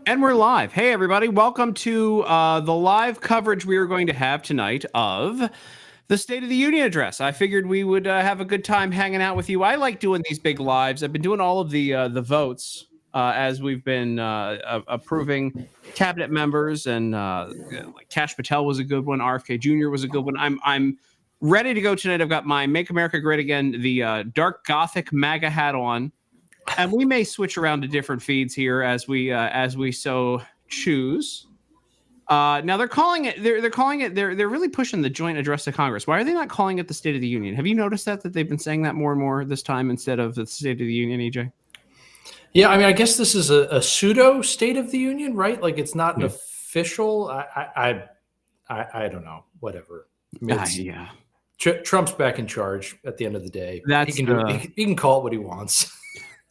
And we're live. Hey, everybody. Welcome to the live coverage we are going to have tonight of the State of the Union address. I figured we would have a good time hanging out with you. I like doing these big lives. I've been doing all of the votes as we've been approving cabinet members, and like Kash Patel was a good one. RFK Jr. was a good one. I'm ready to go tonight. I've got my Make America Great Again, the dark Gothic MAGA hat on. And we may switch around to different feeds here as we so choose. Now they're calling it. They're really pushing the joint address to Congress. Why are they not calling it the State of the Union? Have you noticed that they've been saying that more and more this time instead of the State of the Union, EJ? Yeah, I mean, I guess this is a pseudo State of the Union, right? Like it's not an official. I don't know. Whatever. I mean, Yeah. Trump's back in charge at the end of the day. That's he can call it what he wants.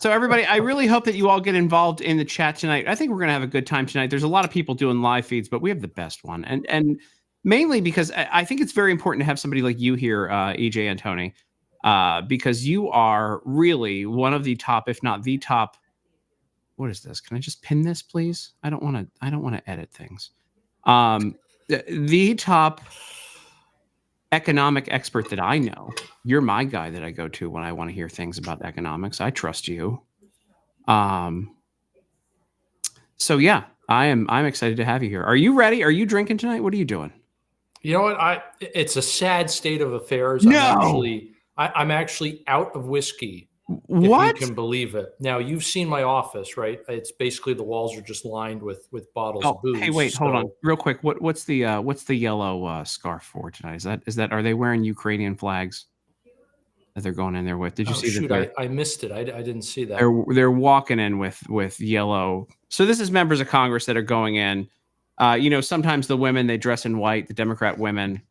So everybody, I really hope that you all get involved in the chat tonight. I think we're going to have a good time tonight. There's a lot of people doing live feeds, but we have the best one. And mainly because I think it's very important to have somebody like you here, EJ and Tony, because you are really one of the top, if not the top. What is this? Can I just pin this, please? I don't want to edit things. The top economic expert that I know. You're my guy that I go to when I want to hear things about economics. I trust you. So yeah, I'm excited to have you here. Are you ready? Are you drinking tonight? What are you doing? You know what? It's a sad state of affairs. No. I'm actually out of whiskey. What? If you can believe it. Now you've seen my office, right? It's basically the walls are just lined with bottles of booze. Hey, wait, hold on, real quick. What's the yellow scarf for tonight? Is that are they wearing Ukrainian flags that they're going in there with? Did you see that? I missed it. I didn't see that. They're walking in with yellow. So this is members of Congress that are going in. Sometimes the women, they dress in white. The Democrat women.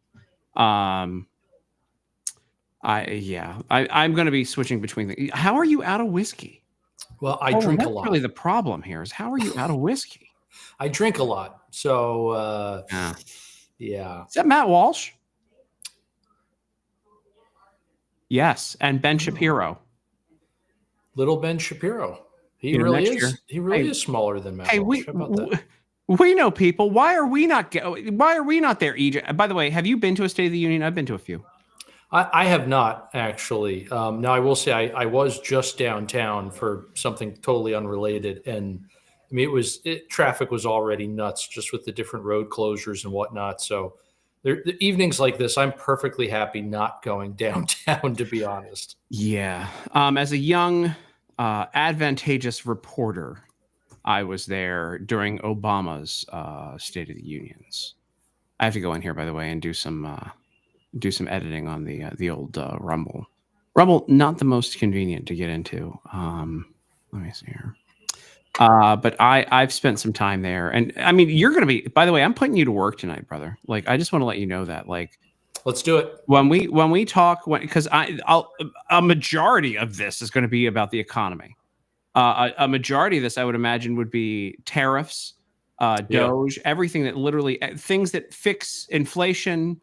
I'm going to be switching between things. How are you out of whiskey? Well, I drink a lot. Really, the problem here is how are you out of whiskey? I drink a lot, so yeah. Is that Matt Walsh? Yes, and Ben Shapiro. Little Ben Shapiro. He really is. He really is smaller than Matt Walsh. How about that? We know people. Why are we not there, EJ? By the way, have you been to a State of the Union? I've been to a few. I have not, actually. Now, I will say I was just downtown for something totally unrelated. And I mean, traffic was already nuts just with the different road closures and whatnot. So the evenings like this, I'm perfectly happy not going downtown, to be honest. Yeah. As a young, advantageous reporter, I was there during Obama's State of the Unions. I have to go in here, by the way, and do some editing on the old Rumble. Rumble, not the most convenient to get into. Let me see here. But I've spent some time there, and I mean, you're going to be. By the way, I'm putting you to work tonight, brother. Like, I just want to let you know that. Like, let's do it when we talk. Because a majority of this is going to be about the economy. A majority of this, I would imagine, would be tariffs, Doge, everything that literally things that fix inflation.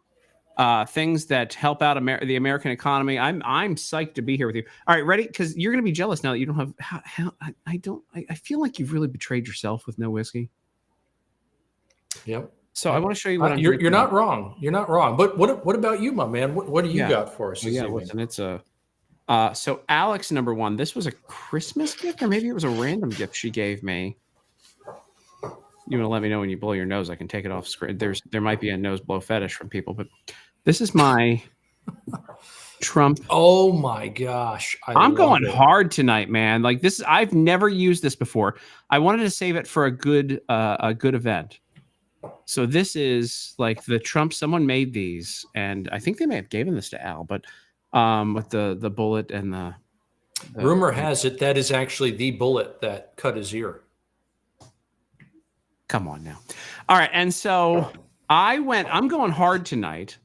Things that help out the American economy. I'm psyched to be here with you. All right, ready? Because you're going to be jealous now that you don't have. I feel like you've really betrayed yourself with no whiskey. Yep. So I want to show you what you're not wrong. You're not wrong. But what about you, my man? What do you got for us? Listen, it's a. So Alex, number one, this was a Christmas gift, or maybe it was a random gift she gave me. You want to let me know when you blow your nose? I can take it off screen. There might be a nose blow fetish from people, but this is my Trump. Oh my gosh! I'm going hard tonight, man. Like this, I've never used this before. I wanted to save it for a good event. So this is like the Trump. Someone made these, and I think they may have given this to Al, but with the bullet and the rumor has it that is actually the bullet that cut his ear. Come on now. All right. And so I'm going hard tonight.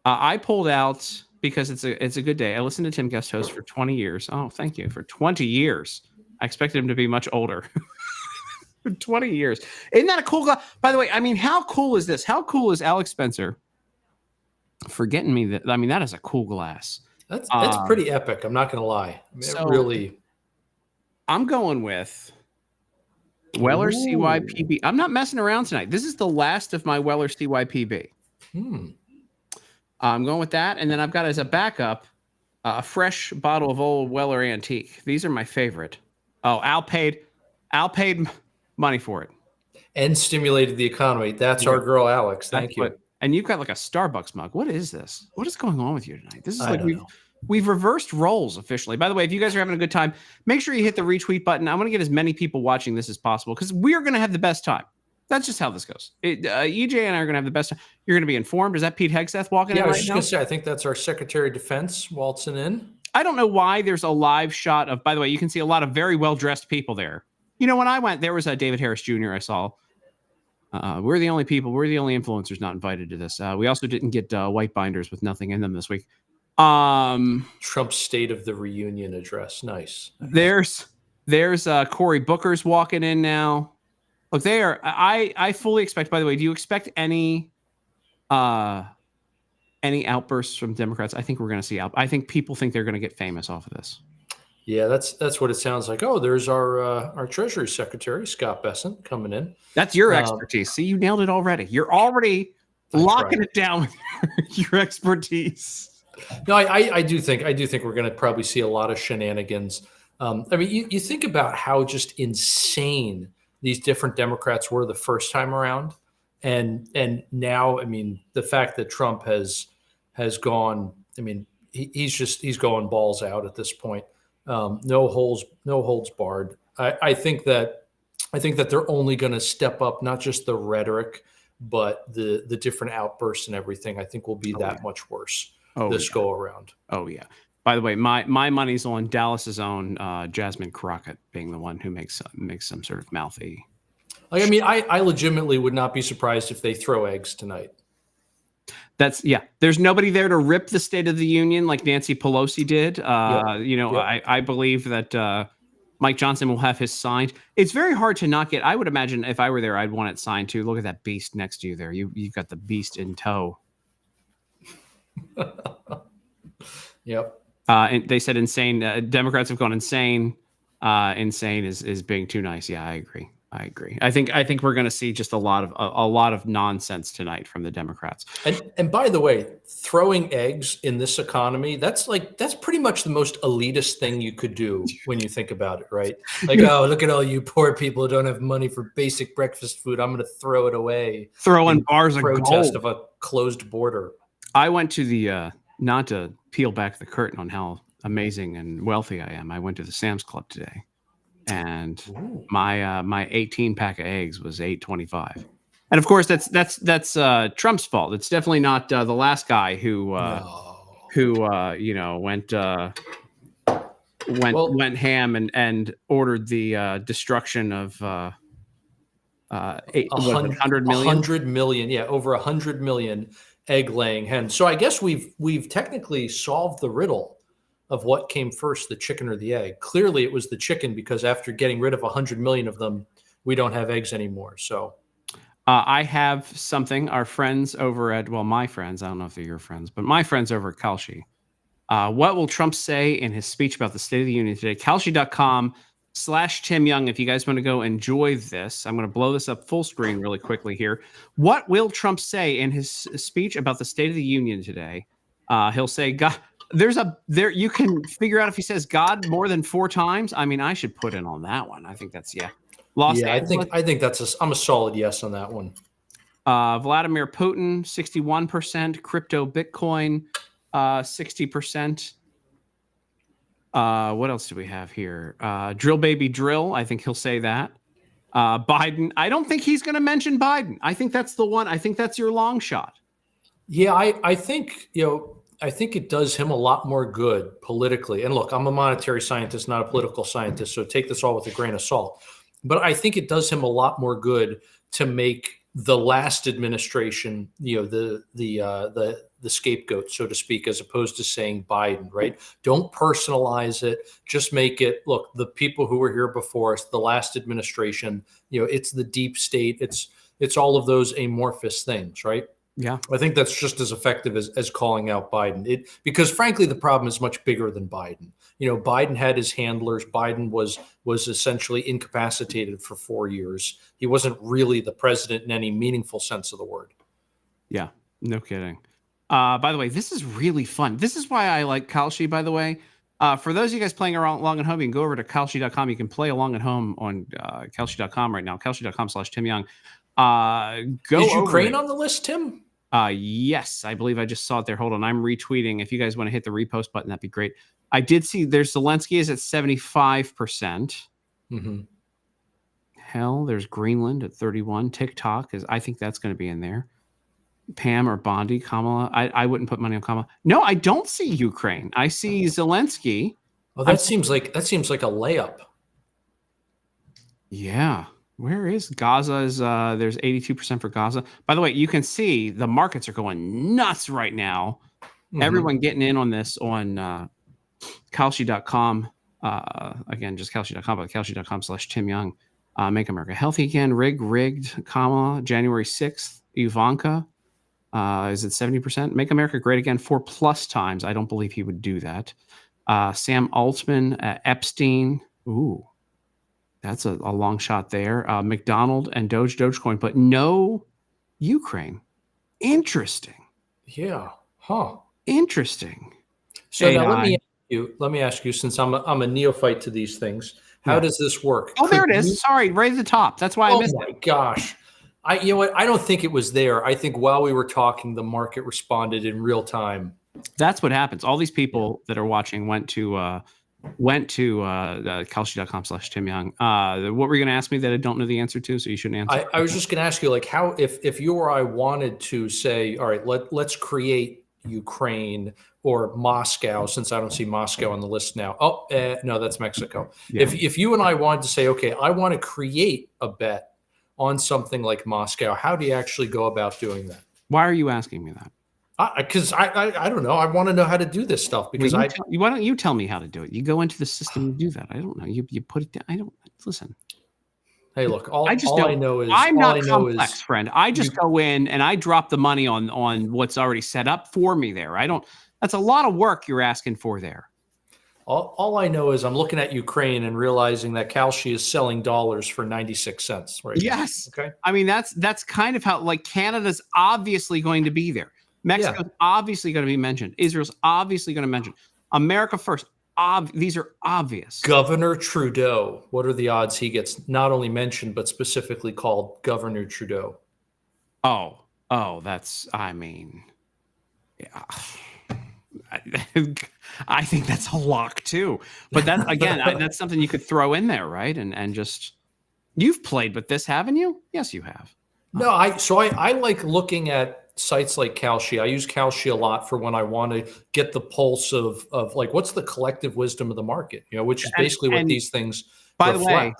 I pulled out because it's a good day. I listened to Tim Guest host for 20 years. Oh, thank you. For 20 years. I expected him to be much older. For 20 years. Isn't that a cool guy? By the way, I mean, how cool is this? How cool is Alex Spencer for getting me that? I mean, that is a cool glass. That's pretty epic. I'm not going to lie. I mean, so really. I'm going with Weller Ooh. CYPB. I'm not messing around tonight. This is the last of my Weller CYPB. I'm going with that. And then I've got as a backup a fresh bottle of old Weller Antique. These are my favorite. Oh, Al paid money for it. And stimulated the economy. That's our girl, Alex. Thank you. And you've got like a Starbucks mug. What is this? What is going on with you tonight? This is like we've reversed roles officially. By the way, if you guys are having a good time, make sure you hit the retweet button. I want to get as many people watching this as possible because we are going to have the best time. That's just how this goes. EJ and I are going to have the best time. You're going to be informed. Is that Pete Hegseth walking in right now? Yeah, I was just going to say, I think that's our Secretary of Defense waltzing in. I don't know why there's a live shot of, by the way, you can see a lot of very well-dressed people there. You know, when I went, there was a David Harris Jr. I saw. We're the only people, we're the only influencers not invited to this. We also didn't get white binders with nothing in them this week. Trump's State of the Reunion address. Nice. There's Cory Booker's walking in now. Look, they are. I fully expect. By the way, do you expect any outbursts from Democrats? I think we're going to see I think people think they're going to get famous off of this. Yeah, that's what it sounds like. Oh, there's our Treasury Secretary, Scott Bessent, coming in. That's your expertise. See, you nailed it already. You're already locking it down with your expertise. No, I do think we're going to probably see a lot of shenanigans. I mean, you think about how just insane these different Democrats were the first time around, and now, I mean, the fact that Trump has gone. I mean, he's going balls out at this point. No holds barred. I think that they're only going to step up, not just the rhetoric, but the different outbursts and everything. I think will be much worse this go around. Oh yeah. By the way, my money's on Dallas's own Jasmine Crockett being the one who makes some sort of mouthy. Like, I mean, I legitimately would not be surprised if they throw eggs tonight. There's nobody there to rip the State of the Union like Nancy Pelosi did. I believe that Mike Johnson will have his signed. It's very hard to not get. I would imagine if I were there, I'd want it signed too. Look at that beast next to you there. You've got the beast in tow. Yep. And they said insane. Democrats have gone insane. Insane is being too nice. Yeah, I agree. I think we're going to see just a lot of nonsense tonight from the Democrats. And by the way, throwing eggs in this economy, that's pretty much the most elitist thing you could do when you think about it, right? Like, oh, look at all you poor people who don't have money for basic breakfast food. I'm going to throw it away. Throwing bars of protest gold. Of a closed border. I went to the not to peel back the curtain on how amazing and wealthy I am. I went to the Sam's Club today. And my 18 pack of eggs was $8.25, and of course that's Trump's fault. It's definitely not the last guy who went ham and ordered the destruction of 100 million. 100 million, yeah, over 100 million egg laying hens. So I guess we've technically solved the riddle of what came first, the chicken or the egg. Clearly it was the chicken, because after getting rid of 100 million of them, we don't have eggs anymore. So I have something. Our friends over at, my friends, I don't know if they're your friends, but my friends over at Kalshi. What will Trump say in his speech about the State of the Union today? Kalshi.com/Tim Young. If you guys want to go enjoy this, I'm going to blow this up full screen really quickly here. What will Trump say in his speech about the State of the Union today? He'll say, God, you can figure out if he says God more than 4 times. I mean, I should put in on that one. I think that's Lost Angeles. I think I'm a solid yes on that one. Vladimir Putin, 61%. Crypto Bitcoin, 60%. What else do we have here? Drill baby drill. I think he'll say that. Biden. I don't think he's going to mention Biden. I think that's the one. I think that's your long shot. Yeah, I think, I think it does him a lot more good politically. And look, I'm a monetary scientist, not a political scientist, so take this all with a grain of salt. But I think it does him a lot more good to make the last administration, the scapegoat, so to speak, as opposed to saying Biden, right? Don't personalize it. Just make it, look, the people who were here before us, the last administration, it's the deep state. It's all of those amorphous things, right? Yeah. I think that's just as effective as calling out Biden. Because frankly, the problem is much bigger than Biden. Biden had his handlers. Biden was essentially incapacitated for 4 years. He wasn't really the president in any meaningful sense of the word. Yeah, no kidding. By the way, this is really fun. This is why I like Kalshi, by the way. For those of you guys playing along at home, you can go over to Kalshi.com. You can play along at home on Kalshi.com right now, Kalshi.com/Tim Young. Go Is over Ukraine it. on the list, Tim? Yes, I believe I just saw it there. Hold on. I'm retweeting. If you guys want to hit the repost button, that'd be great. I did see there's Zelensky is at 75%. Mm-hmm. Hell, there's Greenland at 31. TikTok I think that's going to be in there. Pam or Bondi, Kamala. I wouldn't put money on Kamala. No, I don't see Ukraine. I see Zelensky. Oh, that seems like a layup. Yeah. Where is Gaza? There's 82% for Gaza. By the way, you can see the markets are going nuts right now. Mm-hmm. Everyone getting in on this on Kalshi.com. Again, just Kalshi.com, but Kalshi.com/Tim Young. Make America Healthy Again. Rigged. Kamala. January 6th. Ivanka. Is it 70%? Make America Great Again 4+ times. I don't believe he would do that. Sam Altman, Epstein. Ooh, that's a long shot there. McDonald and Dogecoin, but no Ukraine. Interesting. Yeah. Huh. Interesting. So now let me ask you, since I'm a neophyte to these things, how does this work? Oh, there it is. Sorry, right at the top. That's why I missed it. Oh my gosh. You know what? I don't think it was there. I think while we were talking, the market responded in real time. That's what happens. All these people that are watching went to Kalshi.com/Tim Young. What were you going to ask me that I don't know the answer to? So you shouldn't answer. I was just going to ask you, like, how if you or I wanted to say, all right, let's create Ukraine or Moscow, since I don't see Moscow on the list now. Oh, no, that's Mexico. Yeah. If you and I wanted to say, okay, I want to create a bet on something like Moscow, how do you actually go about doing that? Why are you asking me that? Because I don't know. I want to know how to do this stuff. Because why don't you tell me how to do it? You go into the system and do that. I don't know. You put it down. I don't listen. Hey, look. All I know is I'm not complex, friend. I just go in and I drop the money on what's already set up for me there. I don't. That's a lot of work you're asking for there. All I know is I'm looking at Ukraine and realizing that Kalshi is selling dollars for 96 cents right now. Yes. Okay. I mean, that's kind of how, like, Canada's obviously going to be there. Mexico's obviously going to be mentioned. Israel's obviously going to mention. America first. These are obvious. Governor Trudeau. What are the odds he gets not only mentioned, but specifically called Governor Trudeau? Oh, that's, I mean, yeah. I think that's a lock too, but that's again, that's something you could throw in there, right? And just, you've played with this, haven't you? Yes, you have. No, I like looking at sites like Kalshi. I use Kalshi a lot for when I want to get the pulse of like, what's the collective wisdom of the market, which is basically what these things by reflect. The way,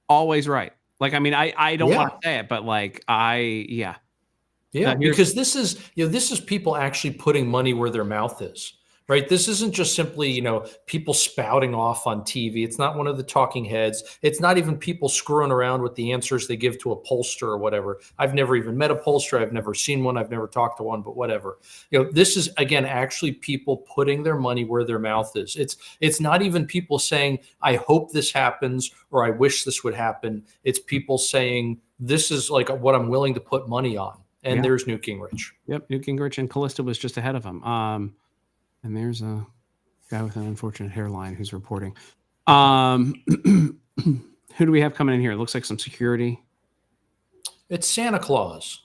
always right. Like, I mean, I don't want to say it, but like, yeah, because this is people actually putting money where their mouth is, right? This isn't just simply, people spouting off on TV. It's not one of the talking heads. It's not even people screwing around with the answers they give to a pollster or whatever. I've never even met a pollster. I've never seen one. I've never talked to one, but whatever. This is, again, actually people putting their money where their mouth is. It's not even people saying, I hope this happens, or I wish this would happen. It's people saying, this is like what I'm willing to put money on. And there's Newt Gingrich. Yep, Newt Gingrich, and Callista was just ahead of him. And there's a guy with an unfortunate hairline who's reporting. Who do we have coming in here? It looks like some security. It's Santa Claus.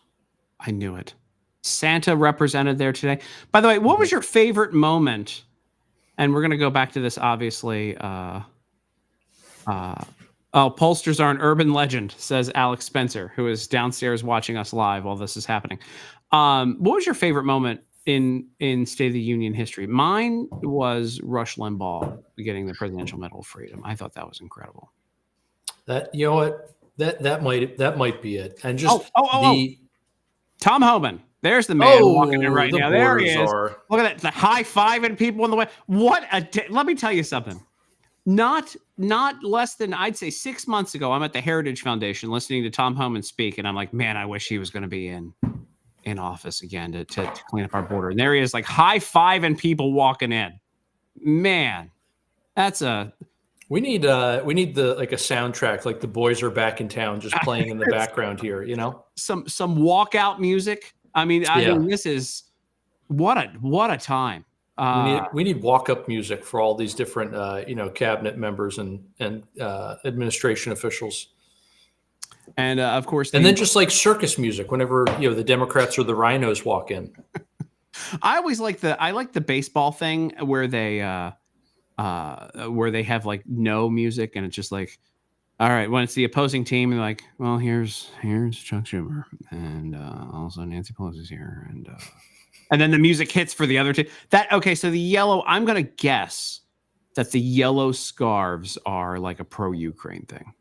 I knew it. Santa represented there today. By the way, what was your favorite moment? And we're going to go back to this, obviously. Pollsters are an urban legend, says Alex Spencer, who is downstairs watching us live while this is happening. What was your favorite moment in State of the Union history? Mine was Rush Limbaugh getting the Presidential Medal of Freedom. I thought that was incredible. That, you know what, that might be it. And just Tom Homan. There's the man walking in right now. There he is. Look at that, the high fiving people in the way. What a let me tell you something. Not less than, I'd say, 6 months ago, I'm at the Heritage Foundation listening to Tom Homan speak, and I'm like, man, I wish he was going to be in. in office again to clean up our border. And there he is, like high-fiving people walking in. Man, that's a... We need the like a soundtrack, like The Boys Are Back in Town, just playing in the background here, you know? Some walkout music. I mean, this is what a time. We need walk-up music for all these different cabinet members and administration officials. And of course, and then just like circus music whenever the Democrats or the rhinos walk in. I always like the baseball thing where they have like no music and it's just like, all right, when it's the opposing team, they're like, well, here's Chuck Schumer and also Nancy Pelosi's here, and then the music hits for the other team. So the yellow, I'm gonna guess that the yellow scarves are like a pro-Ukraine thing.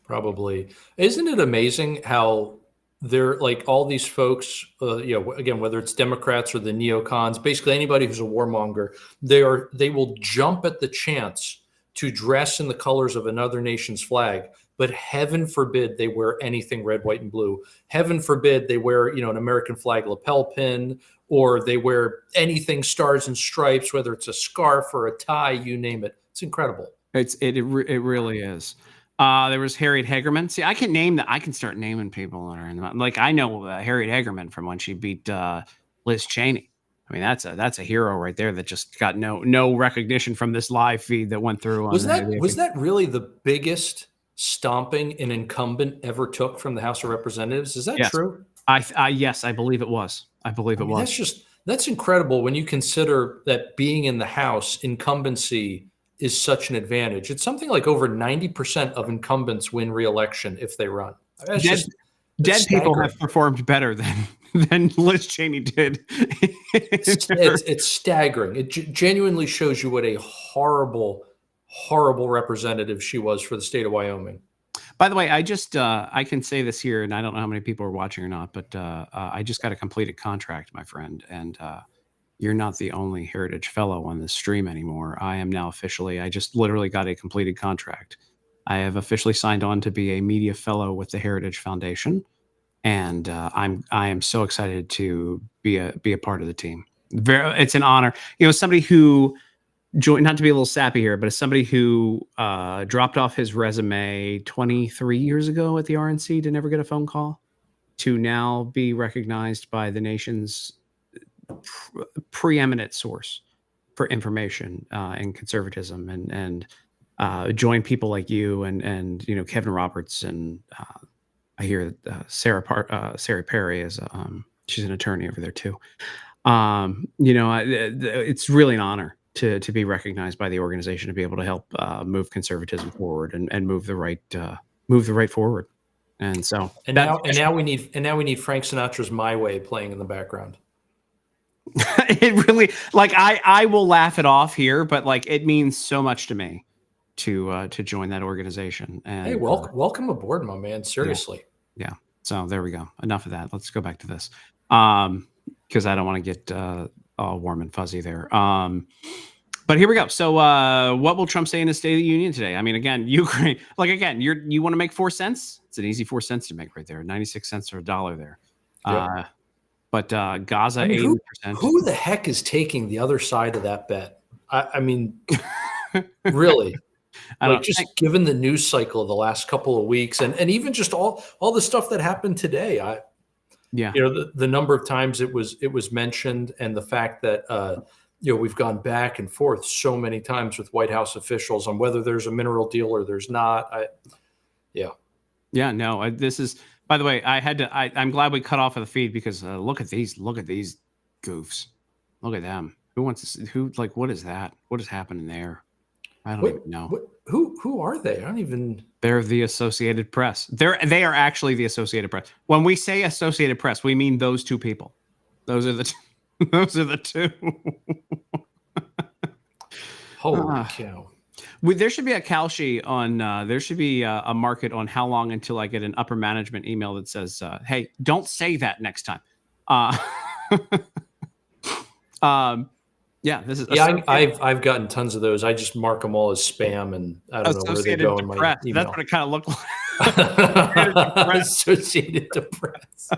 Probably. Isn't it amazing how they're like all these folks, again, whether it's Democrats or the neocons, basically anybody who's a warmonger, they will jump at the chance to dress in the colors of another nation's flag, but heaven forbid they wear anything red, white, and blue. Heaven forbid they wear, an American flag lapel pin, or they wear anything stars and stripes, whether it's a scarf or a tie, you name it. It's incredible. It really is. There was Harriet Hagerman. See, I can start naming people that are in the, like, I know Harriet Hagerman from when she beat Liz Cheney. I mean, that's a hero right there that just got no recognition from this live feed that went through. Was that really the biggest stomping an incumbent ever took from the House of Representatives? Is that true? Yes, I believe it was. That's incredible when you consider that being in the House, incumbency is such an advantage. It's something like over 90% of incumbents win re-election if they run. Dead people have performed better than Liz Cheney did. It's staggering. It genuinely shows you what a horrible, horrible representative she was for the state of Wyoming. By the way, I just I can say this here, and I don't know how many people are watching or not, but I just got a completed contract, my friend, and you're not the only Heritage Fellow on this stream anymore. I am now officially, I just literally got a completed contract. I have officially signed on to be a media fellow with the Heritage Foundation, and I am so excited to be a part of the team. It's an honor. Somebody who joined, not to be a little sappy here, but as somebody who dropped off his resume 23 years ago at the RNC to never get a phone call, to now be recognized by the nation's preeminent source for information and conservatism, and join people like you and Kevin Roberts, and I hear Sarah Perry is she's an attorney over there too. It's really an honor to be recognized by the organization, to be able to help move conservatism forward and move the right forward. And so now we need Frank Sinatra's "My Way" playing in the background. It really, like, I will laugh it off here, but like it means so much to me to join that organization. And hey, welcome aboard, my man. Seriously. Yeah. So there we go. Enough of that. Let's go back to this, because I don't want to get all warm and fuzzy there. But here we go. So what will Trump say in his State of the Union today? I mean, again, Ukraine. Like, again, you want to make 4 cents? It's an easy 4 cents to make right there. 96 cents or $1 there. Yep. But Gaza, 80%. Who the heck is taking the other side of that bet? I mean, really? Given the news cycle of the last couple of weeks, and even just all the stuff that happened today, the number of times it was mentioned, and the fact that we've gone back and forth so many times with White House officials on whether there's a mineral deal or there's not. This is. By the way, I'm glad we cut off of the feed, because look at these goofs. Look at them. What is that? What is happening there? I don't even know. Who are they? I don't even. They're the Associated Press. They are actually the Associated Press. When we say Associated Press, we mean those two people. Those are the two. Holy cow. There should be a Kalshi on. There should be a market on how long until I get an upper management email that says, "Hey, don't say that next time." This is. I've gotten tons of those. I just mark them all as spam, and I don't know where they go in my email. That's what it kind of looked like. Associated Press.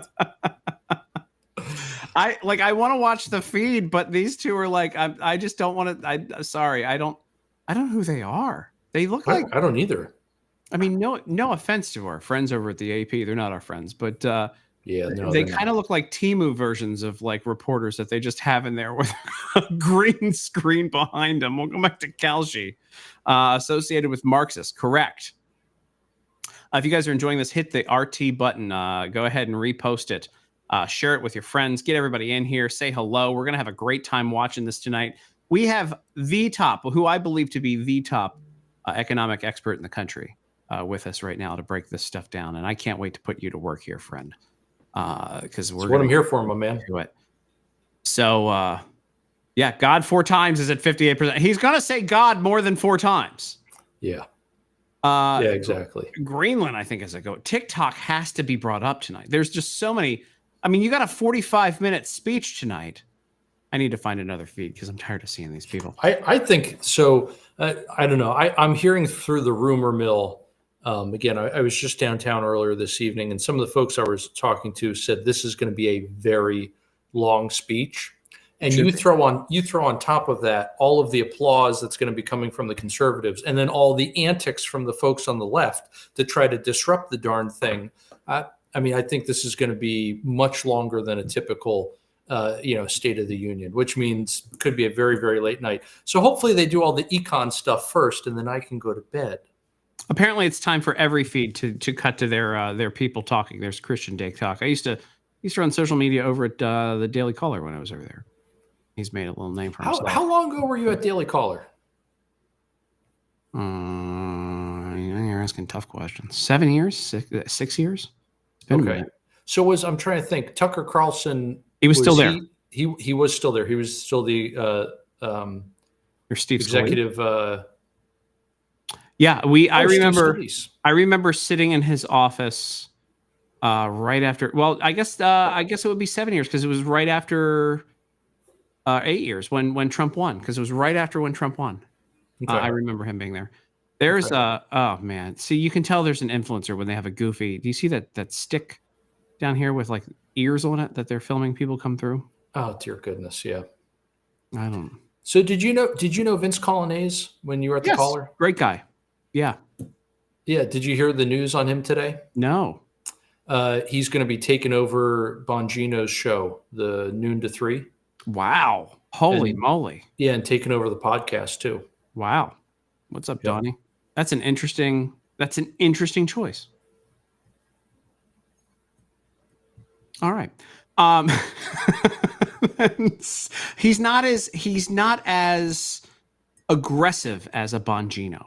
I want to watch the feed, but these two are like, I just don't want to. Sorry, I don't know who they are. They look like, I don't either. I mean, no offense to our friends over at the AP, they're not our friends, but Yeah, no, they kind of look like Temu versions of like reporters that they just have in there with a green screen behind them. We'll go back to Kalshi, associated with Marxists. Correct. If you guys are enjoying this, hit the RT button. Go ahead and repost it. Share it with your friends. Get everybody in here. Say hello. We're going to have a great time watching this tonight. We have the top, who I believe to be the top economic expert in the country with us right now to break this stuff down. And I can't wait to put you to work here, friend. Because we're what I'm here for, my man. Do it. So, yeah, God 4 times is at 58%. He's going to say God more than 4 times. Yeah. Yeah, exactly. Greenland, I think, is a go. TikTok has to be brought up tonight. There's just so many. I mean, you got a 45-minute speech tonight. I need to find another feed because I'm tired of seeing these people. I think so. I don't know. I'm hearing through the rumor mill. Again, I was just downtown earlier this evening, and some of the folks I was talking to said this is going to be a very long speech. And you throw on top of that all of the applause that's going to be coming from the conservatives, and then all the antics from the folks on the left to try to disrupt the darn thing. I mean, I think this is going to be much longer than a typical, State of the Union, which means could be a very, very late night. So hopefully they do all the econ stuff first, and then I can go to bed. Apparently, it's time for every feed to cut to their people talking. There's Christian Dake Talk. I used to run social media over at the Daily Caller when I was over there. He's made a little name for himself. How long ago were you at Daily Caller? You're asking tough questions. 7 years? 6 years? It's been okay. So I'm trying to think. Tucker Carlson. He was still there. He was still there. He was still the your Steve executive. Yeah, I remember sitting in his office right after. Well, I guess it would be 7 years because it was right after 8 years when Trump won, because it was right after when Trump won. Okay. I remember him being there. There's oh man, see, you can tell there's an influencer when they have a goofy. Do you see that stick down here with like ears on it that they're filming people come through? Oh dear goodness, yeah. I don't. So did you know Vince Colonnese when you were at the Caller? Great guy. Yeah. Yeah. Did you hear the news on him today? No. He's going to be taking over Bongino's show, the noon to 3. Wow. Holy moly. Yeah, and taking over the podcast too. Wow. What's up, Donnie? That's an interesting choice. All right. He's not as aggressive as a Bongino.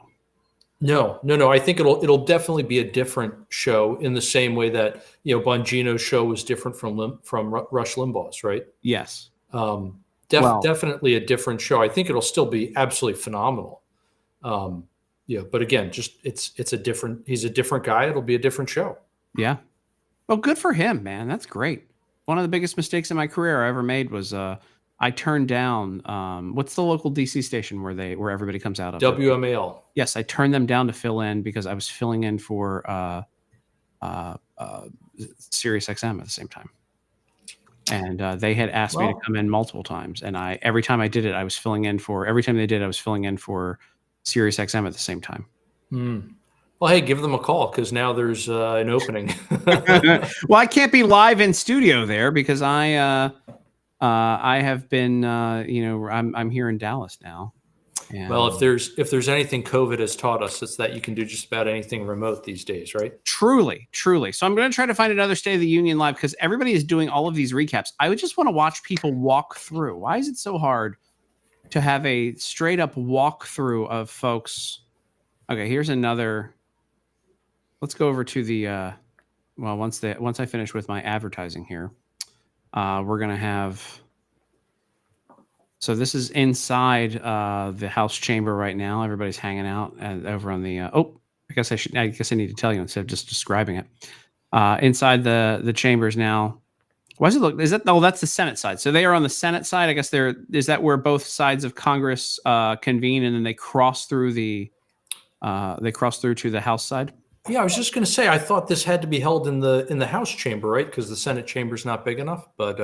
No. I think it'll definitely be a different show in the same way that Bongino's show was different from Rush Limbaugh's, right? Yes. Definitely a different show. I think it'll still be absolutely phenomenal. But again, just it's a different. He's a different guy. It'll be a different show. Yeah. Well, good for him, man. That's great. One of the biggest mistakes in my career I ever made was I turned down what's the local DC station where everybody comes out of? WMAL. Yes, I turned them down to fill in because I was filling in for Sirius XM at the same time. And they had asked me to come in multiple times, and every time they did, I was filling in for Sirius XM at the same time. Well, hey, give them a call because now there's an opening. Well, I can't be live in studio there because I have been, I'm here in Dallas now. And well, if there's anything COVID has taught us, it's that you can do just about anything remote these days, right? Truly. So I'm going to try to find another State of the Union live because everybody is doing all of these recaps. I would just want to watch people walk through. Why is it so hard to have a straight up walkthrough of folks? Okay, here's another. Let's go over to the. Once I finish with my advertising here, we're going to have. So this is inside the House chamber right now. Everybody's hanging out over on the. I guess I need to tell you instead of just describing it. Inside the chambers now. Why does it look? Is that? Oh, that's the Senate side. So they are on the Senate side. I guess is that where both sides of Congress convene and then they cross through to the House side. Yeah, I was just going to say I thought this had to be held in the House chamber, right? Because the Senate chamber is not big enough. But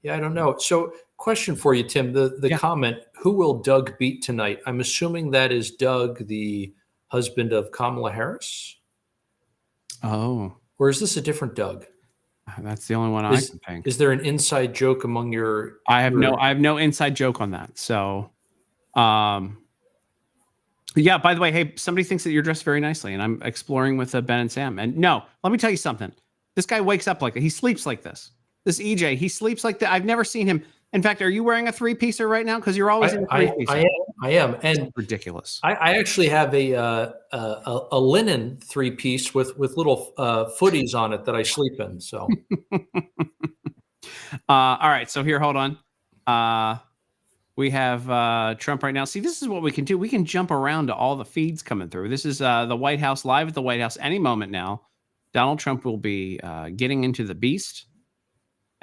Yeah, I don't know. So, question for you, Tim. The Yeah. comment, who will Doug beat tonight? I'm assuming that is Doug, the husband of Kamala Harris, Oh, or is this a different Doug? that's the only one I Is can think. is there an inside joke among your I have your no inside joke on that. So, um, yeah, by the way, hey, somebody thinks that you're dressed very nicely, and I'm exploring with Ben and Sam. And no, let me tell you something. This guy wakes up like that. He sleeps like this. This EJ, he sleeps like that. I've never seen him. In fact, are you wearing a three-piecer right now? Because you're always in a I three-piecer. am, and Ridiculous. I actually have a linen three piece with little footies on it that I sleep in. So All right, so here, hold on. We have Trump right now. See, this is what we can do. We can jump around to all the feeds coming through. This is the White House, live at the White House. Any moment now, Donald Trump will be getting into the beast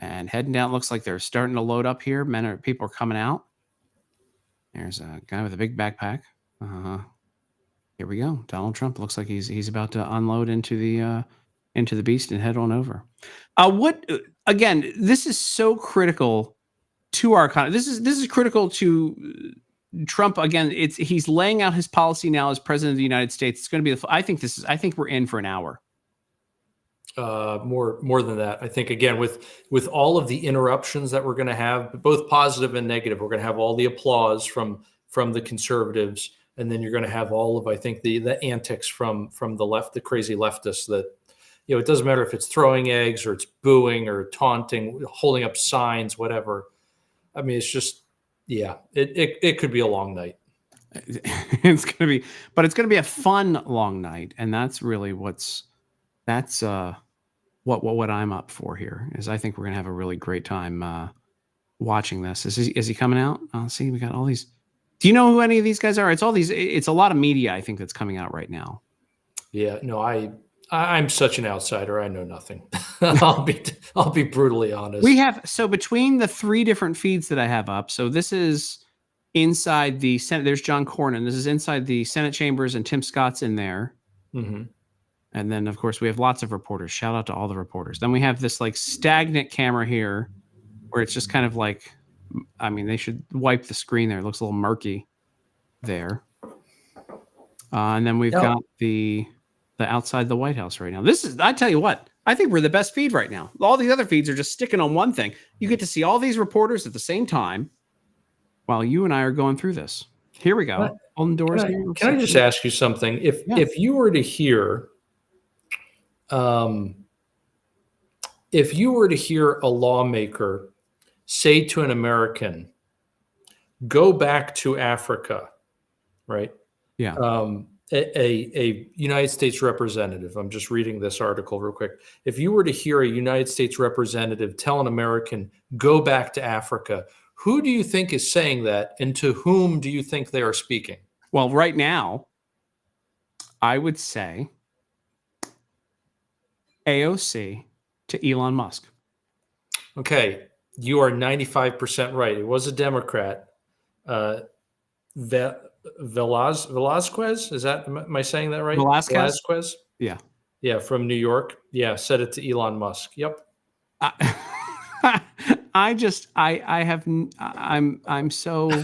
and heading down. Looks like they're starting to load up here. People are coming out. There's a guy with a big backpack. Here we go. Donald Trump looks like he's about to unload into the beast and head on over. Again? This is so critical to our economy. This is critical to Trump. Again, he's laying out his policy now as president of the United States. It's going to be I think we're in for an hour. more than that, I think. Again, with all of the interruptions that we're going to have, both positive and negative, we're going to have all the applause from the conservatives, and then you're going to have all of, I think, the antics from the left, the crazy leftists that, it doesn't matter if it's throwing eggs or it's booing or taunting, holding up signs, whatever. I mean, it's just, it could be a long night. It's going to be a fun long night, and that's really what I'm up for here. Is I think we're going to have a really great time watching this. Is he coming out? See, we got all these. Do you know who any of these guys are? It's all these. It's a lot of media, I think, that's coming out right now. Yeah, no, I'm such an outsider. I know nothing. I'll be brutally honest. We have, so between the three different feeds that I have up, so this is inside the Senate. There's John Cornyn. This is inside the Senate chambers, and Tim Scott's in there. Mm-hmm. And then, of course, we have lots of reporters. Shout out to all the reporters. Then we have this like stagnant camera here, where it's just kind of like, I mean, they should wipe the screen there. It looks a little murky there. And then we've got the outside the White House right now. I tell you what, I think we're the best feed right now. All these other feeds are just sticking on one thing. You get to see all these reporters at the same time while you and I are going through this. Here we go. Open doors. Can I just ask you something? If you were to hear, if you were to hear a lawmaker say to an American, "Go back to Africa," right? Yeah. A United States representative, I'm just reading this article real quick. If you were to hear a United States representative tell an American, "Go back to Africa," who do you think is saying that, and to whom do you think they are speaking? Well, right now, I would say AOC to Elon Musk. Okay, you are 95% right. It was a Democrat. Velazquez, am I saying that right? Velazquez? Yeah. Yeah, from New York. Yeah, said it to Elon Musk. Yep. I'm so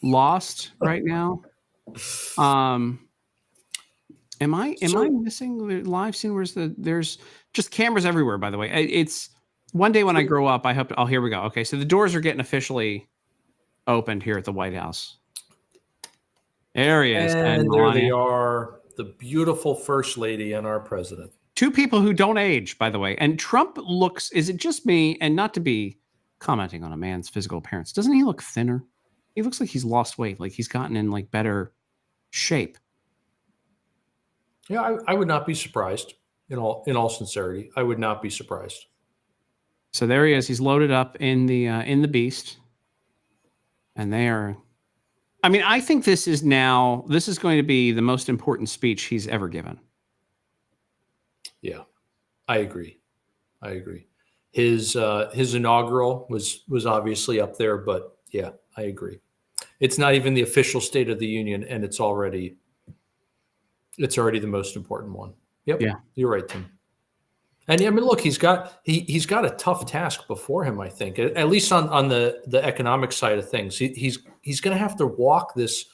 lost right now. Am I missing the live scene? There's just cameras everywhere, by the way. It's one day when I grow up, I hope. Oh, here we go. Okay, so the doors are getting officially opened here at the White House. There he is. And there they are, the beautiful First Lady and our president. Two people who don't age, by the way. And Trump looks, is it just me? And not to be commenting on a man's physical appearance, doesn't he look thinner? He looks like he's lost weight, like he's gotten in like better shape. Yeah, I would not be surprised. In all sincerity, I would not be surprised. So there he is. He's loaded up in the beast, and they are. I mean, I think this is going to be the most important speech he's ever given. Yeah, I agree. His inaugural was obviously up there, but yeah, I agree. It's not even the official State of the Union, and it's already the most important one. Yep. Yeah, you're right, Tim. And I mean, look, he's got a tough task before him. I think, at least on the economic side of things, he's going to have to walk this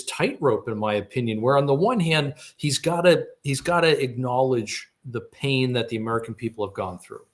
tightrope, in my opinion. Where on the one hand, he's got to acknowledge the pain that the American people have gone through.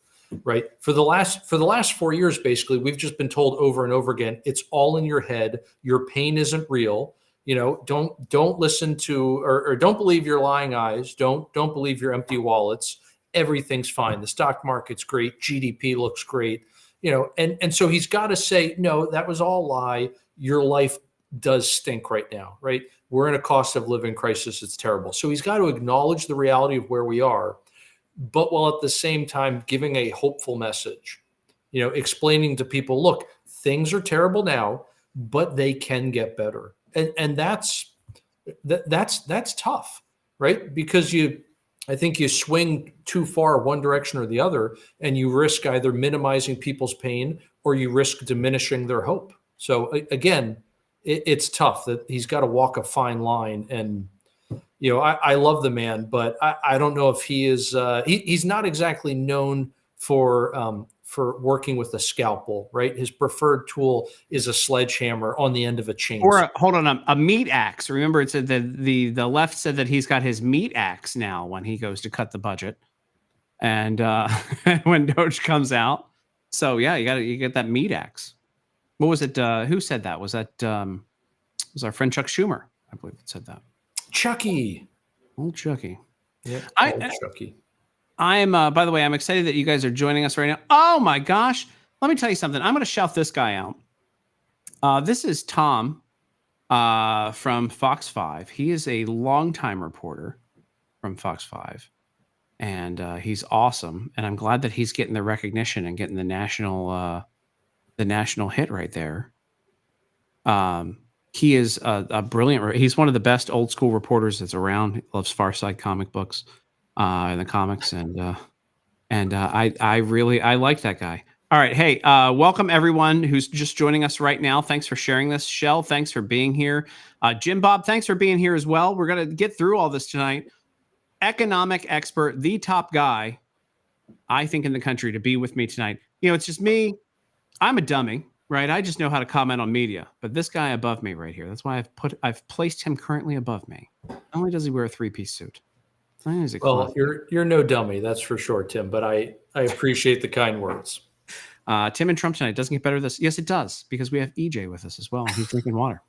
Right, for the last 4 years, basically, we've just been told over and over again, it's all in your head. Your pain isn't real. You know, don't listen to or don't believe your lying eyes. Don't believe your empty wallets. Everything's fine. The stock market's great. GDP looks great. You know, and so he's got to say, no, that was all lie. Your life does stink right now, right? We're in a cost of living crisis. It's terrible. So he's got to acknowledge the reality of where we are, but while at the same time giving a hopeful message, you know, explaining to people, look, things are terrible now, but they can get better. And that's tough, right? Because I think you swing too far one direction or the other, and you risk either minimizing people's pain or you risk diminishing their hope. So again, it's tough that he's got to walk a fine line. And you know, I love the man, but I don't know if he is. He's not exactly known for working with a scalpel, right? His preferred tool is a sledgehammer on the end of a chainsaw. Or hold on, a meat axe. Remember, it said that the left said that he's got his meat axe now when he goes to cut the budget, and when Doge comes out. So yeah, you get that meat axe. What was it? Who said that? Was that was our friend Chuck Schumer? I believe it said that. Chucky. Old Chucky. Yeah, Chucky. I'm by the way, I'm excited that you guys are joining us right now. Oh my gosh. Let me tell you something. I'm going to shout this guy out. This is Tom from Fox 5. He is a longtime reporter from Fox 5. And he's awesome. And I'm glad that he's getting the recognition and getting the national hit right there. He is a brilliant. He's one of the best old school reporters that's around. He loves Far Side comic books and the comics, and I like that guy. All right, hey, welcome everyone who's just joining us right now. Thanks for sharing this. Shell, thanks for being here. Jim Bob, thanks for being here as well. We're gonna get through all this tonight. Economic expert, the top guy, I think, in the country to be with me tonight. You know, it's just me. I'm a dummy. Right, I just know how to comment on media, but this guy above me right here, that's why I've placed him currently above me. Not only does he wear a three-piece suit. Well, you're no dummy, that's for sure, Tim, but I appreciate the kind words. Tim and Trump tonight doesn't get better this. Yes, it does, because we have EJ with us as well. He's drinking water.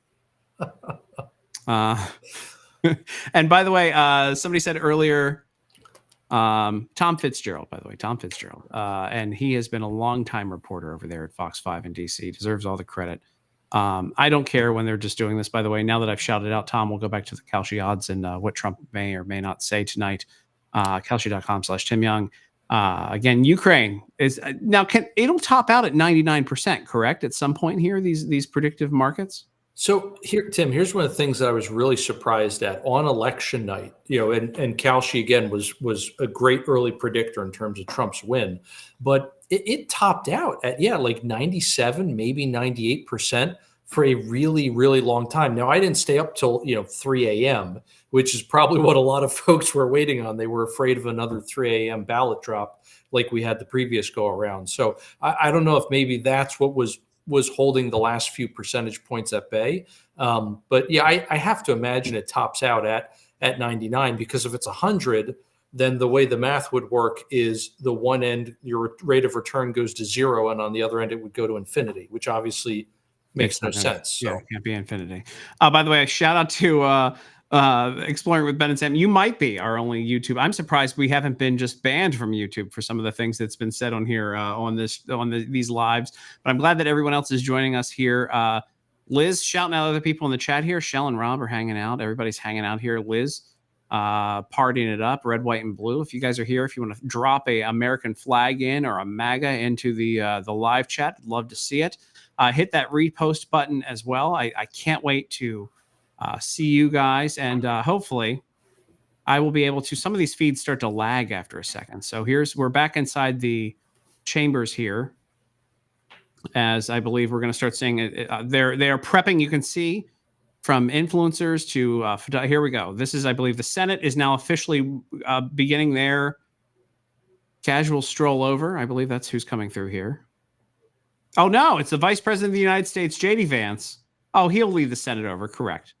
And by the way, somebody said earlier, Tom Fitzgerald, by the way, Tom Fitzgerald. And he has been a longtime reporter over there at Fox 5 in DC. Deserves all the credit. I don't care when they're just doing this, by the way. Now that I've shouted out Tom, we'll go back to the Kalshi odds and what Trump may or may not say tonight. Kalshi.com/Tim Young. Again, Ukraine is now it'll top out at 99%, correct? At some point here, these predictive markets. So here, Tim, here's one of the things that I was really surprised at on election night. You know, and Kalshi again was a great early predictor in terms of Trump's win, but it topped out at like 97, maybe 98% for a really, really long time. Now I didn't stay up till 3 a.m., which is probably what a lot of folks were waiting on. They were afraid of another 3 a.m. ballot drop like we had the previous go around. So I don't know if maybe that's what was holding the last few percentage points at bay. But yeah, I have to imagine it tops out at 99, because if it's 100, then the way the math would work is the one end, your rate of return goes to 0, and on the other end, it would go to infinity, which obviously makes no sense. So. Yeah, it can't be infinity. By the way, a shout out to Exploring with Ben and Sam. You might be our only YouTube. I'm surprised we haven't been just banned from YouTube for some of the things that's been said on here on these lives. But I'm glad that everyone else is joining us here. Liz shouting out other people in the chat here. Shell and Rob are hanging out. Everybody's hanging out here. Liz partying it up, red, white, and blue. If you guys are here, if you want to drop a American flag in or a MAGA into the live chat, I'd love to see it. Hit that repost button as well. I can't wait to see you guys, and hopefully I will be able to. Some of these feeds start to lag after a second. So we're back inside the chambers here, as I believe we're going to start seeing it. They are prepping. You can see from influencers to here we go. This is, I believe, the Senate is now officially beginning their Casual stroll over. I believe that's who's coming through here. Oh, no, it's the Vice President of the United States, J.D. Vance. Oh, he'll leave the Senate over. Correct.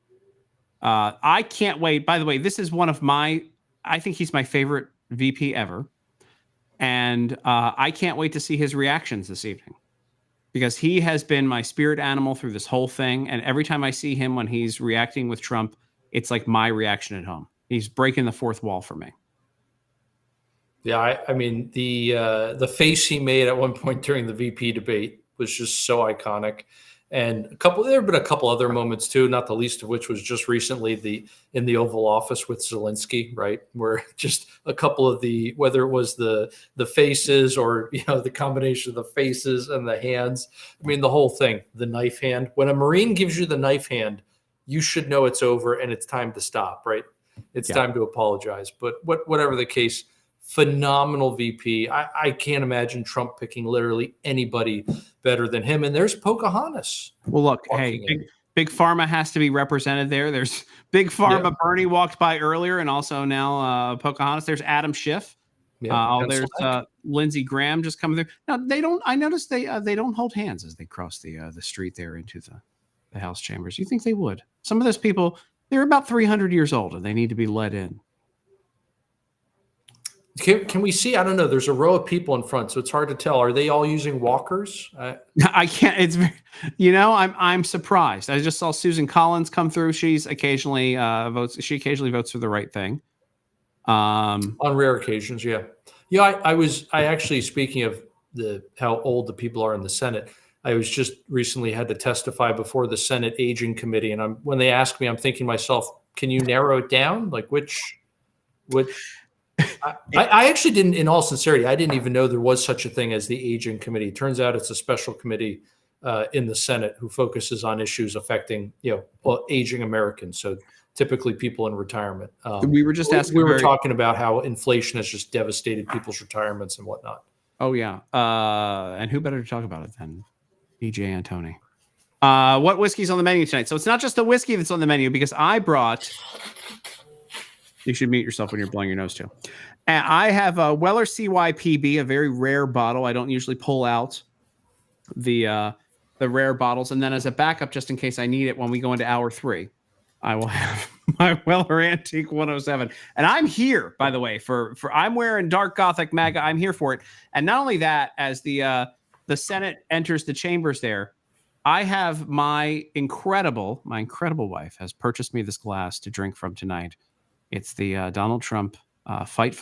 I can't wait. By the way, this is one of I think he's my favorite VP ever. And I can't wait to see his reactions this evening, because he has been my spirit animal through this whole thing. And every time I see him when he's reacting with Trump, it's like my reaction at home. He's breaking the fourth wall for me. Yeah, I mean, the face he made at one point during the VP debate was just so iconic. And there have been a couple other moments too, not the least of which was just recently in the Oval Office with Zelensky, right? Where just a couple of whether it was the faces or the combination of the faces and the hands. I mean, the whole thing, the knife hand. When a Marine gives you the knife hand, you should know it's over and it's time to stop, right? It's time to apologize. But whatever the case, phenomenal VP. I can't imagine Trump picking literally anybody better than him. And there's Pocahontas. Well, look, hey, big Pharma has to be represented there. There's Big Pharma. Yeah. Bernie walked by earlier, and also now Pocahontas. There's Adam Schiff. Yeah, there's Lindsey Graham just coming through. Now they don't. I noticed they don't hold hands as they cross the street there into the House chambers. You think they would? Some of those people, they're about 300 years old, and they need to be let in. Can we see? I don't know. There's a row of people in front, so it's hard to tell. Are they all using walkers? I can't. It's I'm surprised. I just saw Susan Collins come through. She's occasionally votes. She occasionally votes for the right thing. On rare occasions, yeah. I actually, speaking of how old the people are in the Senate, I was just recently had to testify before the Senate Aging Committee, and when they asked me, I'm thinking to myself, can you narrow it down? Like which I actually didn't, in all sincerity, I didn't even know there was such a thing as the Aging Committee. It turns out it's a special committee in the Senate who focuses on issues affecting, aging Americans. So typically people in retirement. We were just asking. We were talking about how inflation has just devastated people's retirements and whatnot. Oh yeah, and who better to talk about it than DJ Antoni? What whiskey's on the menu tonight? So it's not just the whiskey that's on the menu, because I brought. You should mute yourself when you're blowing your nose too. And I have a Weller CYPB, a very rare bottle. I don't usually pull out the rare bottles, and then as a backup, just in case I need it when we go into hour 3, I will have my Weller Antique 107. And I'm here, by the way, for I'm wearing dark Gothic MAGA. I'm here for it. And not only that, as the Senate enters the chambers there, I have my incredible wife has purchased me this glass to drink from tonight. It's the Donald Trump fight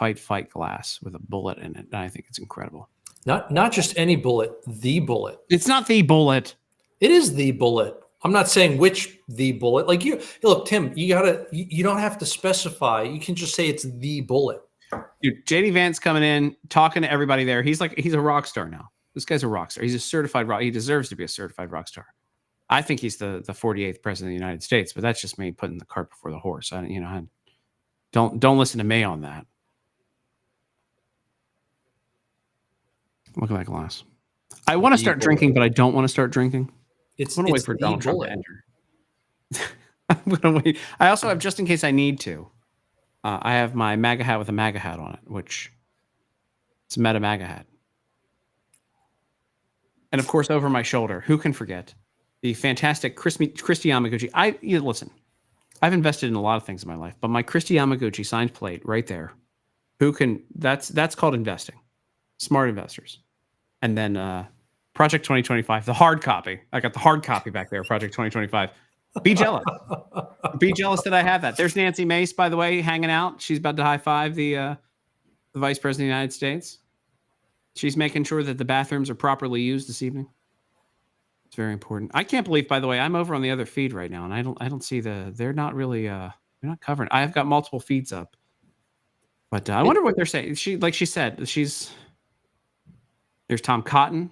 glass with a bullet in it. And I think it's incredible. Not just any bullet, the bullet. It's not the bullet. It is the bullet. I'm not saying which the bullet. Like look, Tim, you don't have to specify. You can just say it's the bullet. Dude, JD Vance coming in, talking to everybody there. He's a rock star now. This guy's a rock star. He's a certified rock. He deserves to be a certified rock star. I think he's the 48th president of the United States, but that's just me putting the cart before the horse. Don't listen to me on that. Look at that glass. I want to start drinking, but I don't want to start drinking. I'm going to wait for Donald Trump to enter. I'm going to wait. I also have, just in case I need to, I have my MAGA hat with a MAGA hat on it, which it's a meta MAGA hat. And of course, over my shoulder, who can forget the fantastic Christy Yamaguchi? Listen, I've invested in a lot of things in my life, but my Christy Yamaguchi signed plate right there. That's called investing. Smart investors. And then Project 2025, the hard copy. I got the hard copy back there, Project 2025. Be jealous. Be jealous that I have that. There's Nancy Mace, by the way, hanging out. She's about to high five the Vice President of the United States. She's making sure that the bathrooms are properly used this evening. It's very important. I can't believe, by the way, I'm over on the other feed right now, and I don't see they're not really they're not covering. I have got multiple feeds up, but I wonder what they're saying. She said, there's Tom Cotton.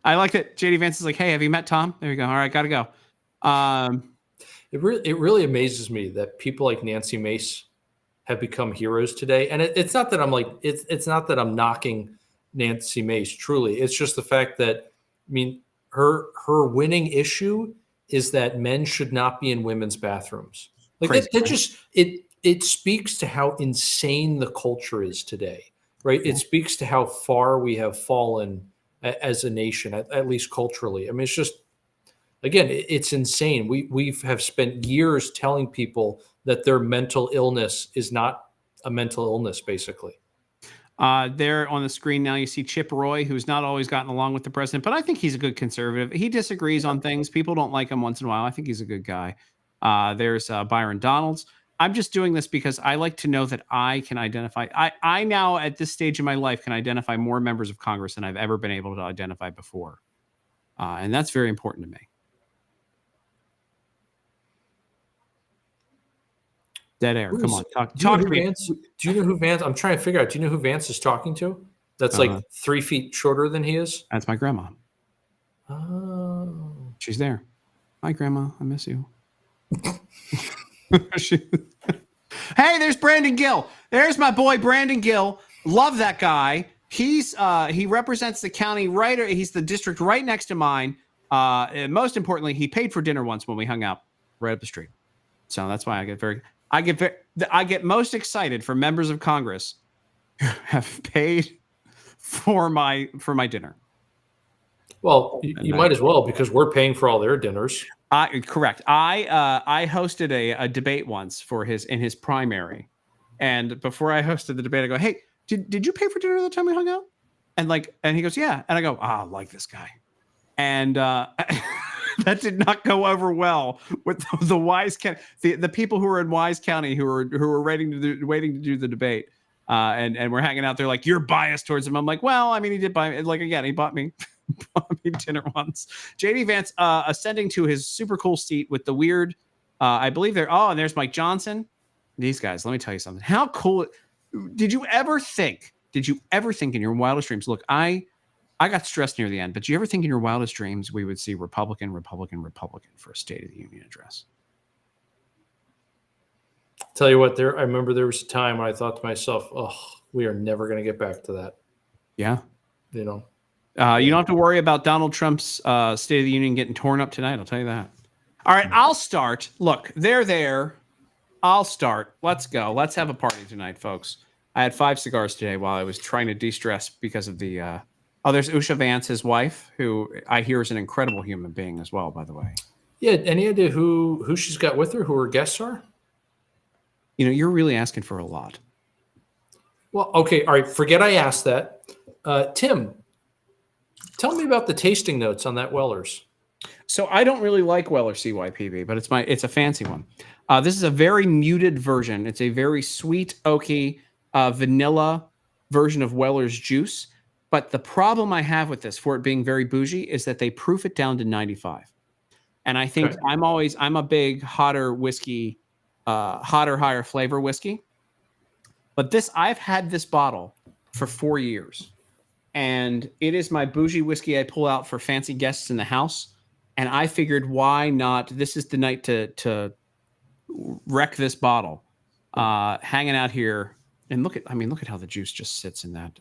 I like that JD Vance is like, hey, have you met Tom? There you go. All right, gotta go. It really amazes me that people like Nancy Mace have become heroes today. And it's not that I'm like, it's not that I'm knocking Nancy Mace, truly. It's just the fact that, her winning issue is that men should not be in women's bathrooms. Like that just, it speaks to how insane the culture is today. right? It speaks to how far we have fallen as a nation, at least culturally. I mean, it's just, again, it's insane. We have spent years telling people that their mental illness is not a mental illness, basically. There on the screen now, you see Chip Roy, who's not always gotten along with the president, but I think he's a good conservative. He disagrees on things. People don't like him once in a while. I think he's a good guy. There's Byron Donalds. I'm just doing this because I like to know that I can identify. I now, at this stage in my life, can identify more members of Congress than I've ever been able to identify before. And that's very important to me. Dead air. Come on. Talk to me. Do you know who Vance? I'm trying to figure out. Do you know who Vance is talking to? That's like 3 feet shorter than he is. That's my grandma. Oh, she's there. Hi, Grandma. I miss you. Hey, there's Brandon Gill. There's my boy Brandon Gill. Love that guy. He represents the county right. He's the district right next to mine. And most importantly, he paid for dinner once when we hung out right up the street. So that's why I get most excited for members of Congress who have paid for my dinner. Well, you might as well, because we're paying for all their dinners. Correct. I hosted a debate once in his primary, and before I hosted the debate, I go, "Hey, did you pay for dinner the time we hung out?" And he goes, "Yeah." And I go, "I like this guy," and that did not go over well with the Wise County, the people who were in Wise County who were waiting to do the debate, and we're hanging out there like, "You're biased towards him." I'm like, "Well, I mean, he did buy me. Like, again, he bought me." Dinner once. JD Vance ascending to his super cool seat with the weird, I believe and there's Mike Johnson. These guys, let me tell you something. How cool. Did you ever think in your wildest dreams, look, I got stressed near the end, but did you ever think in your wildest dreams we would see Republican for a State of the Union address? Tell you what, I remember there was a time when I thought to myself, oh, we are never going to get back to that. Yeah. You know, you don't have to worry about Donald Trump's State of the Union getting torn up tonight. I'll tell you that. All right, I'll start. Look, they're there. I'll start. Let's go. Let's have a party tonight, folks. I had 5 cigars today while I was trying to de-stress because of the... there's Usha Vance, his wife, who I hear is an incredible human being as well, by the way. Yeah, any idea who she's got with her, who her guests are? You know, you're really asking for a lot. Well, okay, all right, forget I asked that. Tim, tell me about the tasting notes on that Weller's. So I don't really like Weller CYPB, but it's a fancy one. This is a very muted version. It's a very sweet, oaky, vanilla version of Weller's juice. But the problem I have with this, for it being very bougie, is that they proof it down to 95. And I think I'm a big hotter whiskey, higher flavor whiskey. But I've had this bottle for 4 years. And it is my bougie whiskey I pull out for fancy guests in the house. And I figured, why not? This is the night to wreck this bottle. Hanging out here, and look at how the juice just sits in that.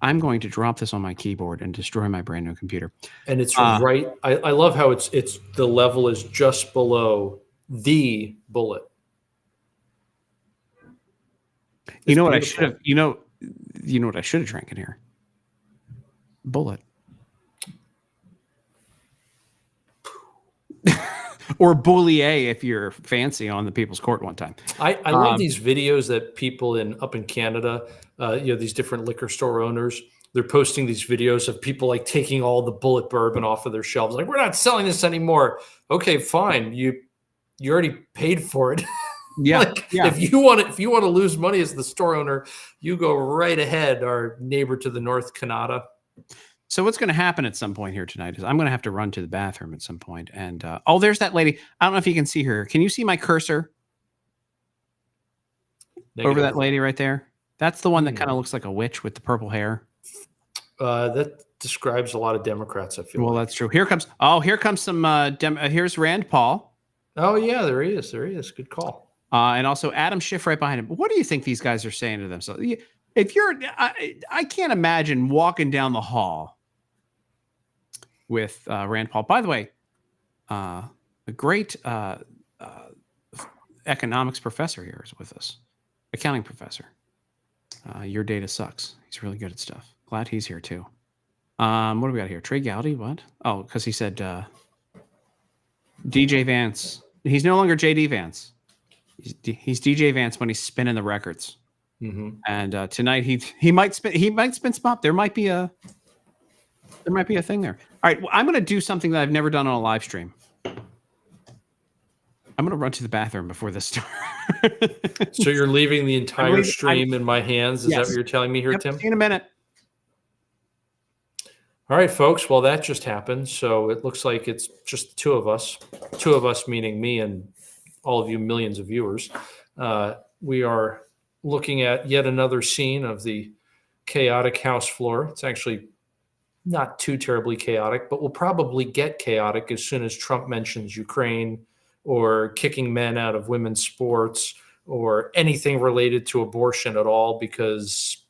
I'm going to drop this on my keyboard and destroy my brand new computer. And it's right. I love how it's the level is just below the bullet. You know what I should have? You know what I should have drank in here? Bullet. Or Boulier if you're fancy on the People's Court one time. I love these videos that people up in Canada, these different liquor store owners, they're posting these videos of people like taking all the Bullet bourbon off of their shelves. Like, we're not selling this anymore. Okay, fine. You already paid for it. Yeah. If you want to lose money as the store owner, you go right ahead. Our neighbor to the north, Canada. So what's going to happen at some point here tonight is I'm going to have to run to the bathroom at some point. And there's that lady. I don't know if you can see her. Can you see my cursor? Negative. Over that lady right there? That's the one that kind of looks like a witch with the purple hair. That describes a lot of Democrats, I feel. Well, that's true. Here comes some here's Rand Paul. Oh yeah, there he is. Good call. And also Adam Schiff right behind him. What do you think these guys are saying to themselves? If you're, I can't imagine walking down the hall with Rand Paul. By the way, a great economics professor here is with us, accounting professor. Your data sucks. He's really good at stuff. Glad he's here too. What do we got here? Trey Gowdy, what? Oh, because he said DJ Vance. He's no longer JD Vance. He's DJ Vance when he's spinning the records. Mm-hmm. And tonight he might spin some up. There might be a thing there. All right, well, I'm going to do something that I've never done on a live stream. I'm going to run to the bathroom before this starts. So you're leaving the entire stream in my hands? Is that what you're telling me here, Yep, Tim? see you in a minute. All right, folks. Well, that just happened. So it looks like it's just the two of us. Two of us meaning me and all of you millions of viewers. We are looking at yet another scene of the chaotic House floor. It's actually not too terribly chaotic, but will probably get chaotic as soon as Trump mentions Ukraine or kicking men out of women's sports or anything related to abortion at all, because,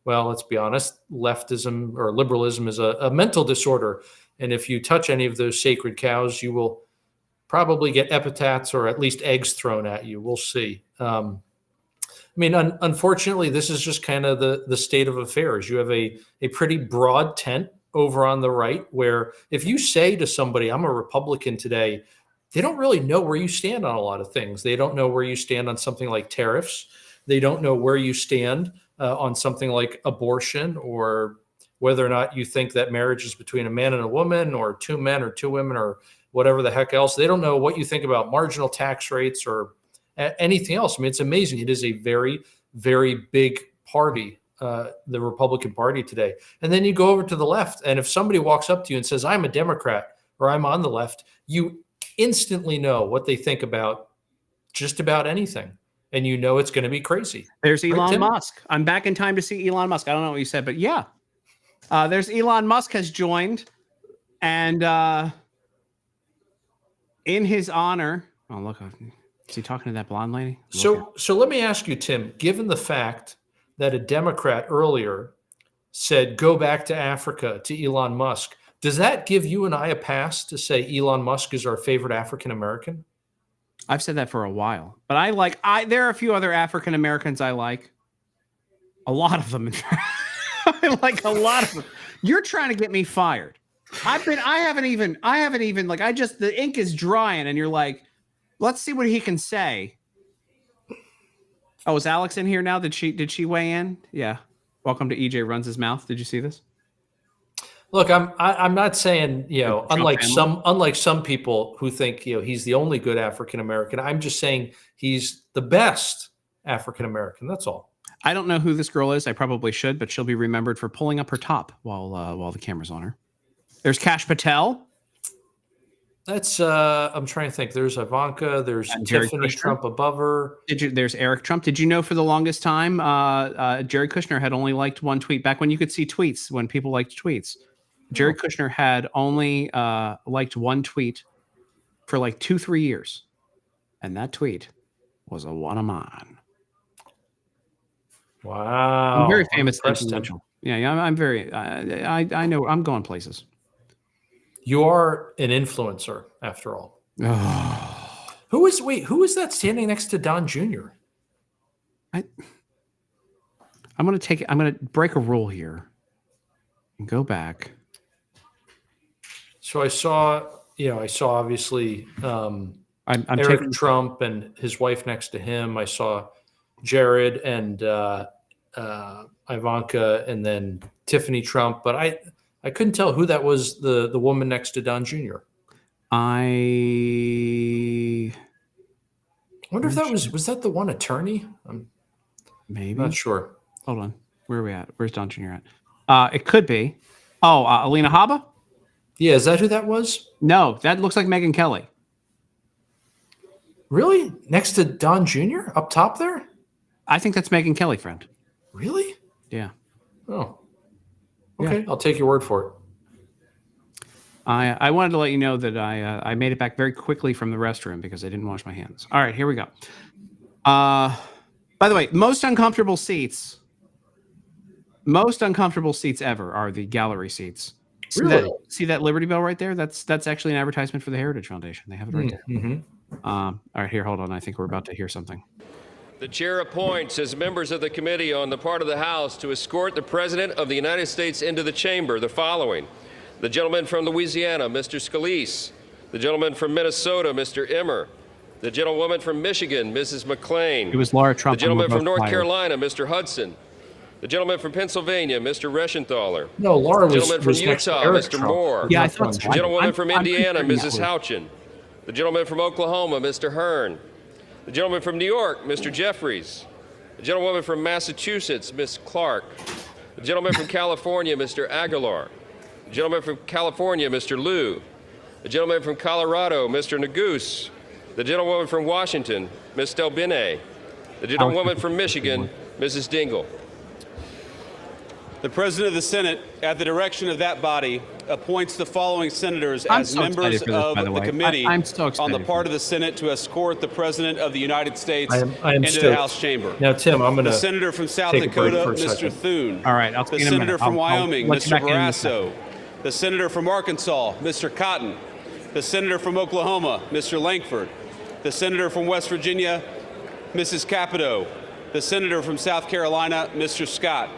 well, let's be honest, leftism or liberalism is a mental disorder. And if you touch any of those sacred cows, you will probably get epithets or at least eggs thrown at you. We'll see. I mean, unfortunately, this is just kind of the state of affairs. You have a pretty broad tent over on the right, where if you say to somebody, I'm a Republican today, they don't really know where you stand on a lot of things. They don't know where you stand on something like tariffs. They don't know where you stand on something like abortion, or whether or not you think that marriage is between a man and a woman, or two men or two women, or whatever the heck else. They don't know what you think about marginal tax rates or anything else. I mean, it's amazing. It is a very, very big party, the Republican Party today. And then you go over to the left, and if somebody walks up to you and says, I'm a Democrat or I'm on the left, you instantly know what they think about just about anything. And you know it's going to be crazy. There's Elon Musk. I'm back in time to see Elon Musk. I don't know what you said, but yeah. There's Elon Musk has joined. And in his honor, oh, look, is he talking to that blonde lady? So let me ask you, Tim, given the fact that a Democrat earlier said, go back to Africa to Elon Musk, does that give you and I a pass to say Elon Musk is our favorite African-American? I've said that for a while, but there are a few other African Americans I like. A lot of them. I like a lot of them. You're trying to get me fired. I haven't even the ink is drying and you're like, let's see what he can say. Oh, is Alex in here now? Did she weigh in? Yeah. Welcome to EJ Runs His Mouth. Did you see this? Look, I'm not saying, unlike some people who think, he's the only good African American. I'm just saying he's the best African American. That's all. I don't know who this girl is. I probably should, but she'll be remembered for pulling up her top while the camera's on her. There's Kash Patel. That's I'm trying to think. There's Ivanka. There's Tiffany Trump above her. There's Eric Trump. Did you know for the longest time, Jared Kushner had only liked one tweet back when you could see tweets when people liked tweets. Jared Kushner had only liked one tweet for like 2-3 years, and that tweet was a one of mine. Wow, I'm very famous and influential. Yeah, I'm very. I know I'm going places. You are an influencer, after all. Who is that standing next to Don Jr.? I'm going to break a rule here and go back. So I saw obviously Eric Trump and his wife next to him. I saw Jared and Ivanka, and then Tiffany Trump, but I couldn't tell who that was, the woman next to Don Jr. I wonder if that was that the one attorney? I'm maybe not sure. Hold on. Where are we at? Where's Don Jr. at? It could be. Oh, Alina Habba? Yeah, is that who that was? No, that looks like Megyn Kelly. Really? Next to Don Jr. up top there? I think that's Megyn Kelly, friend. Really? Yeah. Oh. Okay, yeah. I'll take your word for it. I wanted to let you know that I made it back very quickly from the restroom because I didn't wash my hands. All right, here we go. By the way, most uncomfortable seats ever are the gallery seats. Really? See that Liberty Bell right there? That's actually an advertisement for the Heritage Foundation. They have it right there. Mm-hmm. All right, here, hold on. I think we're about to hear something. The chair appoints as members of the committee on the part of the House to escort the President of the United States into the chamber the following: the gentleman from Louisiana, Mr. Scalise; the gentleman from Minnesota, Mr. Emmer; the gentlewoman from Michigan, Mrs. McClain; It was Laura Trump. the gentleman from North Carolina, Mr. Hudson; the gentleman from Pennsylvania, Mr. Reschenthaler; No, Laura the gentleman from next to Utah, Eric Mr. Trump. Moore; Yeah, I thought so. the gentlewoman from I'm Indiana, considering Mrs. that Houchin; the gentleman from Oklahoma, Mr. Hearn; the gentleman from New York, Mr. Jeffries; the gentlewoman from Massachusetts, Ms. Clark; the gentleman from California, Mr. Aguilar; the gentleman from California, Mr. Liu; the gentleman from Colorado, Mr. Neguse; the gentlewoman from Washington, Ms. Delbene; the gentlewoman from Michigan, Mrs. Dingle. The President of the Senate, at the direction of that body, appoints the following senators I'm as so members excited for this, of by the the way. committee I'm so on the excited part for of the Senate to escort the President of the United States I am into the stoked. House chamber. Now, Tim, I'm going The to senator from South take a break Dakota, for a Mr. second. Thune. All right, I'll The see you in a senator minute. from I'll Wyoming, let you Mr. back in a second. Barrasso. The senator from Arkansas, Mr. Cotton. The senator from Oklahoma, Mr. Lankford. The senator from West Virginia, Mrs. Capito. The senator from South Carolina, Mr. Scott.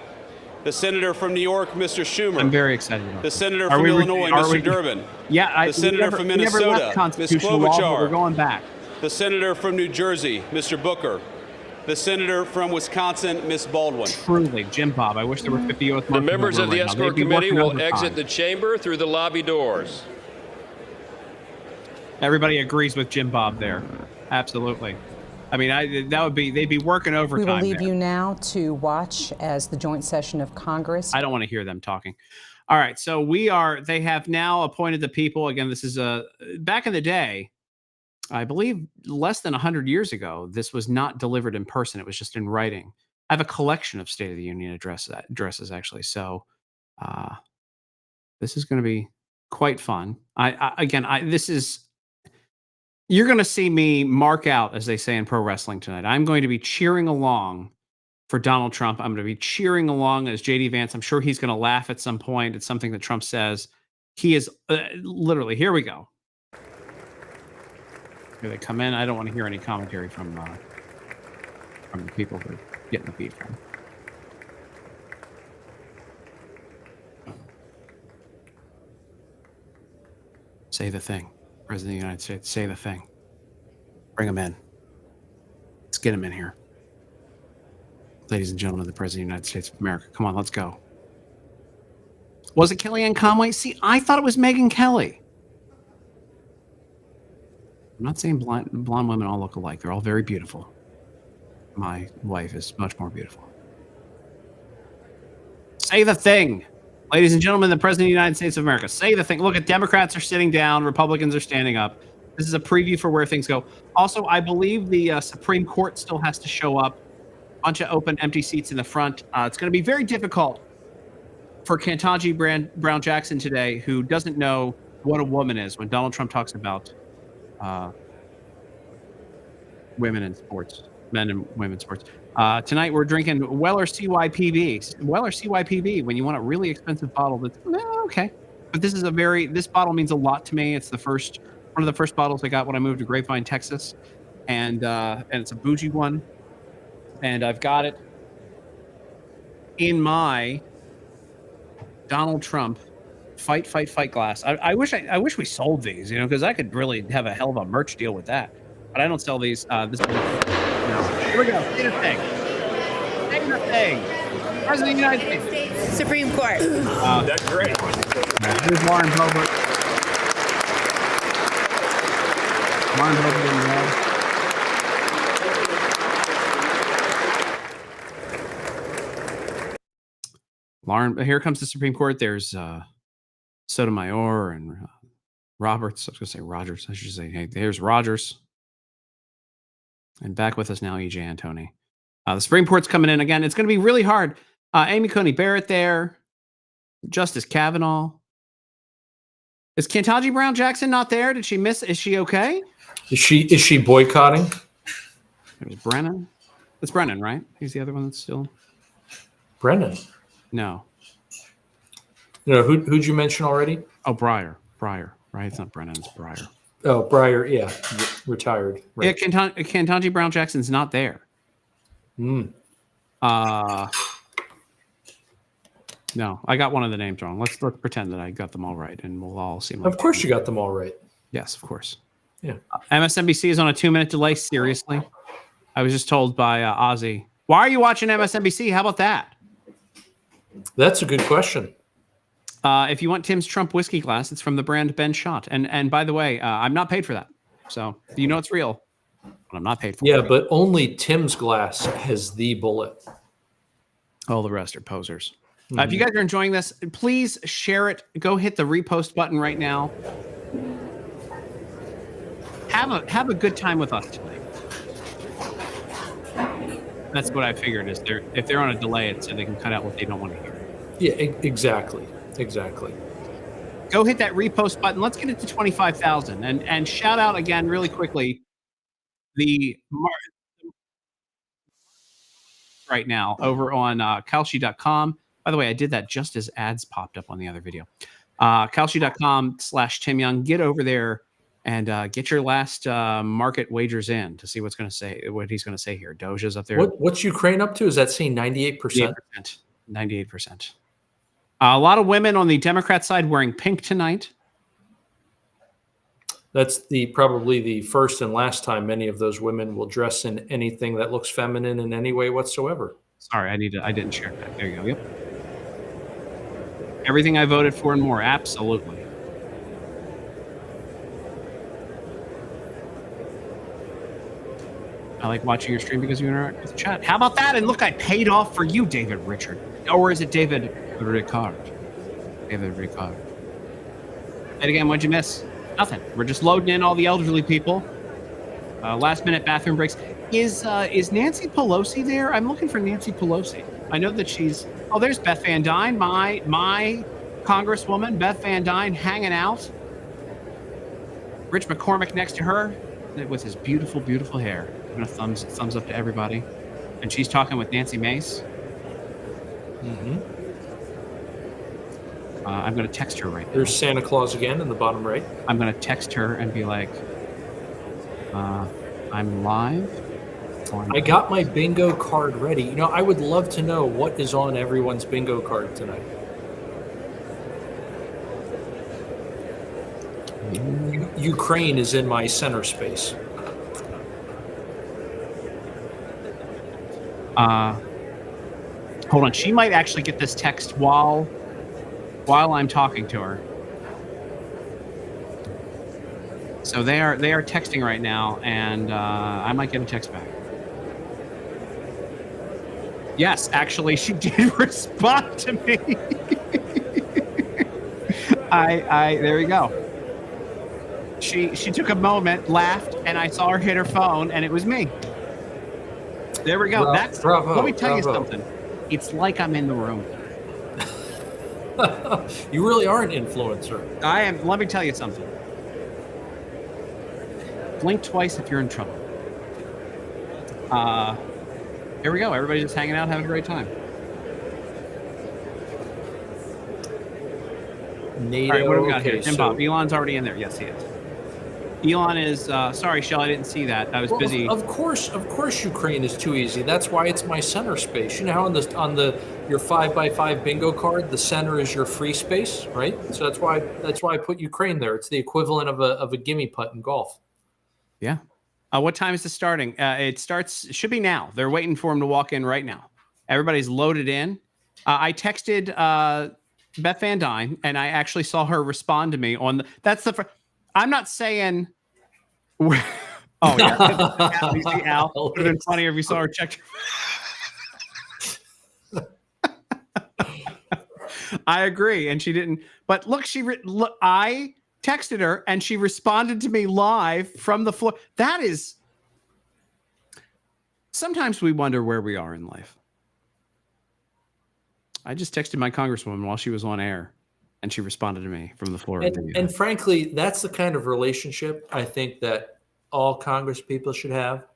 The senator from New York, Mr. Schumer. I'm very excited about The this. senator Are from we- Illinois, are Mr. we- Durbin. Yeah, The senator from we never Minnesota, left Ms. constitutional law, but Klobuchar. we're going back. The senator from New Jersey, Mr. Booker. The senator from Wisconsin, Ms. Baldwin. Truly, Jim Bob. I wish there were 50 U.S. The members of the right now. escort They'd be committee working will overtime. exit the chamber through the lobby doors. Everybody agrees with Jim Bob there. Absolutely. I mean, they'd be working overtime. We will leave there. you now to watch as the joint session of Congress. I don't want to hear them talking. All right, so they have now appointed the people. Again, this is back in the day, I believe less than 100 years ago, this was not delivered in person. It was just in writing. I have a collection of State of the Union addresses actually. So this is going to be quite fun. You're going to see me mark out, as they say in pro wrestling tonight. I'm going to be cheering along for Donald Trump. I'm going to be cheering along as JD Vance. I'm sure he's going to laugh at some point at something that Trump says. He is literally, here we go. Here they come in. I don't want to hear any commentary from the people who are getting the feed from. Say the thing. President of the United States, say the thing. Bring him in. Let's get him in here. Ladies and gentlemen, the President of the United States of America. Come on, let's go. Was it Kellyanne Conway? See, I thought it was Megyn Kelly. I'm not saying blonde women all look alike. They're all very beautiful. My wife is much more beautiful. Say the thing. Ladies and gentlemen, the President of the United States of America. Say the thing. Look, at Democrats are sitting down. Republicans are standing up. This is a preview for where things go. Also, I believe the Supreme Court still has to show up. A bunch of open, empty seats in the front. It's going to be very difficult for Ketanji Brown Jackson today, who doesn't know what a woman is when Donald Trump talks about women in sports, men and women in sports. Tonight we're drinking Weller CYPB. Weller CYPB, when you want a really expensive bottle that's okay. But this bottle means a lot to me. It's one of the first bottles I got when I moved to Grapevine, Texas. And it's a bougie one. And I've got it in my Donald Trump fight glass. I wish we sold these, because I could really have a hell of a merch deal with that. But I don't sell these. Here we go. Say the thing. Say the thing. President of the United States. Supreme Court. That's great. Here's Lauren Boebert. Lauren Boebert in red. Lauren, here comes the Supreme Court. There's Sotomayor and Roberts. I was going to say Rogers. I should say, hey, there's Rogers. And back with us now, E.J. Antoni. The Supreme Court's coming in again. It's going to be really hard. Amy Coney Barrett there. Justice Kavanaugh. Is Ketanji Brown Jackson not there? Did she miss? Is she okay? Is she boycotting? There's Brennan. It's Brennan, right? He's the other one that's still. Brennan. No. No, who'd you mention already? Oh, Breyer, right? It's not Brennan, it's Breyer. Oh, Breyer, yeah, retired. Right. Yeah, Ketanji Brown Jackson's not there. No, I got one of the names wrong. Let's pretend that I got them all right, and we'll all seem like. Of course, you got them all right. Yes, of course. Yeah. MSNBC is on a 2-minute delay. Seriously, I was just told by Ozzy. Why are you watching MSNBC? How about that? That's a good question. If you want Tim's Trump whiskey glass, it's from the brand Ben Shot. And by the way, I'm not paid for that, so you know it's real. But I'm not paid for it. Yeah, but only Tim's glass has the bullet. All the rest are posers. If you guys are enjoying this, please share it. Go hit the repost button right now. Have a good time with us tonight. That's what I figured is if they're on a delay, it's so they can cut out what they don't want to hear. Yeah, exactly. Go hit that repost button. Let's get it to 25,000 and shout out again really quickly the right now over on Kalshi.com. By the way, I did that just as ads popped up on the other video. Kalshi.com/Tim Young. Get over there and get your last market wagers in to see what he's going to say here. Doja's up there. What's Ukraine up to? Is that saying 98%? 98%. A lot of women on the Democrat side wearing pink tonight. That's probably the first and last time many of those women will dress in anything that looks feminine in any way whatsoever. Sorry, I didn't share that. There you go. Yep. Everything I voted for and more. Absolutely. I like watching your stream because you interact with the chat. How about that? And look, I paid off for you, David Richard. Or is it David Ricard? David Ricard. And again, what'd you miss? Nothing. We're just loading in all the elderly people. Last minute bathroom breaks. Is Nancy Pelosi there? I'm looking for Nancy Pelosi. I know that she's. Oh, there's Beth Van Dyne, my congresswoman, Beth Van Dyne, hanging out. Rich McCormick next to her with his beautiful, beautiful hair. I'm gonna thumbs up to everybody. And she's talking with Nancy Mace. I'm going to text her right now. There's Santa Claus again in the bottom right. I'm going to text her and be like, I'm live. I got my bingo card ready. You know, I would love to know what is on everyone's bingo card tonight. Ukraine is in my center space. Hold on. She might actually get this text while I'm talking to her. So they are texting right now, and I might get a text back. Yes, actually, she did respond to me. There you go. She took a moment, laughed, and I saw her hit her phone, and it was me. There we go. Bravo, let me tell you something. It's like I'm in the room. You really are an influencer. I am. Let me tell you something. Blink twice if you're in trouble. Here we go. Everybody's just hanging out, having a great time. NATO, all right, what do we got here? okay, Jim Bob. Elon's already in there. Yes, he is. Elon is. Sorry, Shell. I didn't see that. I was busy. Of course, Ukraine is too easy. That's why it's my center space. You know how on your 5x5 bingo card, the center is your free space, right? So that's why I put Ukraine there. It's the equivalent of a gimme putt in golf. Yeah. What time is this starting? It should be now. They're waiting for him to walk in right now. Everybody's loaded in. I texted Beth Van Dyne, and I actually saw her respond to me on I'm not saying. Oh yeah, you see Al. Would have been funnier if you saw her check. I agree, and she didn't. But look, I texted her, and she responded to me live from the floor. That is. Sometimes we wonder where we are in life. I just texted my congresswoman while she was on air, and she responded to me from the floor. And frankly, that's the kind of relationship I think that all Congress people should have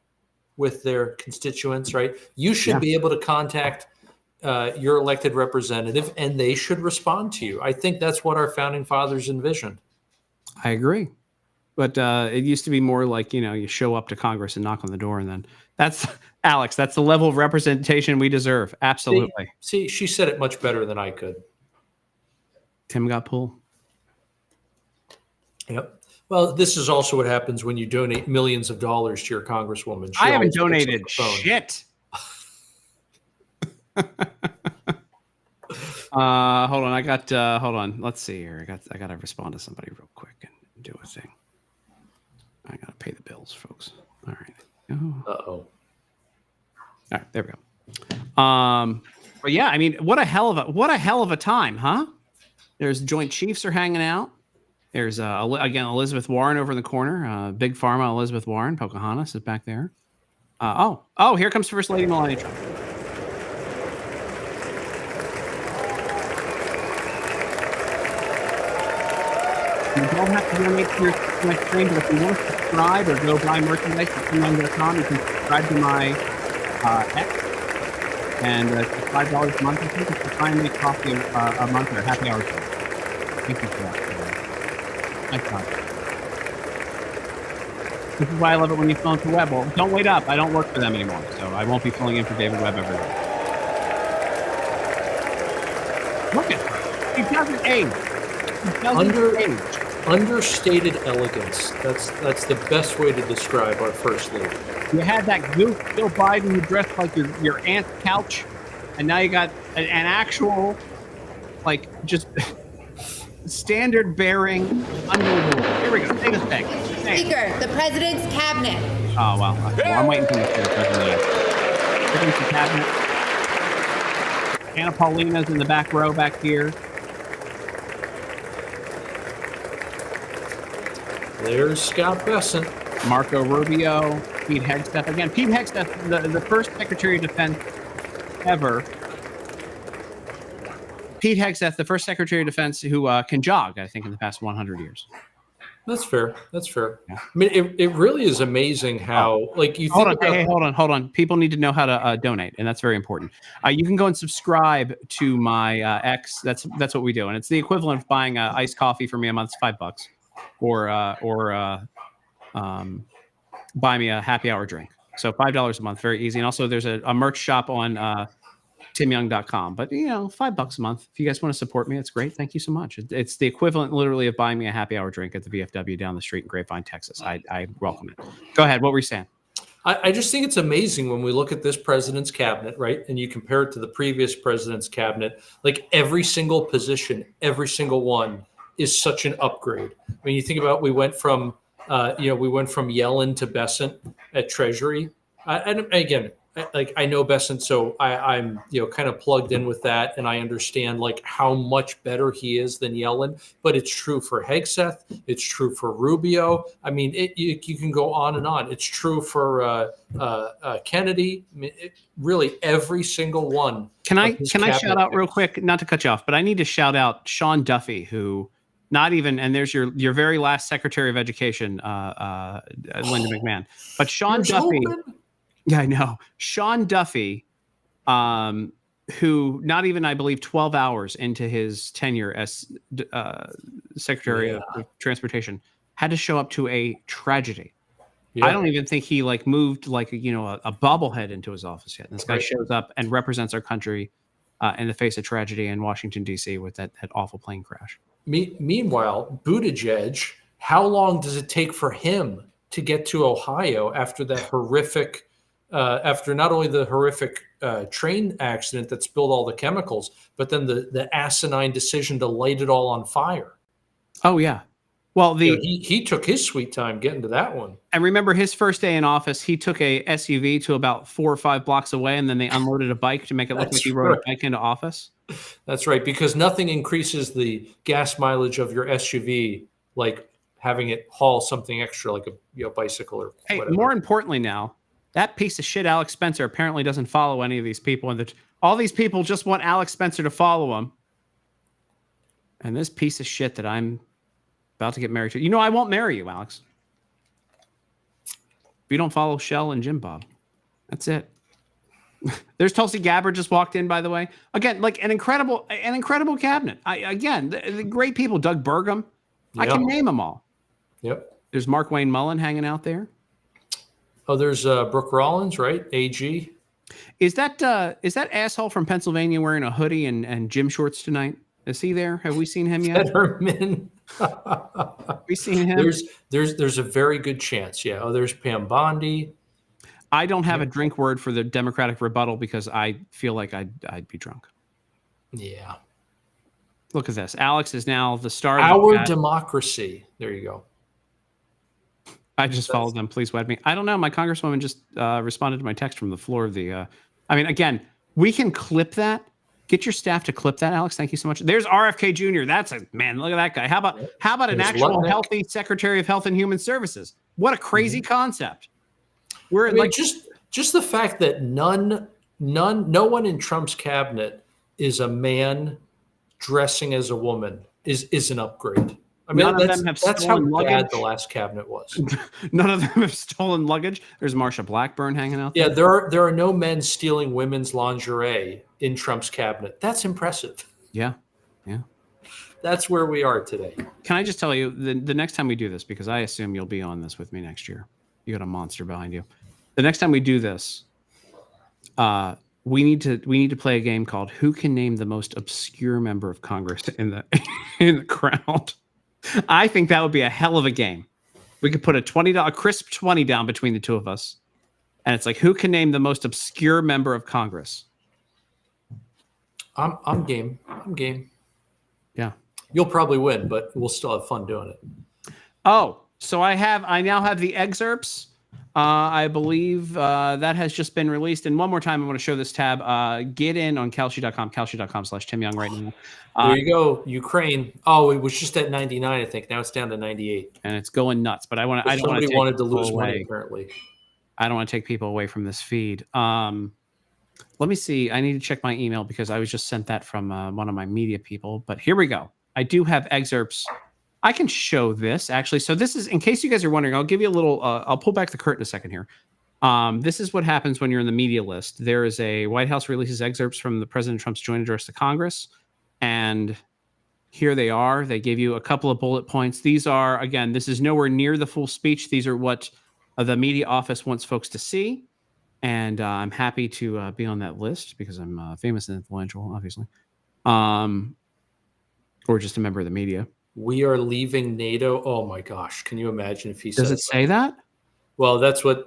with their constituents, right? You should be able to contact your elected representative, and they should respond to you. I think that's what our founding fathers envisioned. I agree. But it used to be more like, you show up to Congress and knock on the door, and then That's Alex. That's the level of representation we deserve. Absolutely. See, she said it much better than I could. Tim got pulled. Yep. Well, this is also what happens when you donate millions of dollars to your congresswoman. I haven't donated shit. Hold on. I got. Hold on. Let's see here. I got to respond to somebody real quick and do a thing. I got to pay the bills, folks. All right. Uh-oh. All right. There we go. But yeah, I mean, what a hell of a time, huh? There's Joint Chiefs are hanging out. There's again Elizabeth Warren over in the corner. Big Pharma Elizabeth Warren. Pocahontas is back there. Oh, here comes First Lady Melania Trump. You don't have to donate to my stream, but if you want to subscribe or go buy merchandise at TMUNG.com, you can subscribe to my X. And it's $5 a month. I think it's a time make coffee a month or happy hour. Thank you for that. Thanks, God. This is why I love it when you fill in for Webb. Well, don't wait up. I don't work for them anymore, so I won't be filling in for David Webb every day. Look at her. He doesn't age. He doesn't age. Understated elegance. That's the best way to describe our first lady. You had that goof Joe Biden who dressed like your aunt's couch, and now you got an actual, like, just standard bearing, unbelievable. Here we go. Say the thing. Speaker, the president's cabinet. Oh, well. I'm waiting for the president. President's cabinet. Anna Paulina's in the back row back here. There's Scott Bessent. Marco Rubio, Pete Hegseth. Again, Pete Hegseth, the first Secretary of Defense ever. Pete Hegseth, the first Secretary of Defense who can jog, I think, in the past 100 years. That's fair. That's fair. Yeah. I mean, it really is amazing how, like, you think hold on. People need to know how to donate, and that's very important. You can go and subscribe to my X. That's what we do, and it's the equivalent of buying iced coffee for me a month. It's $5, or buy me a happy hour drink. So $5 a month, very easy. And also there's a merch shop on TimYoung.com. But $5 a month. If you guys want to support me, it's great. Thank you so much. It's the equivalent literally of buying me a happy hour drink at the VFW down the street in Grapevine, Texas. I welcome it. Go ahead. What were you saying? I just think it's amazing when we look at this president's cabinet, right? And you compare it to the previous president's cabinet, like every single position, every single one is such an upgrade. I mean, you think about, we went from Yellen to Bessent at Treasury. And again, like, I know Bessent, so I'm kind of plugged in with that, and I understand like how much better he is than Yellen. But it's true for Hegseth. It's true for Rubio. I mean, you can go on and on. It's true for Kennedy. I mean, really, every single one. Can I shout out real quick? Not to cut you off, but I need to shout out Sean Duffy, who. Not even, and there's your very last Secretary of Education, Linda McMahon. But Sean Duffy, yeah, I know. Sean Duffy, who not even, I believe, 12 hours into his tenure as Secretary of Transportation, had to show up to a tragedy. Yeah. I don't even think he moved a bobblehead into his office yet. And this guy shows up and represents our country in the face of tragedy in Washington, D.C. with that awful plane crash. Meanwhile, Buttigieg, how long does it take for him to get to Ohio after that horrific, after not only the horrific train accident that spilled all the chemicals, but then the asinine decision to light it all on fire? Oh, yeah. Well, he took his sweet time getting to that one. And remember, his first day in office, he took a SUV to about 4 or 5 blocks away, and then they unloaded a bike to make it look like he rode a bike into office. That's right, because nothing increases the gas mileage of your SUV like having it haul something extra, like a bicycle or whatever. More importantly now, that piece of shit Alex Spencer apparently doesn't follow any of these people, and all these people just want Alex Spencer to follow him. And this piece of shit that I'm about to get married to. I won't marry you, Alex. If you don't follow Shell and Jim Bob. That's it. There's Tulsi Gabbard just walked in, by the way. Again, like an incredible cabinet. The great people. Doug Burgum. Yep. I can name them all. Yep. There's Mark Wayne Mullen hanging out there. Oh, there's Brooke Rollins, right? AG. Is that asshole from Pennsylvania wearing a hoodie and gym shorts tonight? Is he there? Have we seen him yet? Fetterman. Have we seen him? There's a very good chance. Yeah. Oh, there's Pam Bondi. I don't have a drink word for the Democratic rebuttal because I feel like I'd be drunk. Yeah. Look at this. Alex is now the star of Our the democracy. There you go. I just followed them. Please wed me. I don't know. My congresswoman just responded to my text from the floor of the. I mean, again, we can clip that. Get your staff to clip that, Alex. Thank you so much. There's RFK Jr. That's a man. Look at that guy. How about an There's actual Lutnick. healthy Secretary of Health and Human Services? What a crazy concept. We're I mean, like just the fact that no one in Trump's cabinet is a man dressing as a woman is an upgrade. I mean, None of them have that's how stolen bad luggage. the last cabinet was. none of them have stolen luggage. There's Marsha Blackburn hanging out there. Yeah, there are no men stealing women's lingerie in Trump's cabinet. That's impressive. Yeah. That's where we are today. Can I just tell you the next time we do this, because I assume you'll be on this with me next year. You got a monster behind you. The next time we do this, we need to play a game called Who Can Name the Most Obscure Member of Congress in the crowd. I think that would be a hell of a game. We could put a crisp 20 down between the two of us, and it's like, who can name the most obscure member of Congress? I'm game. I'm game. Yeah. You'll probably win, but we'll still have fun doing it. Oh, so I now have the excerpts. I believe that has just been released. And one more time, I want to show this tab. Get in on Kalshi.com/Tim Young right now. There you go, Ukraine. Oh, it was just at 99, I think. Now it's down to 98. And it's going nuts. But Somebody wanted to lose money, apparently. I don't want to take people away from this feed. Let me see. I need to check my email because I was just sent that from one of my media people. But here we go. I do have excerpts. I can show this actually. So this is, in case you guys are wondering, I'll give you a little, I'll pull back the curtain a second here. This is what happens when you're in the media list. There is a White House releases excerpts from the President Trump's joint address to Congress. And here they are. They give you a couple of bullet points. These are, again, this is nowhere near the full speech. These are what the media office wants folks to see. And I'm happy to be on that list because I'm famous and influential, obviously. Or just a member of the media. We are leaving NATO. Oh my gosh. Can you imagine if he Does it say that? Well, that's what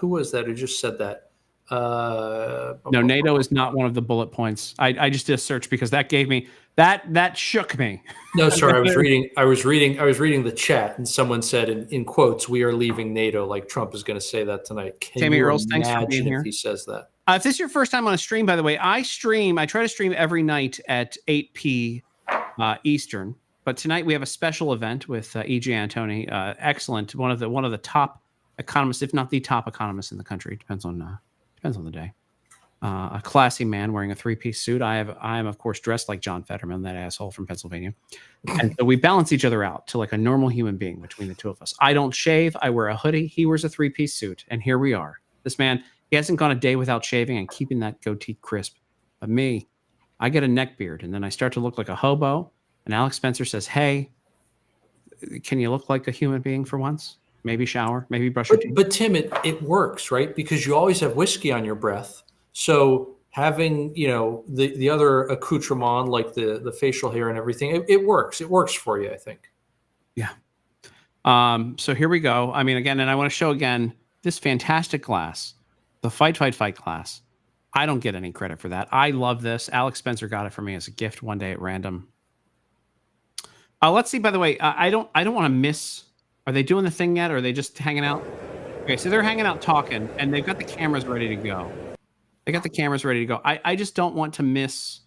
who was that who just said that? No, NATO is not one of the bullet points. I just did a search because that gave me that shook me. No, sorry, I was reading the chat and someone said in quotes, "We are leaving NATO," like Trump is going to say that tonight. Can Tammy you Earls, thanks for being imagine here. if he says that? If this is your first time on a stream, by the way, I try to stream every night at 8 p. Eastern. But tonight we have a special event with E.J. Antoni, excellent, one of the top economists, if not the top economist in the country. Depends on the day. A classy man wearing a three-piece suit. I am of course dressed like John Fetterman, that asshole from Pennsylvania, and so we balance each other out to like a normal human being between the two of us. I don't shave. I wear a hoodie. He wears a three-piece suit, and here we are. This man, he hasn't gone a day without shaving and keeping that goatee crisp. But me, I get a neck beard, and then I start to look like a hobo. And Alex Spencer says, "Hey, can you look like a human being for once? Maybe shower, maybe brush your teeth." But Tim, it works, right? Because you always have whiskey on your breath. So having, the other accoutrement, like the facial hair and everything, it works. It works for you, I think. Yeah. So here we go. I mean, again, and I want to show again this fantastic glass, the Fight glass. I don't get any credit for that. I love this. Alex Spencer got it for me as a gift one day at random. Let's see, by the way, I don't want to miss. Are they doing the thing yet? Or are they just hanging out? Okay, so they're hanging out talking, and they've got the cameras ready to go. I just don't want to miss.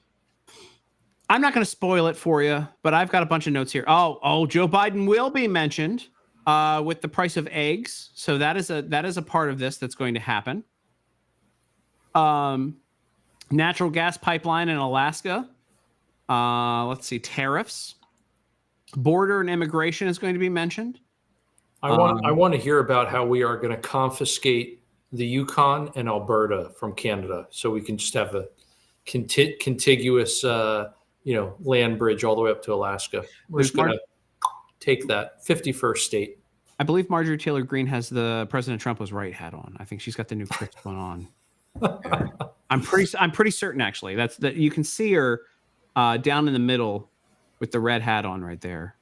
I'm not going to spoil it for you, but I've got a bunch of notes here. Oh, Joe Biden will be mentioned with the price of eggs. So that is a part of this that's going to happen. Natural gas pipeline in Alaska. Let's see, tariffs. Border and immigration is going to be mentioned. I want to hear about how we are going to confiscate the Yukon and Alberta from Canada, so we can just have a contiguous, land bridge all the way up to Alaska. We're just going to take that 51st state. I believe Marjorie Taylor Greene has the President Trump was right hat on. I think she's got the new crisp one on. I'm pretty certain actually. That's that you can see her down in the middle with the red hat on right there.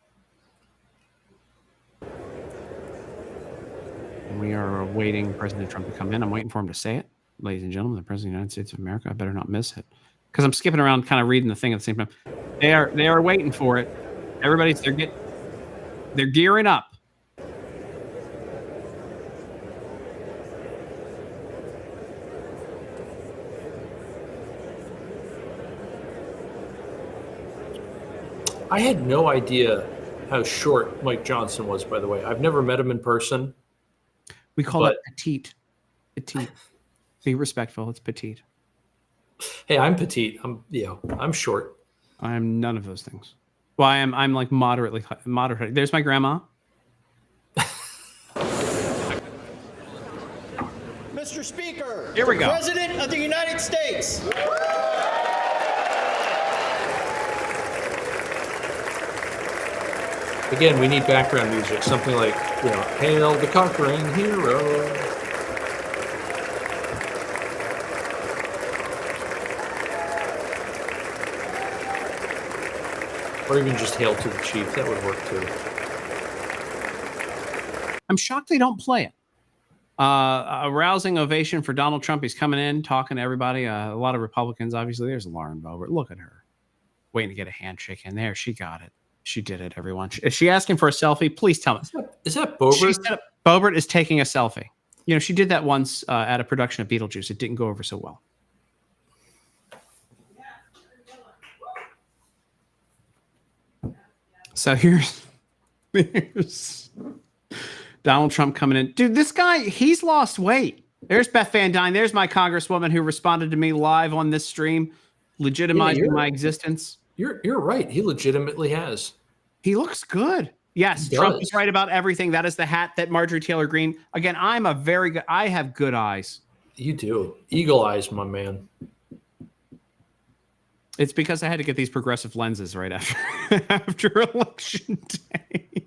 And we are awaiting President Trump to come in. I'm waiting for him to say it. Ladies and gentlemen, the President of the United States of America. I better not miss it. Because I'm skipping around kind of reading the thing at the same time. They are waiting for it. Everybody's they're gearing up. I had no idea how short Mike Johnson was, by the way. I've never met him in person. We call it petite. Petite. Be respectful. It's petite. Hey, I'm petite. I'm short. I'm none of those things. Well, I'm like moderate. There's my grandma. Mr. Speaker, here we go. President of the United States. Again, we need background music, something like, Hail the Conquering Hero. Or even just Hail to the Chief. That would work too. I'm shocked they don't play it. A rousing ovation for Donald Trump. He's coming in, talking to everybody. A lot of Republicans, obviously. There's Lauren Boebert. Look at her. Waiting to get a handshake in there. She got it. She did it, everyone. Is she asking for a selfie? Please tell me. Is that Boebert? Boebert is taking a selfie. She did that once at a production of Beetlejuice. It didn't go over so well. So here's Donald Trump coming in. Dude, this guy, he's lost weight. There's Beth Van Dyne. There's my congresswoman who responded to me live on this stream, legitimizing my existence. You're right. He legitimately has. He looks good. Yes, Trump is right about everything. That is the hat that Marjorie Taylor Greene. Again, I have good eyes. You do. Eagle eyes, my man. It's because I had to get these progressive lenses right after election day.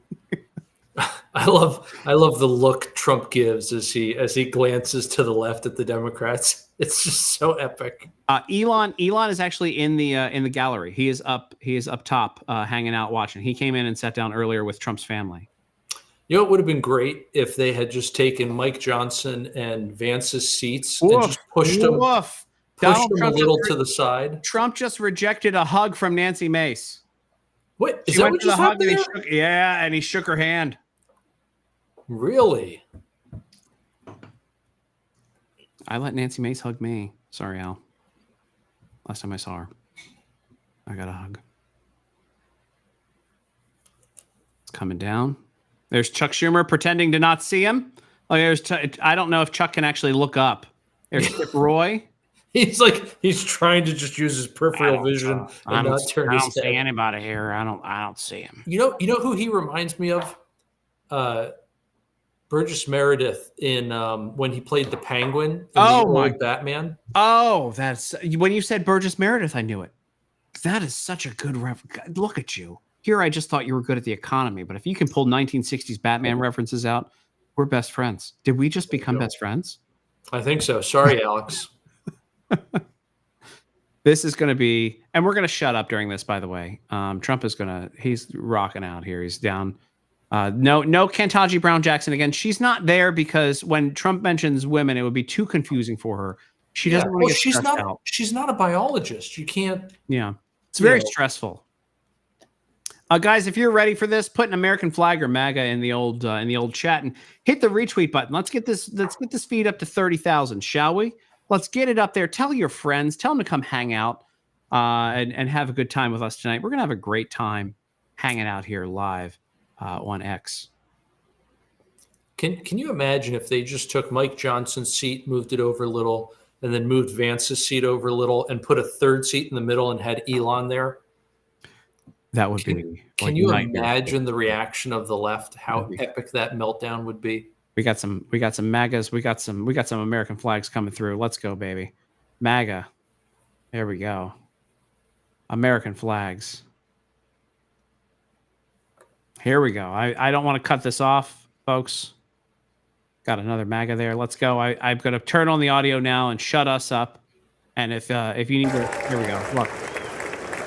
I love the look Trump gives as he glances to the left at the Democrats. It's just so epic. Elon is actually in the gallery. He is up top, hanging out watching. He came in and sat down earlier with Trump's family. It would have been great if they had just taken Mike Johnson and Vance's seats and just pushed them a little to the side. Trump just rejected a hug from Nancy Mace. What? Is that what just happened? And he shook her hand. Really? I let Nancy Mace hug me. Sorry, Al. Last time I saw her, I got a hug. It's coming down. There's Chuck Schumer pretending to not see him. Oh, I don't know if Chuck can actually look up. There's Chip Roy. He's trying to just use his peripheral vision and not turn his head. I don't see anybody here. I don't see him. You know who he reminds me of? Burgess Meredith in when he played the Penguin in the old Batman. Oh, that's when you said Burgess Meredith, I knew it. That is such a good reference. Look at you. Here, I just thought you were good at the economy, but if you can pull 1960s Batman references out, we're best friends. Did we just become best friends? I think so. Sorry, Alex. This is going to be, and we're going to shut up during this, by the way. Trump is he's rocking out here. He's down. No Ketanji Brown Jackson again. She's not there because when Trump mentions women, it would be too confusing for her. She doesn't want to get stressed out. She's not a biologist. You can't. Yeah. It's very stressful. Guys, if you're ready for this, put an American flag or MAGA in the old chat and hit the retweet button. Let's get this feed up to 30,000, shall we? Let's get it up there. Tell your friends. Tell them to come hang out and have a good time with us tonight. We're going to have a great time hanging out here live on X. Can you imagine if they just took Mike Johnson's seat, moved it over a little, and then moved Vance's seat over a little and put a third seat in the middle and had Elon there? That would be. Can you imagine the reaction of the left? How epic that meltdown would be. We got some MAGAs. We got some American flags coming through. Let's go, baby. MAGA. There we go. American flags. Here we go. I don't want to cut this off. folks. Got another MAGA there. Let's go. I'm going to turn on the audio now and shut us up. And if you need to, here we go. Look,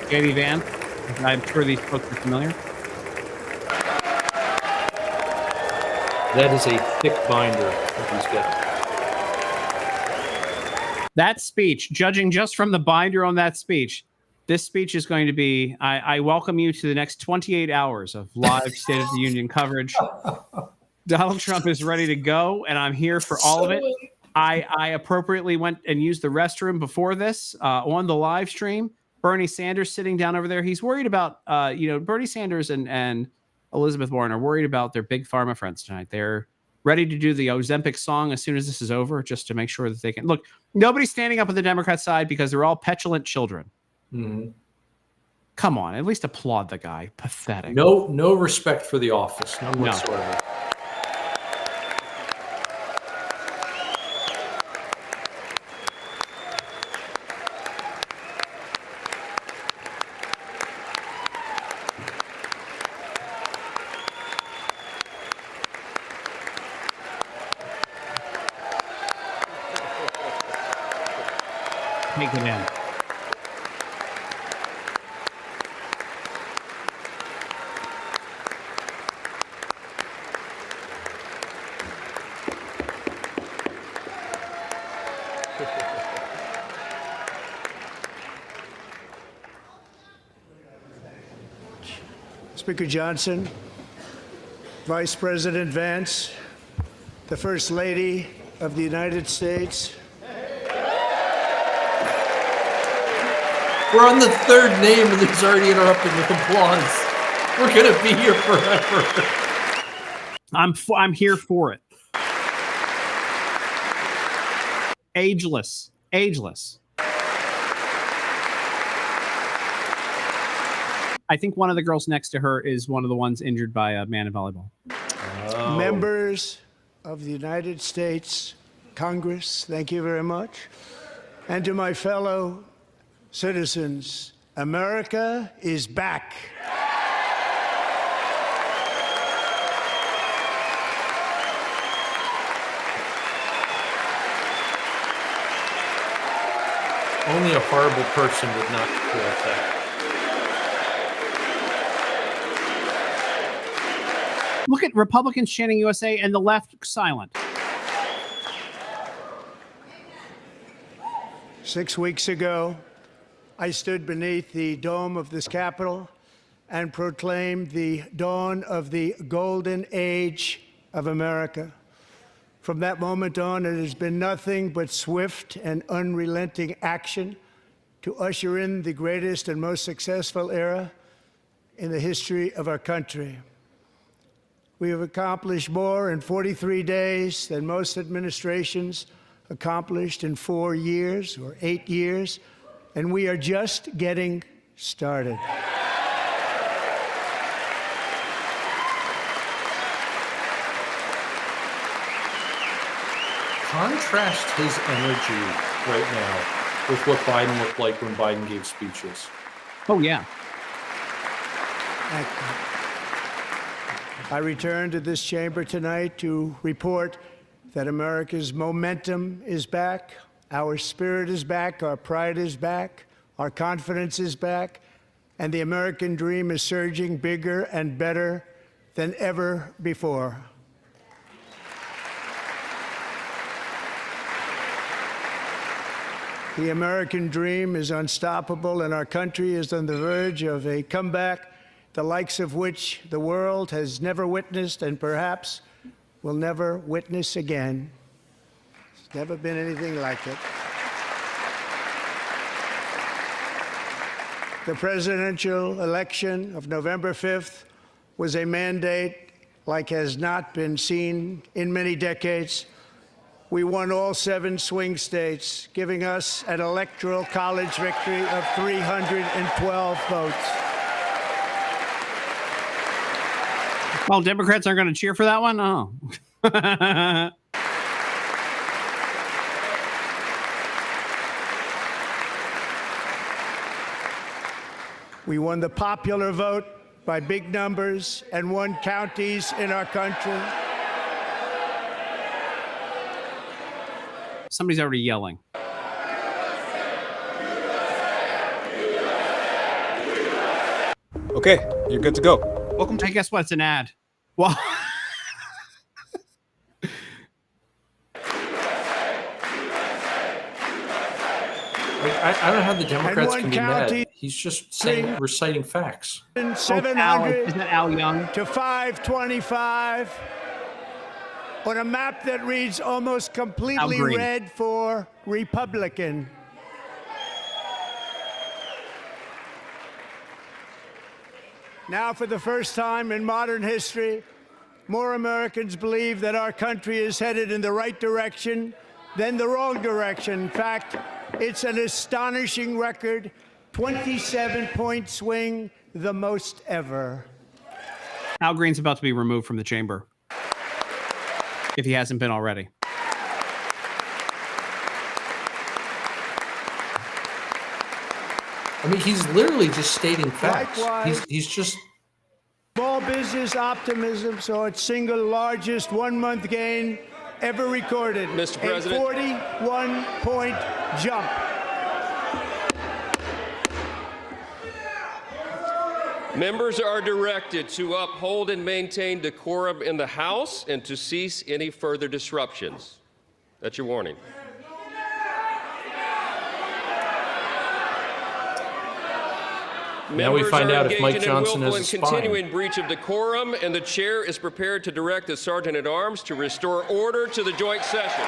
JD Van. I'm sure these folks are familiar. That is a thick binder that he's got. That speech, judging just from the binder on that speech, this speech is going to be, I welcome you to the next 28 hours of live State of the Union coverage. Donald Trump is ready to go, and I'm here for all of it. I appropriately went and used the restroom before this on the live stream. Bernie Sanders sitting down over there. He's worried about, Bernie Sanders and Elizabeth Warren are worried about their big pharma friends tonight. They're ready to do the Ozempic song as soon as this is over, just to make sure that they can. Look, nobody's standing up on the Democrat side because they're all petulant children. Mm-hmm. Come on, at least applaud the guy. Pathetic. No respect for the office, none whatsoever. Take it in. Speaker Johnson, Vice President Vance, the First Lady of the United States. We're on the third name and he's already interrupted with applause. We're going to be here forever. I'm here for it. Ageless. I think one of the girls next to her is one of the ones injured by a man in volleyball. Oh. Members of the United States Congress, thank you very much. And to my fellow citizens, America is back. Only a horrible person would not support that. Look at Republicans chanting USA and the left silent. 6 weeks ago, I stood beneath the dome of this Capitol and proclaimed the dawn of the golden age of America. From that moment on, it has been nothing but swift and unrelenting action to usher in the greatest and most successful era in the history of our country. We have accomplished more in 43 days than most administrations accomplished in 4 years or 8 years, and we are just getting started. Contrast his energy right now with what Biden looked like when Biden gave speeches. Oh, yeah. Thank you. I return to this chamber tonight to report that America's momentum is back, our spirit is back, our pride is back, our confidence is back, and the American dream is surging bigger and better than ever before. The American dream is unstoppable, and our country is on the verge of a comeback, the likes of which the world has never witnessed and perhaps will never witness again. There's never been anything like it. The presidential election of November 5th was a mandate like has not been seen in many decades. We won all 7 swing states, giving us an electoral college victory of 312 votes. Well, Democrats aren't going to cheer for that one? Oh. We won the popular vote by big numbers and won counties in our country. Somebody's already yelling. Okay, you're good to go. Welcome to. Hey, guess what? It's an ad. Well, I don't know how the Democrats one can be county, mad. He's just saying, reciting facts. 700 isn't that Al Young? to 525 on a map that reads almost completely Green. red for Republican. Now, for the first time in modern history, more Americans believe that our country is headed in the right direction than the wrong direction. In fact, it's an astonishing record, 27-point swing, the most ever. Al Green's about to be removed from the chamber, if he hasn't been already. I mean, he's literally just stating facts. Likewise. He's just. Small business optimism saw its single largest one-month gain ever recorded. Mr. President. A 41-point jump. Members are directed to uphold and maintain decorum in the House and to cease any further disruptions. That's your warning. Now we find out if Mike Members are Johnson engaging in is willful a and spy. continuing breach of decorum, and the chair is prepared to direct the Sergeant at Arms to restore order to the joint session.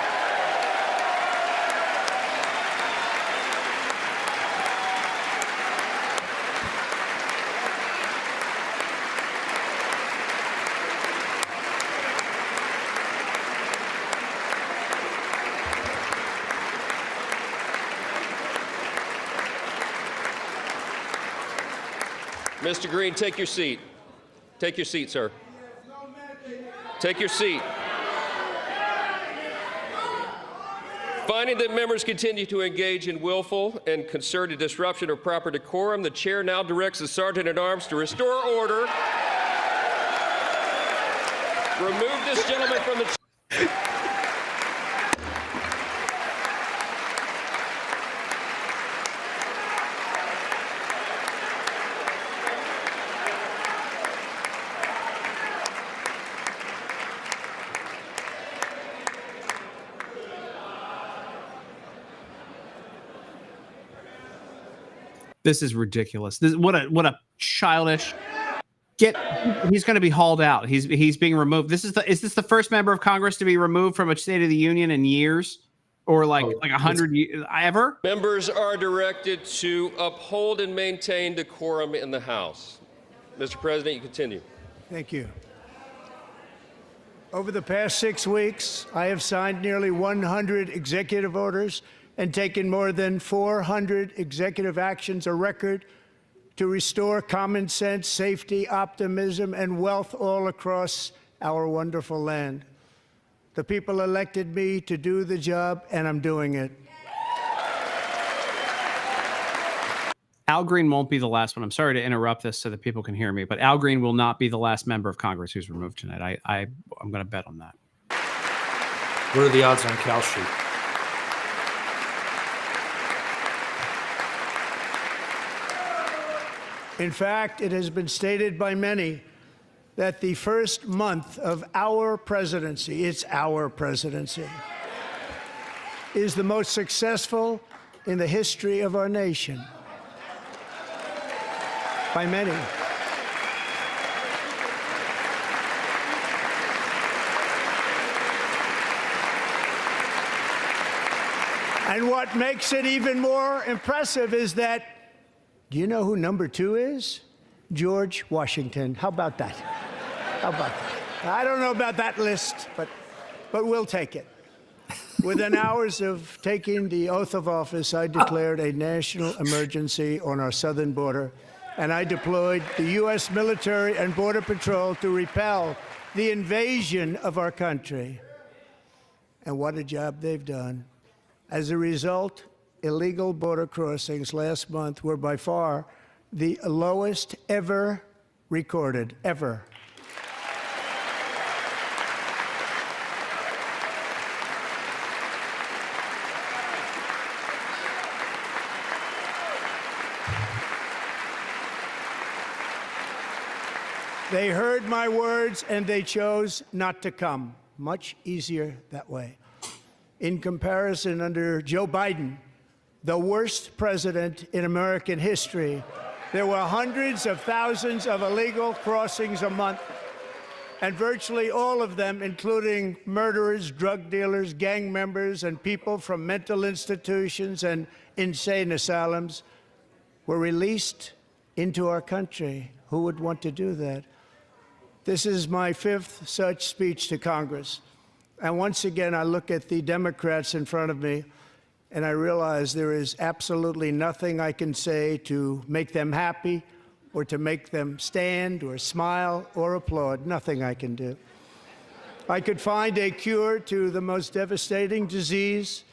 Mr. Green, take your seat. Take your seat, sir. Take your seat. Finding that members continue to engage in willful and concerted disruption of proper decorum, the chair now directs the Sergeant at Arms to restore order. Remove this gentleman from the This is ridiculous. What a childish. He's going to be hauled out. He's being removed. Is this the first member of Congress to be removed from a State of the Union in years, or like 100 years ever? Members are directed to uphold and maintain decorum in the House. Mr. President, you continue. Thank you. Over the past 6 weeks, I have signed nearly 100 executive orders and taken more than 400 executive actions, a record to restore common sense, safety, optimism, and wealth all across our wonderful land. The people elected me to do the job, and I'm doing it. Al Green won't be the last one. I'm sorry to interrupt this so that people can hear me, but Al Green will not be the last member of Congress who's removed tonight. I'm going to bet on that. What are the odds on Cal Street? In fact, it has been stated by many that the first month of our presidency, it's our presidency, is the most successful in the history of our nation. By many. And what makes it even more impressive is that, do you know who number 2 is? George Washington. How about that? How about that? I don't know about that list, but we'll take it. Within hours of taking the oath of office, I declared a national emergency on our southern border, and I deployed the U.S. military and Border Patrol to repel the invasion of our country. And what a job they've done. As a result, illegal border crossings last month were by far the lowest ever recorded, ever. They heard my words and they chose not to come. Much easier that way. In comparison, under Joe Biden, the worst president in American history, there were hundreds of thousands of illegal crossings a month, and virtually all of them, including murderers, drug dealers, gang members, and people from mental institutions and insane asylums, were released into our country. Who would want to do that? This is my 5th such speech to Congress. And once again, I look at the Democrats in front of me, and I realize there is absolutely nothing I can say to make them happy or to make them stand or smile or applaud. Nothing I can do. I could find a cure to the most devastating disease,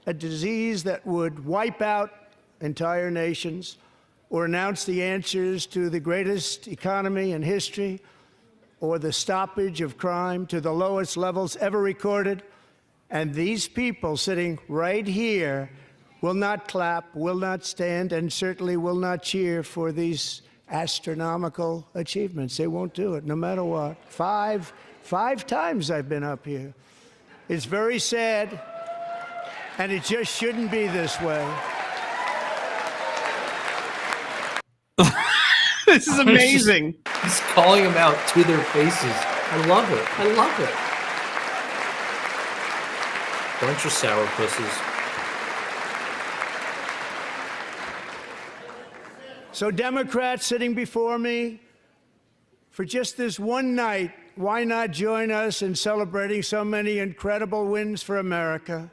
a disease that would wipe out entire nations, or announce the answers to the greatest economy in history, or the stoppage of crime to the lowest levels ever recorded. And these people sitting right here will not clap, will not stand, and certainly will not cheer for these astronomical achievements. They won't do it, no matter what. Five times I've been up here. It's very sad, and it just shouldn't be this way. This is amazing. He's calling them out to their faces. I love it. I love it. Bunch of sourpusses. So Democrats sitting before me, for just this one night, why not join us in celebrating so many incredible wins for America?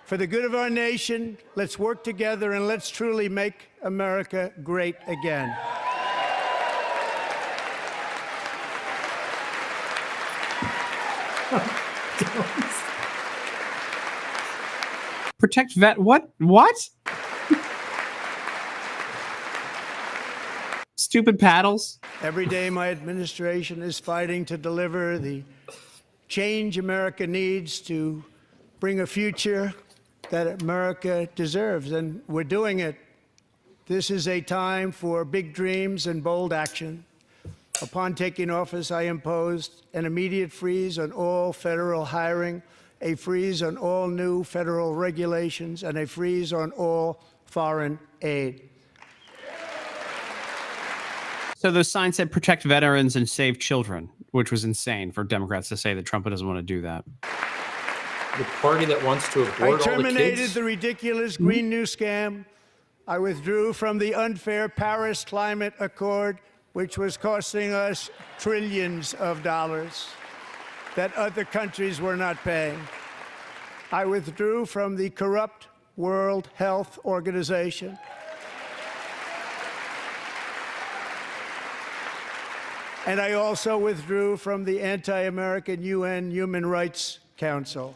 For the good of our nation, let's work together and let's truly make America great again. Protect vet. What? Stupid paddles. Every day, my administration is fighting to deliver the change America needs to bring a future that America deserves, and we're doing it. This is a time for big dreams and bold action. Upon taking office, I imposed an immediate freeze on all federal hiring, a freeze on all new federal regulations, and a freeze on all foreign aid. So those signs said protect veterans and save children, which was insane for Democrats to say that Trump doesn't want to do that. The party that wants to abort all the kids. I terminated the ridiculous Green New Scam. I withdrew from the unfair Paris Climate Accord, which was costing us trillions of dollars that other countries were not paying. I withdrew from the corrupt World Health Organization. And I also withdrew from the anti-American UN Human Rights Council.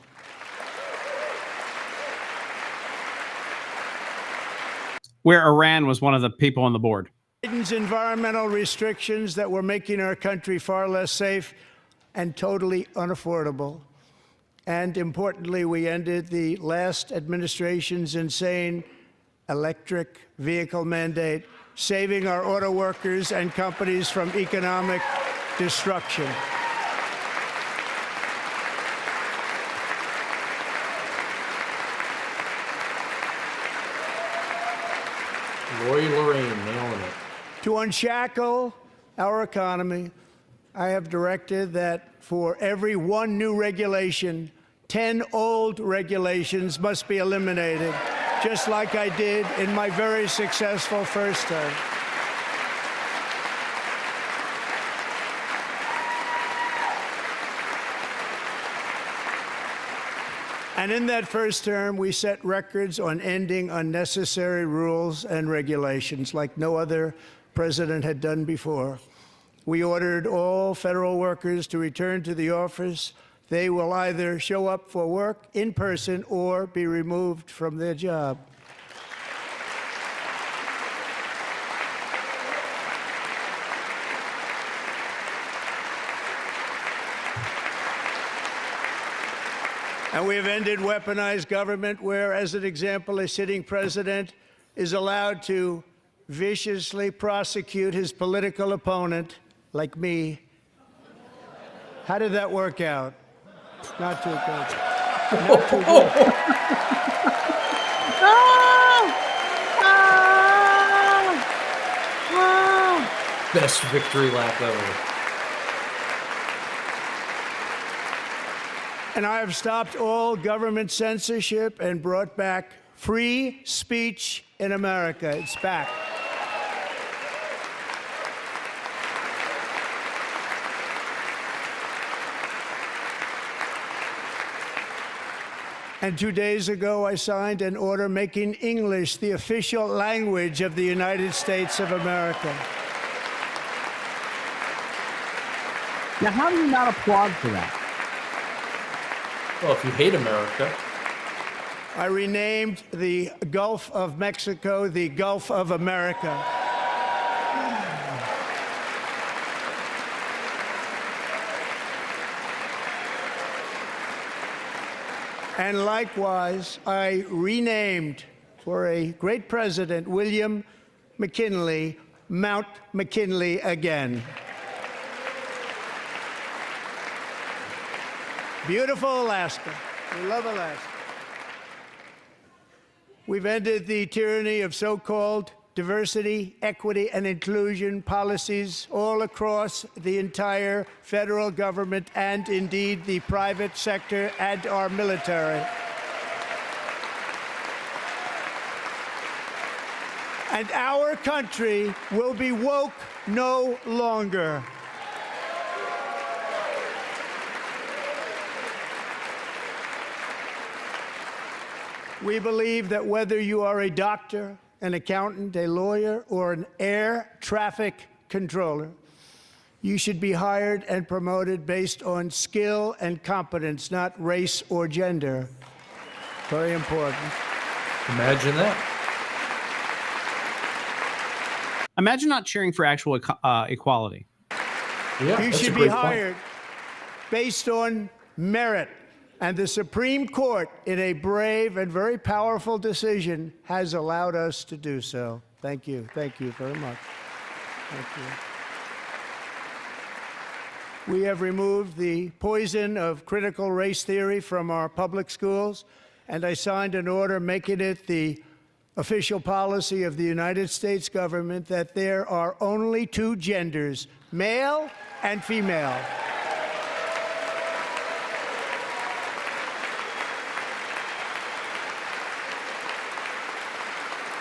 Where Iran was one of the people on the board. Biden's environmental restrictions that were making our country far less safe and totally unaffordable. And importantly, we ended the last administration's insane electric vehicle mandate, saving our auto workers and companies from economic destruction. Lori Lorraine nailing it. To unshackle our economy, I have directed that for every one new regulation, 10 old regulations must be eliminated, just like I did in my very successful first term. And in that first term, we set records on ending unnecessary rules and regulations like no other president had done before. We ordered all federal workers to return to the office. They will either show up for work in person or be removed from their job. And we have ended weaponized government where, as an example, a sitting president is allowed to viciously prosecute his political opponent, like me. How did that work out? Not too good. Not too good. Best victory lap ever. And I have stopped all government censorship and brought back free speech in America. It's back. And 2 days ago, I signed an order making English the official language of the United States of America. Now, how do you not applaud for that? Well, if you hate America. I renamed the Gulf of Mexico the Gulf of America. And likewise, I renamed, for a great president, William McKinley, Mount McKinley again. Beautiful Alaska. We love Alaska. We've ended the tyranny of so-called diversity, equity, and inclusion policies all across the entire federal government and indeed the private sector and our military. And our country will be woke no longer. We believe that whether you are a doctor, an accountant, a lawyer, or an air traffic controller, you should be hired and promoted based on skill and competence, not race or gender. Very important. Imagine that. Imagine not cheering for actual equality. Yeah, You that's a should be great point. hired based on merit. And the Supreme Court, in a brave and very powerful decision, has allowed us to do so. Thank you. Thank you very much. Thank you. We have removed the poison of critical race theory from our public schools, and I signed an order making it the official policy of the United States government that there are only two genders, male and female.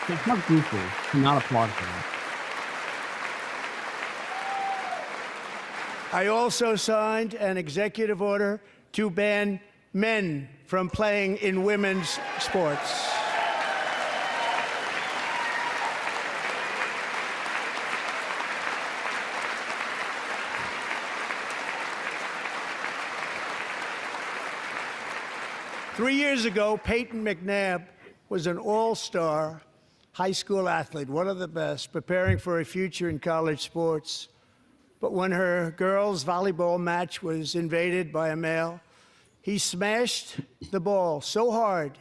It's not goofy to not applaud for that. I also signed an executive order to ban men from playing in women's sports. Three years ago, Peyton McNabb was an all-star high school athlete, one of the best, preparing for a future in college sports. But when her girls' volleyball match was invaded by a male, he smashed the ball so hard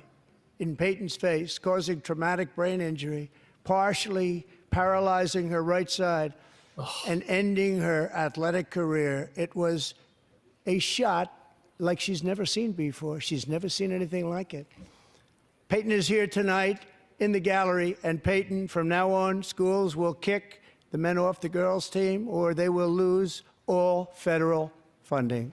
in Peyton's face, causing traumatic brain injury, partially paralyzing her right side and ending her athletic career. It was a shot like she's never seen before. She's never seen anything like it. Peyton is here tonight in the gallery, and Peyton, from now on, schools will kick the men off the girls' team, or they will lose all federal funding.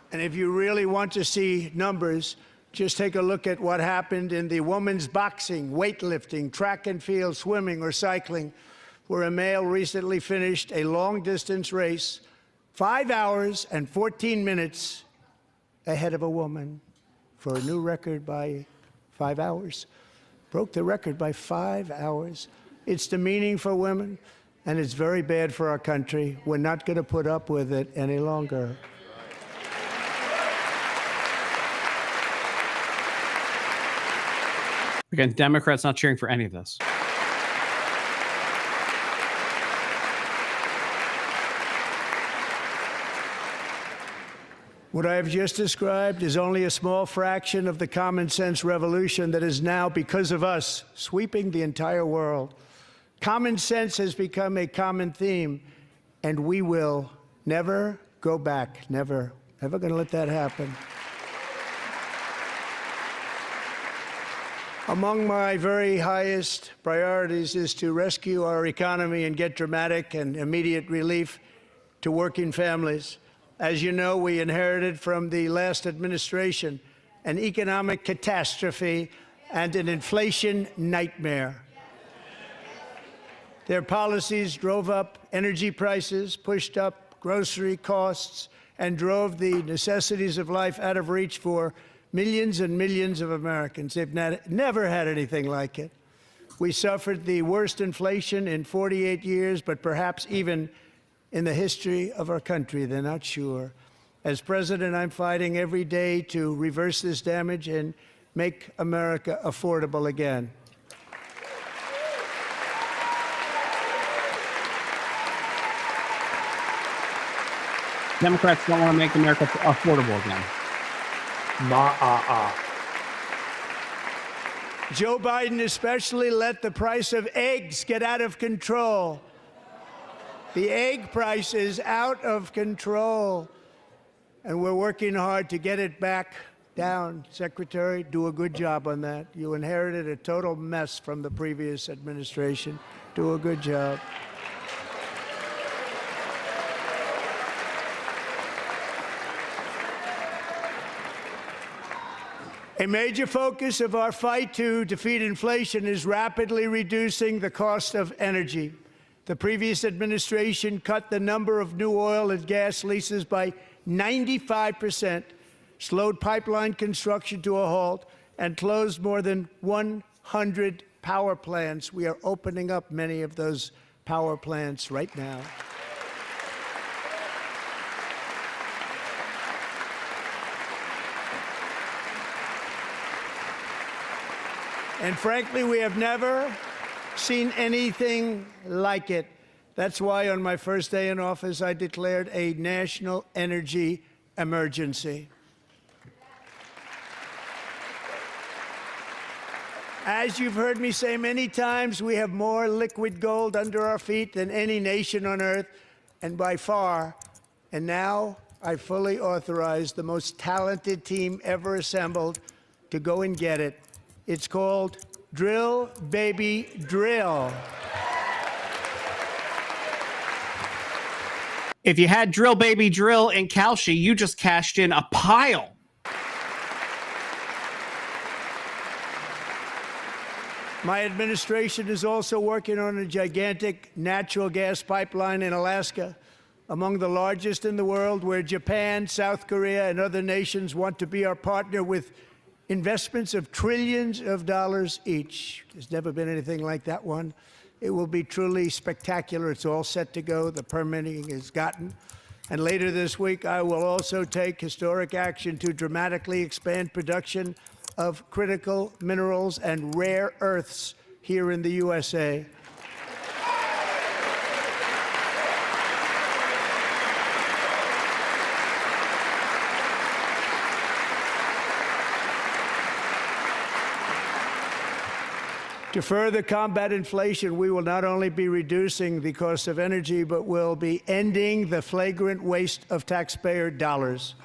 And if you really want to see numbers, just take a look at what happened in the women's boxing, weightlifting, track and field, swimming, or cycling, where a male recently finished a long-distance race 5 hours and 14 minutes ahead of a woman for a new record by 5 hours. Broke the record by 5 hours. It's demeaning for women, and it's very bad for our country. We're not going to put up with it any longer. Again, Democrats not cheering for any of this. What I have just described is only a small fraction of the common sense revolution that is now, because of us, sweeping the entire world. Common sense has become a common theme, and we will never go back. Never. Never going to let that happen. Among my very highest priorities is to rescue our economy and get dramatic and immediate relief to working families. As you know, we inherited from the last administration an economic catastrophe and an inflation nightmare. Their policies drove up energy prices, pushed up grocery costs, and drove the necessities of life out of reach for millions and millions of Americans. They've never had anything like it. We suffered the worst inflation in 48 years, but perhaps even in the history of our country. They're not sure. As president, I'm fighting every day to reverse this damage and make America affordable again. Democrats don't want to make America affordable again. Joe Biden especially let the price of eggs get out of control. The egg price is out of control, and we're working hard to get it back down. Secretary, do a good job on that. You inherited a total mess from the previous administration. Do a good job. A major focus of our fight to defeat inflation is rapidly reducing the cost of energy. The previous administration cut the number of new oil and gas leases by 95%, slowed pipeline construction to a halt, and closed more than 100 power plants. We are opening up many of those power plants right now. And frankly, we have never seen anything like it. That's why on my first day in office, I declared a national energy emergency. As you've heard me say many times, we have more liquid gold under our feet than any nation on earth, and by far. And now I fully authorize the most talented team ever assembled to go and get it. It's called Drill, Baby, Drill. If you had Drill Baby Drill in Calshi, you just cashed in a pile. My administration is also working on a gigantic natural gas pipeline in Alaska, among the largest in the world, where Japan, South Korea, and other nations want to be our partner with investments of trillions of dollars each. There's never been anything like that one. It will be truly spectacular. It's all set to go. The permitting is gotten. And later this week, I will also take historic action to dramatically expand production of critical minerals and rare earths here in the USA. To further combat inflation, we will not only be reducing the cost of energy, but will be ending the flagrant waste of taxpayer dollars.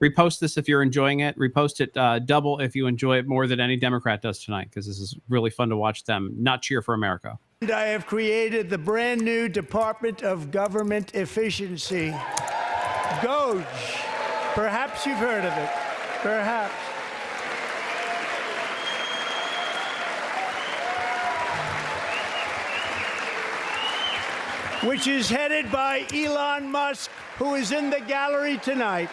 Repost this if you're enjoying it. Repost it double if you enjoy it more than any Democrat does tonight, because this is really fun to watch them not cheer for America. And I have created the brand new Department of Government Efficiency, DOGE. Perhaps you've heard of it. Perhaps. Which is headed by Elon Musk, who is in the gallery tonight.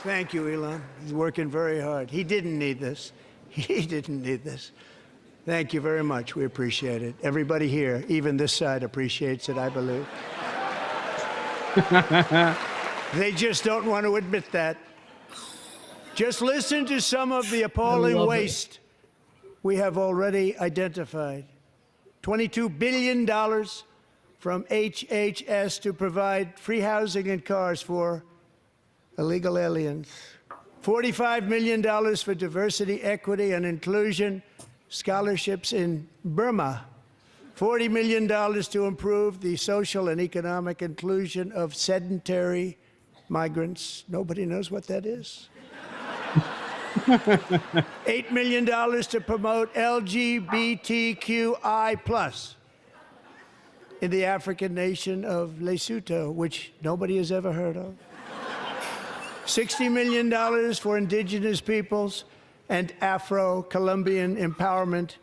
Thank you, Elon. He's working very hard. He didn't need this. He didn't need this. Thank you very much. We appreciate it. Everybody here, even this side, appreciates it, I believe. They just don't want to admit that. Just listen to some of the appalling waste we have already identified. $22 billion from HHS to provide free housing and cars for illegal aliens. $45 million for diversity, equity, and inclusion scholarships in Burma. $40 million to improve the social and economic inclusion of sedentary migrants. Nobody knows what that is. $8 million to promote LGBTQI+ in the African nation of Lesotho, which nobody has ever heard of. $60 million for indigenous peoples and Afro-Colombian empowerment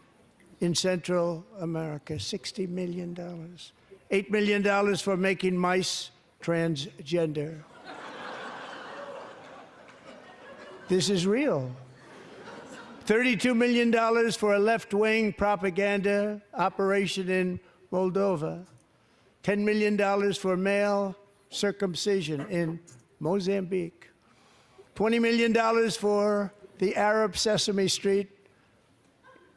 in Central America. $60 million. $8 million for making mice transgender. This is real. $32 million for a left-wing propaganda operation in Moldova. $10 million for male circumcision in Mozambique. $20 million for the Arab Sesame Street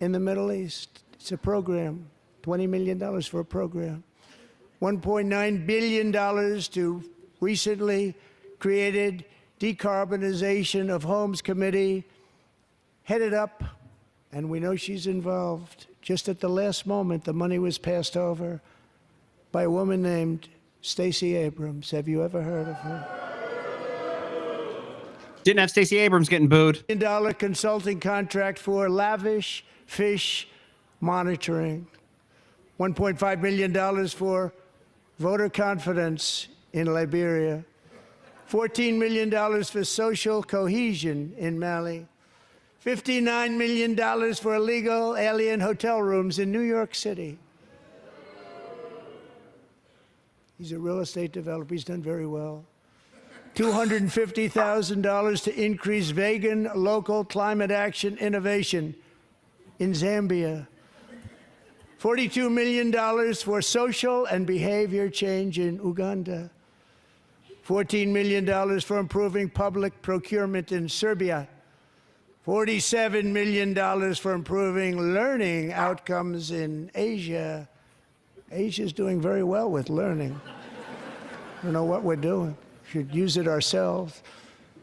in the Middle East. It's a program. $20 million for a program. $1.9 billion to recently created Decarbonization of Homes Committee, headed up, and we know she's involved. Just at the last moment, the money was passed over by a woman named Stacey Abrams. Have you ever heard of her? Didn't have Stacey Abrams getting booed. $1 million consulting contract for lavish fish monitoring. $1.5 million for voter confidence in Liberia. $14 million for social cohesion in Mali. $59 million for illegal alien hotel rooms in New York City. He's a real estate developer. He's done very well. $250,000 to increase vegan local climate action innovation in Zambia. $42 million for social and behavior change in Uganda. $14 million for improving public procurement in Serbia. $47 million for improving learning outcomes in Asia. Asia's doing very well with learning. I don't know what we're doing. Should use it ourselves.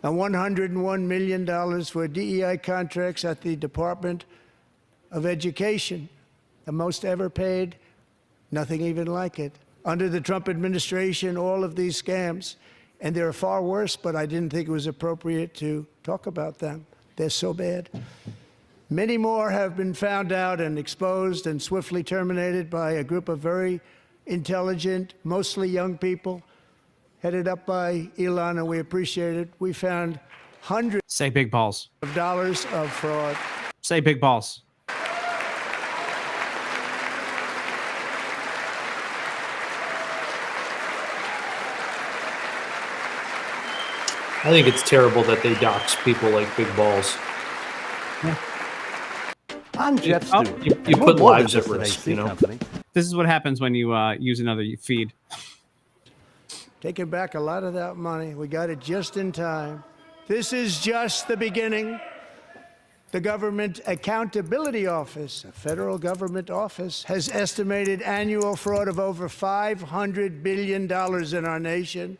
And $101 million for DEI contracts at the Department of Education, the most ever paid, nothing even like it. Under the Trump administration, all of these scams, and they're far worse, but I didn't think it was appropriate to talk about them. They're so bad. Many more have been found out and exposed and swiftly terminated by a group of very intelligent, mostly young people, headed up by Elon, and we appreciate it. We found hundreds Say big balls. of dollars of fraud. Say big balls. I think it's terrible that they dox people like Big Balls. I'm Jeff Stewart. You put lives at risk, you know. Company. This is what happens when you use another feed. Taking back a lot of that money. We got it just in time. This is just the beginning. The Government Accountability Office, a federal government office, has estimated annual fraud of over $500 billion in our nation,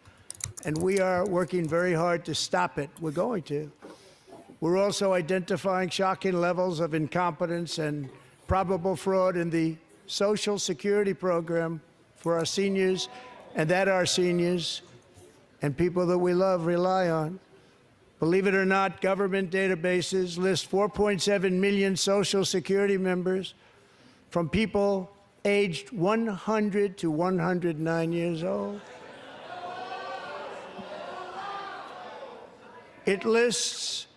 and we are working very hard to stop it. We're going to. We're also identifying shocking levels of incompetence and probable fraud in the Social Security program for our seniors, and that our seniors and people that we love rely on. Believe it or not, government databases list 4.7 million Social Security members from people aged 100 to 109 years old. It lists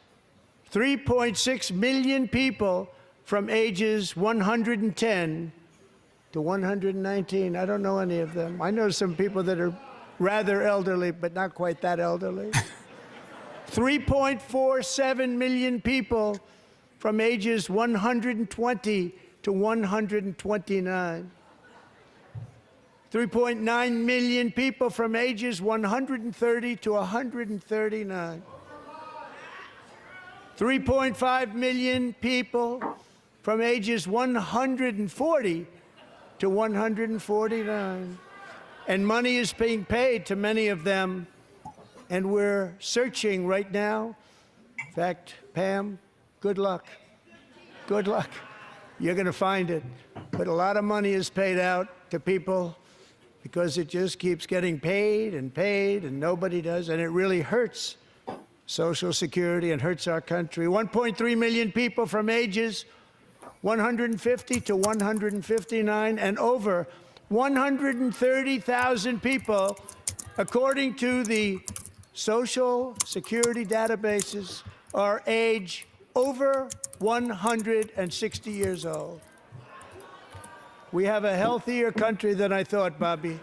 3.6 million people from ages 110 to 119. I don't know any of them. I know some people that are rather elderly, but not quite that elderly. 3.47 million people from ages 120 to 129. 3.9 million people from ages 130 to 139. 3.5 million people from ages 140 to 149. And money is being paid to many of them, and we're searching right now. In fact, Pam, good luck. Good luck. You're going to find it. But a lot of money is paid out to people because it just keeps getting paid, and nobody does, and it really hurts Social Security and hurts our country. 1.3 million people from ages 150 to 159, and over 130,000 people, according to the Social Security databases, are age over 160 years old. We have a healthier country than I thought, Bobby.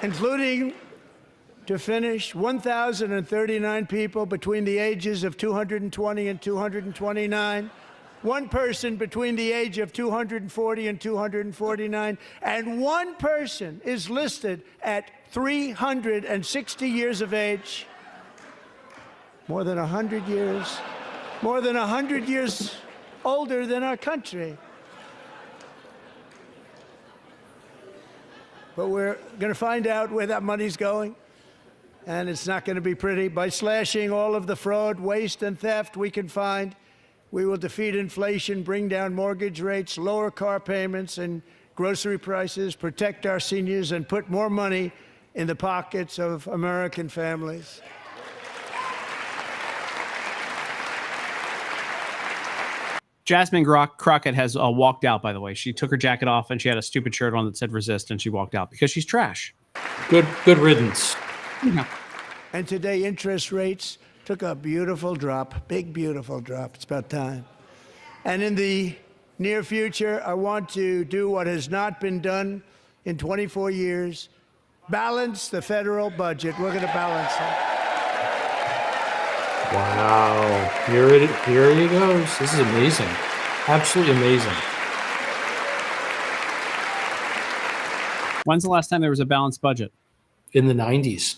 Including, to finish, 1,039 people between the ages of 220 and 229, one person between the age of 240 and 249, and one person is listed at 360 years of age. More than 100 years older than our country. But we're going to find out where that money's going, and it's not going to be pretty. By slashing all of the fraud, waste, and theft we can find, we will defeat inflation, bring down mortgage rates, lower car payments and grocery prices, protect our seniors, and put more money in the pockets of American families. Jasmine Crockett has walked out, by the way. She took her jacket off and she had a stupid shirt on that said resist, and she walked out because she's trash. Good riddance. Yeah. And today interest rates took a beautiful drop, big, beautiful drop. It's about time. And in the near future, I want to do what has not been done in 24 years, balance the federal budget. We're going to balance it. Wow. Here he goes. This is amazing. Absolutely amazing. When's the last time there was a balanced budget? In the 90s.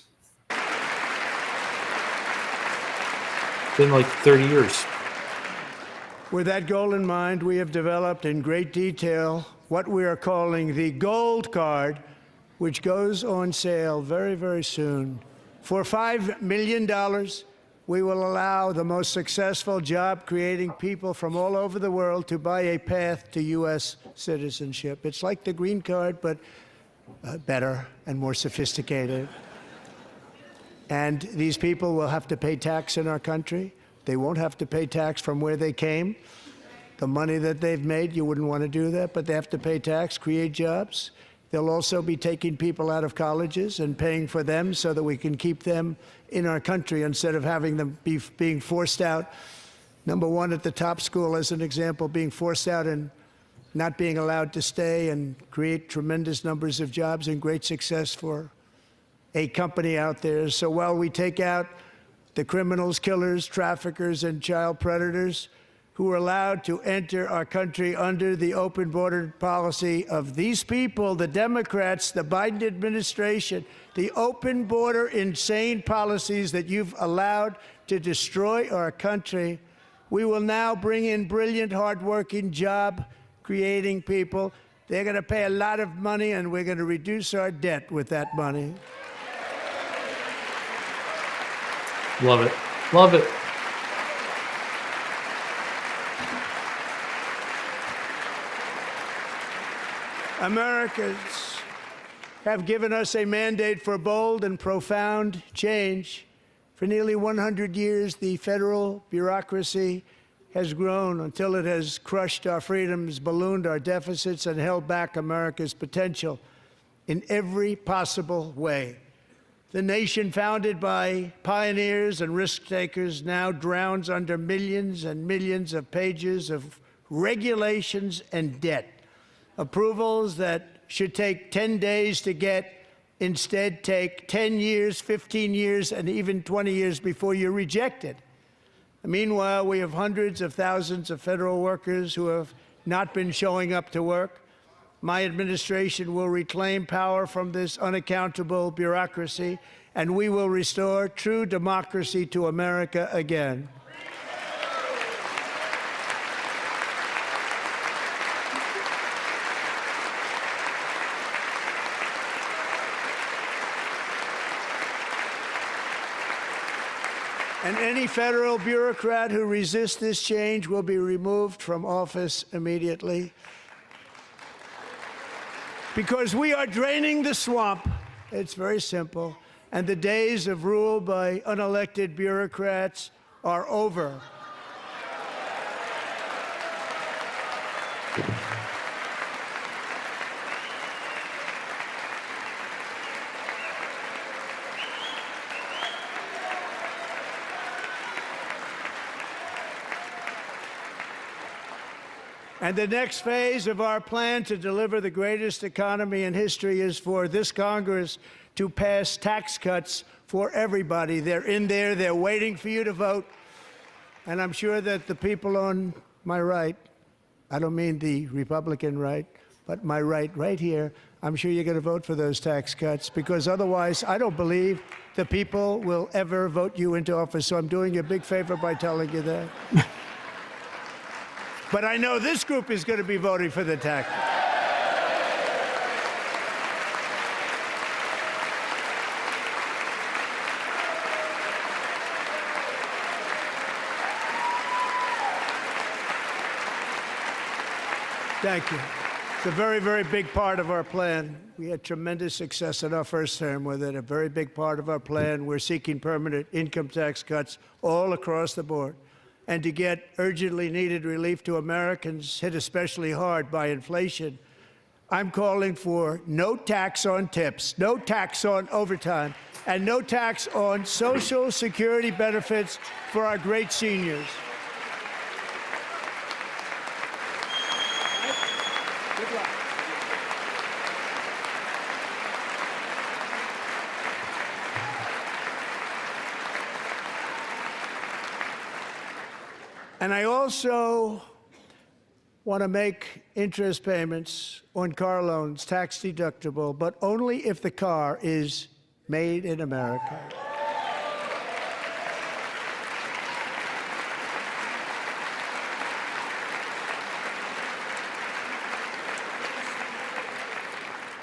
Been like 30 years. With that goal in mind, we have developed in great detail what we are calling the Gold Card, which goes on sale very, very soon. For $5 million, we will allow the most successful job-creating people from all over the world to buy a path to U.S. citizenship. It's like the green card, but better and more sophisticated. And these people will have to pay tax in our country. They won't have to pay tax from where they came. The money that they've made, you wouldn't want to do that, but they have to pay tax, create jobs. They'll also be taking people out of colleges and paying for them so that we can keep them in our country instead of having them being forced out. Number one, at the top school, as an example, being forced out and not being allowed to stay and create tremendous numbers of jobs and great success for a company out there. So while we take out the criminals, killers, traffickers, and child predators who are allowed to enter our country under the open border policy of these people, the Democrats, the Biden administration, the open border insane policies that you've allowed to destroy our country, we will now bring in brilliant, hardworking, job-creating people. They're going to pay a lot of money, and we're going to reduce our debt with that money. Love it. Love it. Americans have given us a mandate for bold and profound change. For nearly 100 years, the federal bureaucracy has grown until it has crushed our freedoms, ballooned our deficits, and held back America's potential in every possible way. The nation founded by pioneers and risk takers now drowns under millions and millions of pages of regulations and debt. Approvals that should take 10 days to get instead take 10 years, 15 years, and even 20 years before you're rejected. Meanwhile, we have hundreds of thousands of federal workers who have not been showing up to work. My administration will reclaim power from this unaccountable bureaucracy, and we will restore true democracy to America again. And any federal bureaucrat who resists this change will be removed from office immediately. Because we are draining the swamp. It's very simple. And the days of rule by unelected bureaucrats are over. And the next phase of our plan to deliver the greatest economy in history is for this Congress to pass tax cuts for everybody. They're in there. They're waiting for you to vote. And I'm sure that the people on my right, I don't mean the Republican right, but my right here, I'm sure you're going to vote for those tax cuts, because otherwise I don't believe the people will ever vote you into office. So I'm doing you a big favor by telling you that. But I know this group is going to be voting for the tax. Thank you. It's a very, very big part of our plan. We had tremendous success in our first term with it. A very big part of our plan. We're seeking permanent income tax cuts all across the board. And to get urgently needed relief to Americans hit especially hard by inflation, I'm calling for no tax on tips, no tax on overtime, and no tax on Social Security benefits for our great seniors. Good luck. And I also want to make interest payments on car loans tax deductible, but only if the car is made in America.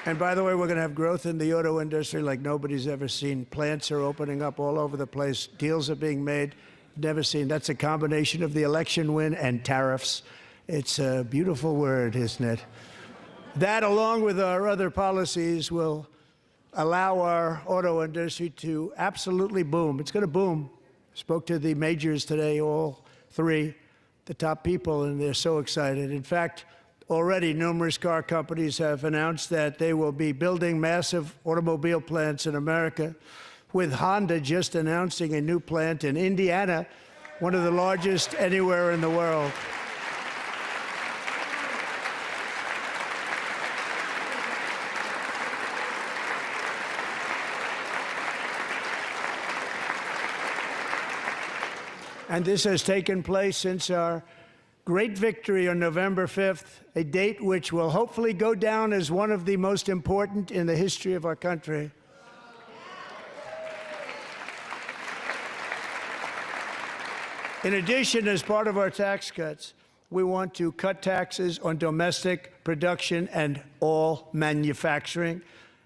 And by the way, we're going to have growth in the auto industry like nobody's ever seen. Plants are opening up all over the place. Deals are being made. Never seen. That's a combination of the election win and tariffs. It's a beautiful word, isn't it? That, along with our other policies, will allow our auto industry to absolutely boom. It's going to boom. Spoke to the majors today, all three, the top people, and they're so excited. In fact, already numerous car companies have announced that they will be building massive automobile plants in America, with Honda just announcing a new plant in Indiana, one of the largest anywhere in the world. And this has taken place since our great victory on November 5th, a date which will hopefully go down as one of the most important in the history of our country. In addition, as part of our tax cuts, we want to cut taxes on domestic production and all manufacturing.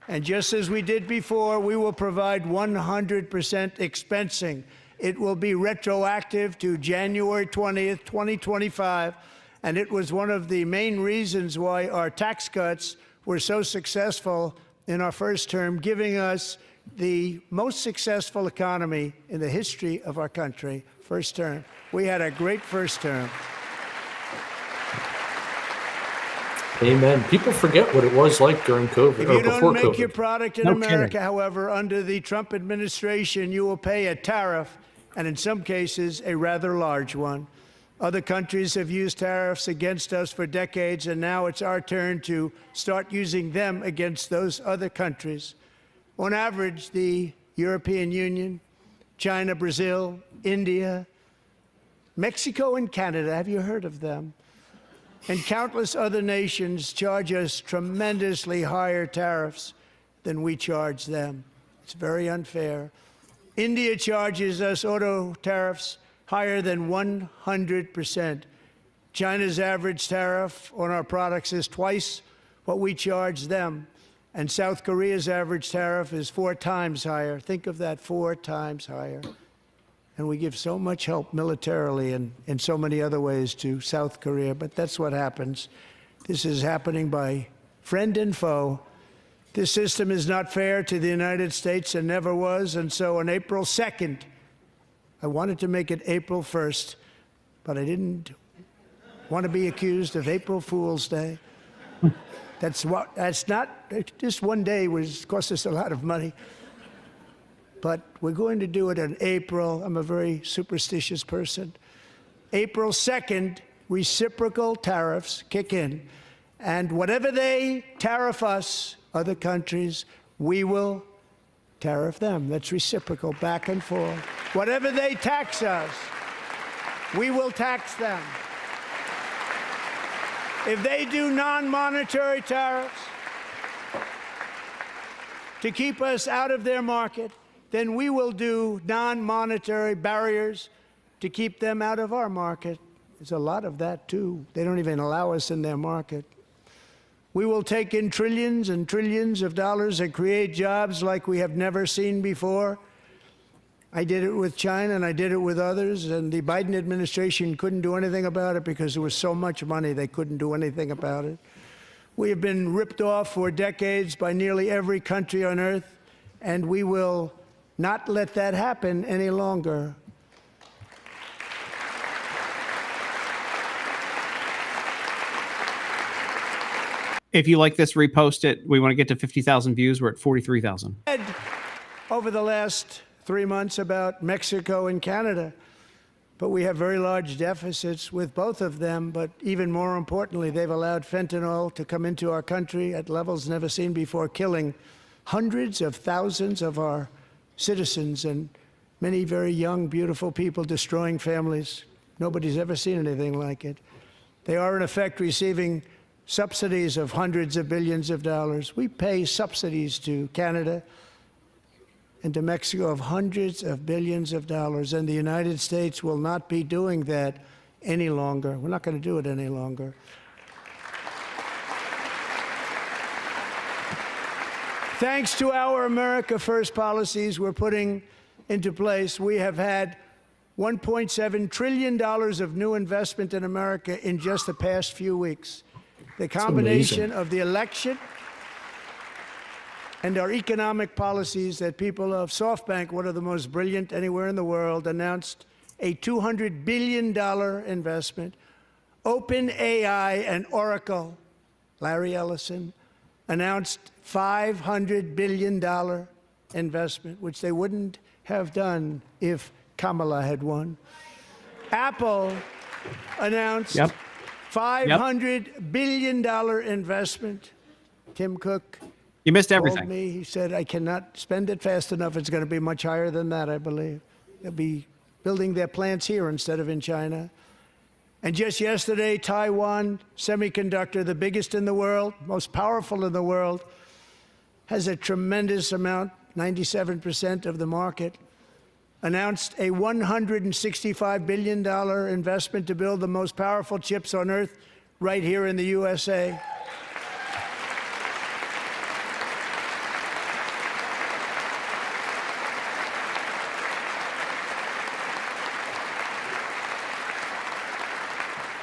And just as we did before, we will provide 100% expensing. It will be retroactive to January 20th, 2025. And it was one of the main reasons why our tax cuts were so successful in our first term, giving us the most successful economy in the history of our country. First term. We had a great first term. Amen. People forget what it was like during COVID If or you before don't make COVID. your product in No America, kidding. however, under the Trump administration, you will pay a tariff, and in some cases, a rather large one. Other countries have used tariffs against us for decades, and now it's our turn to start using them against those other countries. On average, the European Union, China, Brazil, India, Mexico, and Canada, have you heard of them? And countless other nations charge us tremendously higher tariffs than we charge them. It's very unfair. India charges us auto tariffs higher than 100%. China's average tariff on our products is twice what we charge them. And South Korea's average tariff is 4 times higher. Think of that, 4 times higher. And we give so much help militarily and in so many other ways to South Korea, but that's what happens. This is happening by friend and foe. This system is not fair to the United States and never was, and so on April 2nd, I wanted to make it April 1st, but I didn't want to be accused of April Fool's Day. That's not, just one day cost us a lot of money. But we're going to do it in April. I'm a very superstitious person. April 2nd, reciprocal tariffs kick in. And whatever they tariff us, other countries, we will tariff them. That's reciprocal, back and forth. Whatever they tax us, we will tax them. If they do non-monetary tariffs to keep us out of their market, then we will do non-monetary barriers to keep them out of our market. There's a lot of that, too. They don't even allow us in their market. We will take in trillions and trillions of dollars and create jobs like we have never seen before. I did it with China, and I did it with others, and the Biden administration couldn't do anything about it because there was so much money they couldn't do anything about it. We have been ripped off for decades by nearly every country on earth, and we will not let that happen any longer. If you like this, repost it. We want to get to 50,000 views. We're at 43,000. Over the last 3 months about Mexico and Canada, but we have very large deficits with both of them. But even more importantly, they've allowed fentanyl to come into our country at levels never seen before, killing hundreds of thousands of our citizens and many very young, beautiful people, destroying families. Nobody's ever seen anything like it. They are, in effect, receiving subsidies of hundreds of billions of dollars. We pay subsidies to Canada and to Mexico of hundreds of billions of dollars, and the United States will not be doing that any longer. We're not going to do it any longer. Thanks to our America First policies we're putting into place, we have had $1.7 trillion of new investment in America in just the past few weeks. The combination of the election and our economic policies that people of SoftBank, one of the most brilliant anywhere in the world, announced a $200 billion investment. OpenAI and Oracle, Larry Ellison, announced $500 billion investment, which they wouldn't have done if Kamala had won. Apple announced $500 billion investment. Tim Cook You missed told everything. me, he said, I cannot spend it fast enough. It's going to be much higher than that, I believe. They'll be building their plants here instead of in China. And just yesterday, Taiwan Semiconductor, the biggest in the world, most powerful in the world, has a tremendous amount, 97% of the market, announced a $165 billion investment to build the most powerful chips on earth right here in the USA.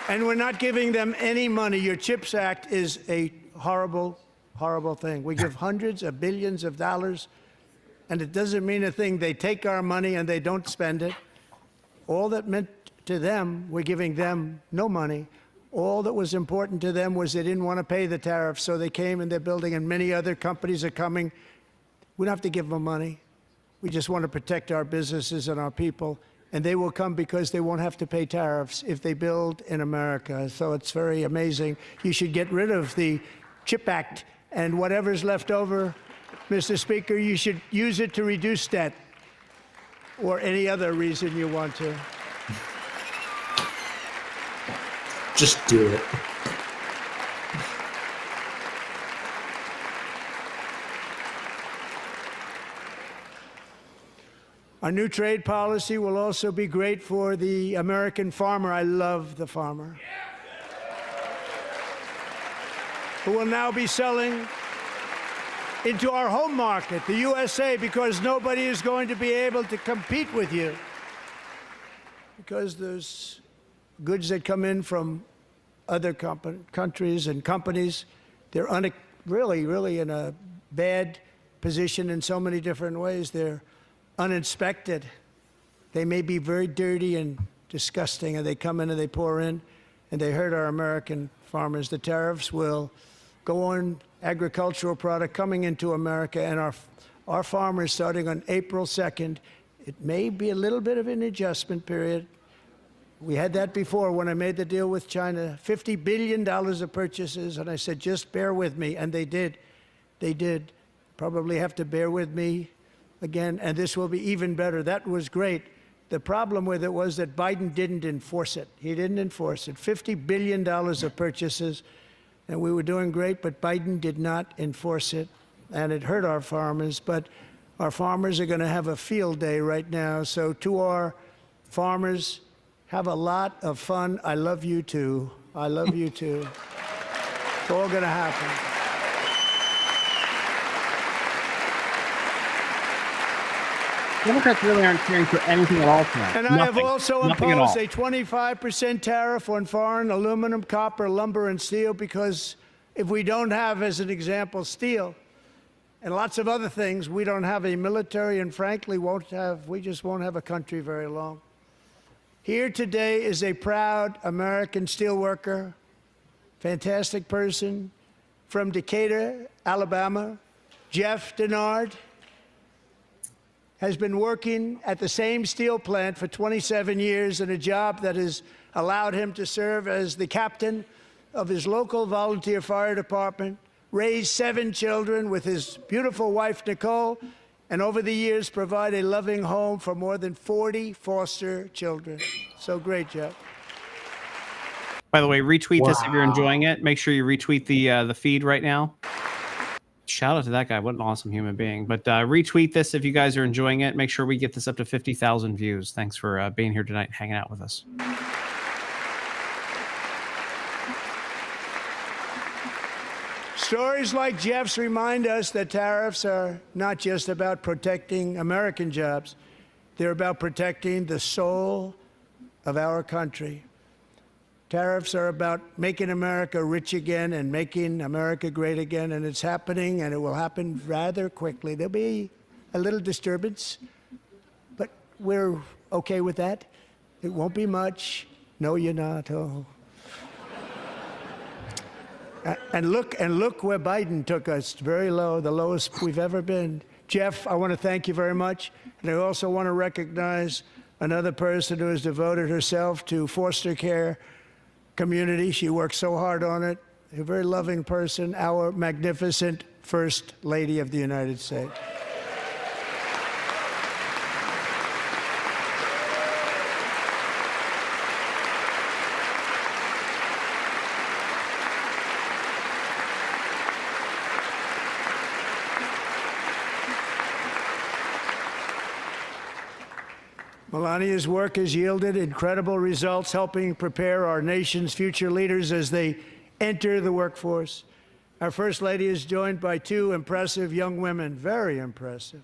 And we're not giving them any money. Your CHIPS Act is a horrible, horrible thing. We give hundreds of billions of dollars, and it doesn't mean a thing. They take our money and they don't spend it. All that meant to them, we're giving them no money. All that was important to them was they didn't want to pay the tariffs, so they came and they're building, and many other companies are coming. We don't have to give them money. We just want to protect our businesses and our people, and they will come because they won't have to pay tariffs if they build in America. So it's very amazing. You should get rid of the CHIP Act, and whatever's left over, Mr. Speaker, you should use it to reduce debt or any other reason you want to. Just do it. Our new trade policy will also be great for the American farmer. I love the farmer. Who will now be selling into our home market, the USA, because nobody is going to be able to compete with you. Because there's goods that come in from other countries and companies, they're really in a bad position in so many different ways. They're uninspected. They may be very dirty and disgusting, and they come in and they pour in, and they hurt our American farmers. The tariffs will go on agricultural product coming into America, and our farmers, starting on April 2nd, it may be a little bit of an adjustment period. We had that before when I made the deal with China, $50 billion of purchases, and I said, just bear with me, and they did. They did. Probably have to bear with me again, and this will be even better. That was great. The problem with it was that Biden didn't enforce it. He didn't enforce it. $50 billion of purchases, and we were doing great, but Biden did not enforce it, and it hurt our farmers. But our farmers are going to have a field day right now. So to our farmers, have a lot of fun. I love you too. I love you too. It's all going to happen. Democrats really aren't caring for anything at all tonight. And I have also imposed a 25% tariff on foreign aluminum, copper, lumber, and steel, because if we don't have, as an example, steel and lots of other things, we don't have a military, and frankly, we just won't have a country very long. Here today is a proud American steelworker, fantastic person from Decatur, Alabama, Jeff Denard. Has been working at the same steel plant for 27 years in a job that has allowed him to serve as the captain of his local volunteer fire department, raise 7 children with his beautiful wife, Nicole, and over the years provide a loving home for more than 40 foster children. So great, Jeff. By the way, retweet this if you're enjoying it. Make sure you retweet the feed right now. Shout out to that guy. What an awesome human being. But retweet this if you guys are enjoying it. Make sure we get this up to 50,000 views. Thanks for being here tonight and hanging out with us. Stories like Jeff's remind us that tariffs are not just about protecting American jobs. They're about protecting the soul of our country. Tariffs are about making America rich again and making America great again, and it's happening, and it will happen rather quickly. There'll be a little disturbance, but we're okay with that. It won't be much. No, you're not. Oh. And look where Biden took us, very low, the lowest we've ever been. Jeff, I want to thank you very much, and I also want to recognize another person who has devoted herself to foster care community. She works so hard on it. A very loving person, our magnificent First Lady of the United States. Melania's work has yielded incredible results, helping prepare our nation's future leaders as they enter the workforce. Our First Lady is joined by 2 impressive young women, very impressive.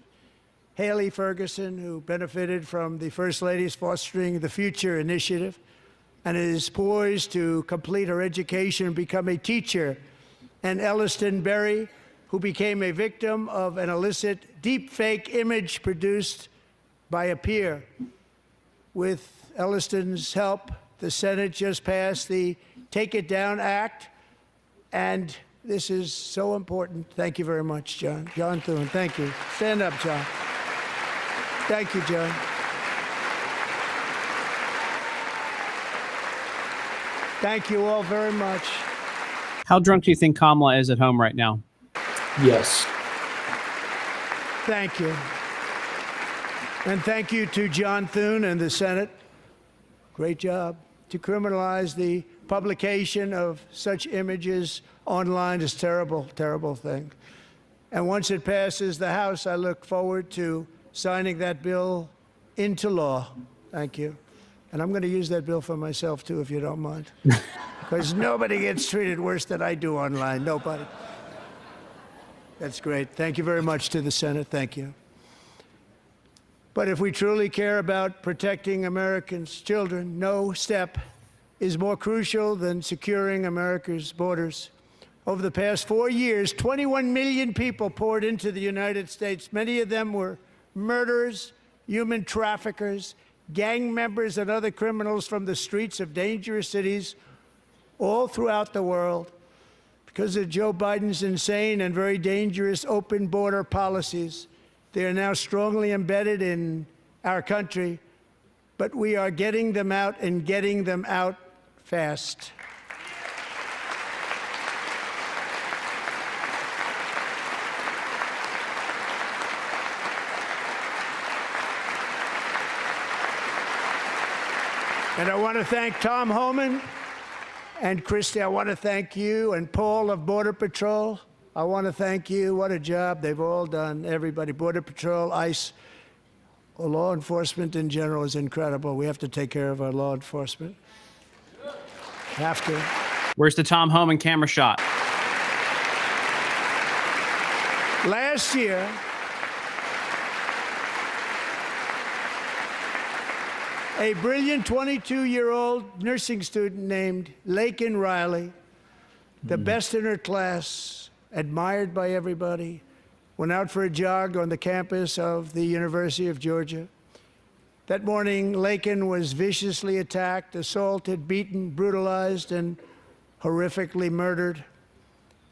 Haley Ferguson, who benefited from the First Lady's Fostering the Future initiative and is poised to complete her education and become a teacher. And Elliston Berry, who became a victim of an illicit deepfake image produced by a peer. With Elliston's help, the Senate just passed the Take It Down Act. And this is so important. Thank you very much, John. John Thune, thank you. Stand up, John. Thank you, John. Thank you all very much. How drunk do you think Kamala is at home right now? Yes. Thank you. And thank you to John Thune and the Senate. Great job. To criminalize the publication of such images online is terrible, terrible thing. And once it passes the House, I look forward to signing that bill into law. Thank you. And I'm going to use that bill for myself, too, if you don't mind. Because nobody gets treated worse than I do online. Nobody. That's great. Thank you very much to the Senate. Thank you. But if we truly care about protecting Americans' children, no step is more crucial than securing America's borders. Over the past 4 years, 21 million people poured into the United States. Many of them were murderers, human traffickers, gang members, and other criminals from the streets of dangerous cities all throughout the world. Because of Joe Biden's insane and very dangerous open border policies, they are now strongly embedded in our country, but we are getting them out and getting them out fast. And I want to thank Tom Homan and Christy. I want to thank you and Paul of Border Patrol. I want to thank you. What a job they've all done. Everybody, Border Patrol, ICE, law enforcement in general is incredible. We have to take care of our law enforcement. Have to. Where's the Tom Homan camera shot? Last year, a brilliant 22-year-old nursing student named Laken Riley, the best in her class, admired by everybody, went out for a jog on the campus of the University of Georgia. That morning, Laken was viciously attacked, assaulted, beaten, brutalized, and horrifically murdered.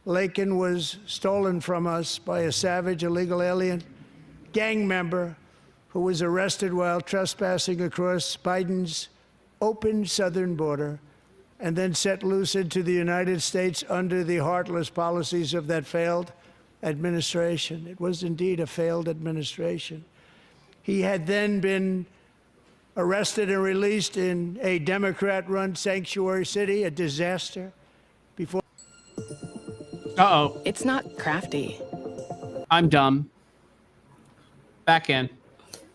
Laken was stolen from us by a savage illegal alien gang member who was arrested while trespassing across Biden's open southern border and then set loose into the United States under the heartless policies of that failed administration. It was indeed a failed administration. He had then been arrested and released in a Democrat-run sanctuary city, a disaster. Before. Uh-oh. It's not crafty. I'm dumb. Back in.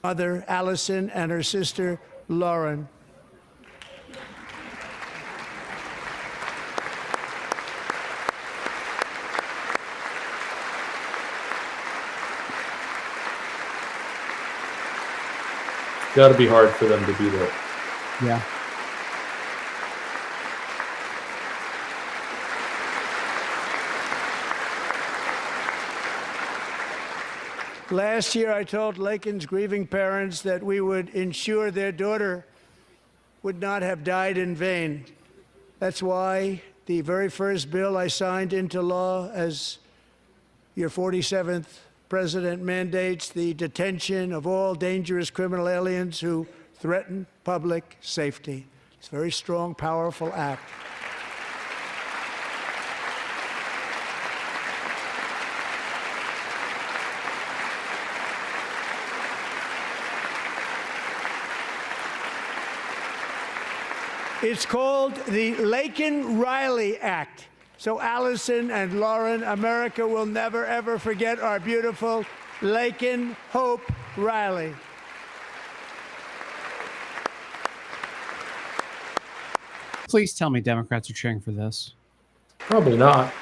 Mother Allison and her sister Lauren. Got to be hard for them to be there. Yeah. Last year, I told Laken's grieving parents that we would ensure their daughter would not have died in vain. That's why the very first bill I signed into law as your 47th president mandates the detention of all dangerous criminal aliens who threaten public safety. It's a very strong, powerful act. It's called the Laken-Riley Act. So Allison and Lauren, America will never, ever forget our beautiful Laken Hope Riley. Please tell me Democrats are cheering for this. Probably not.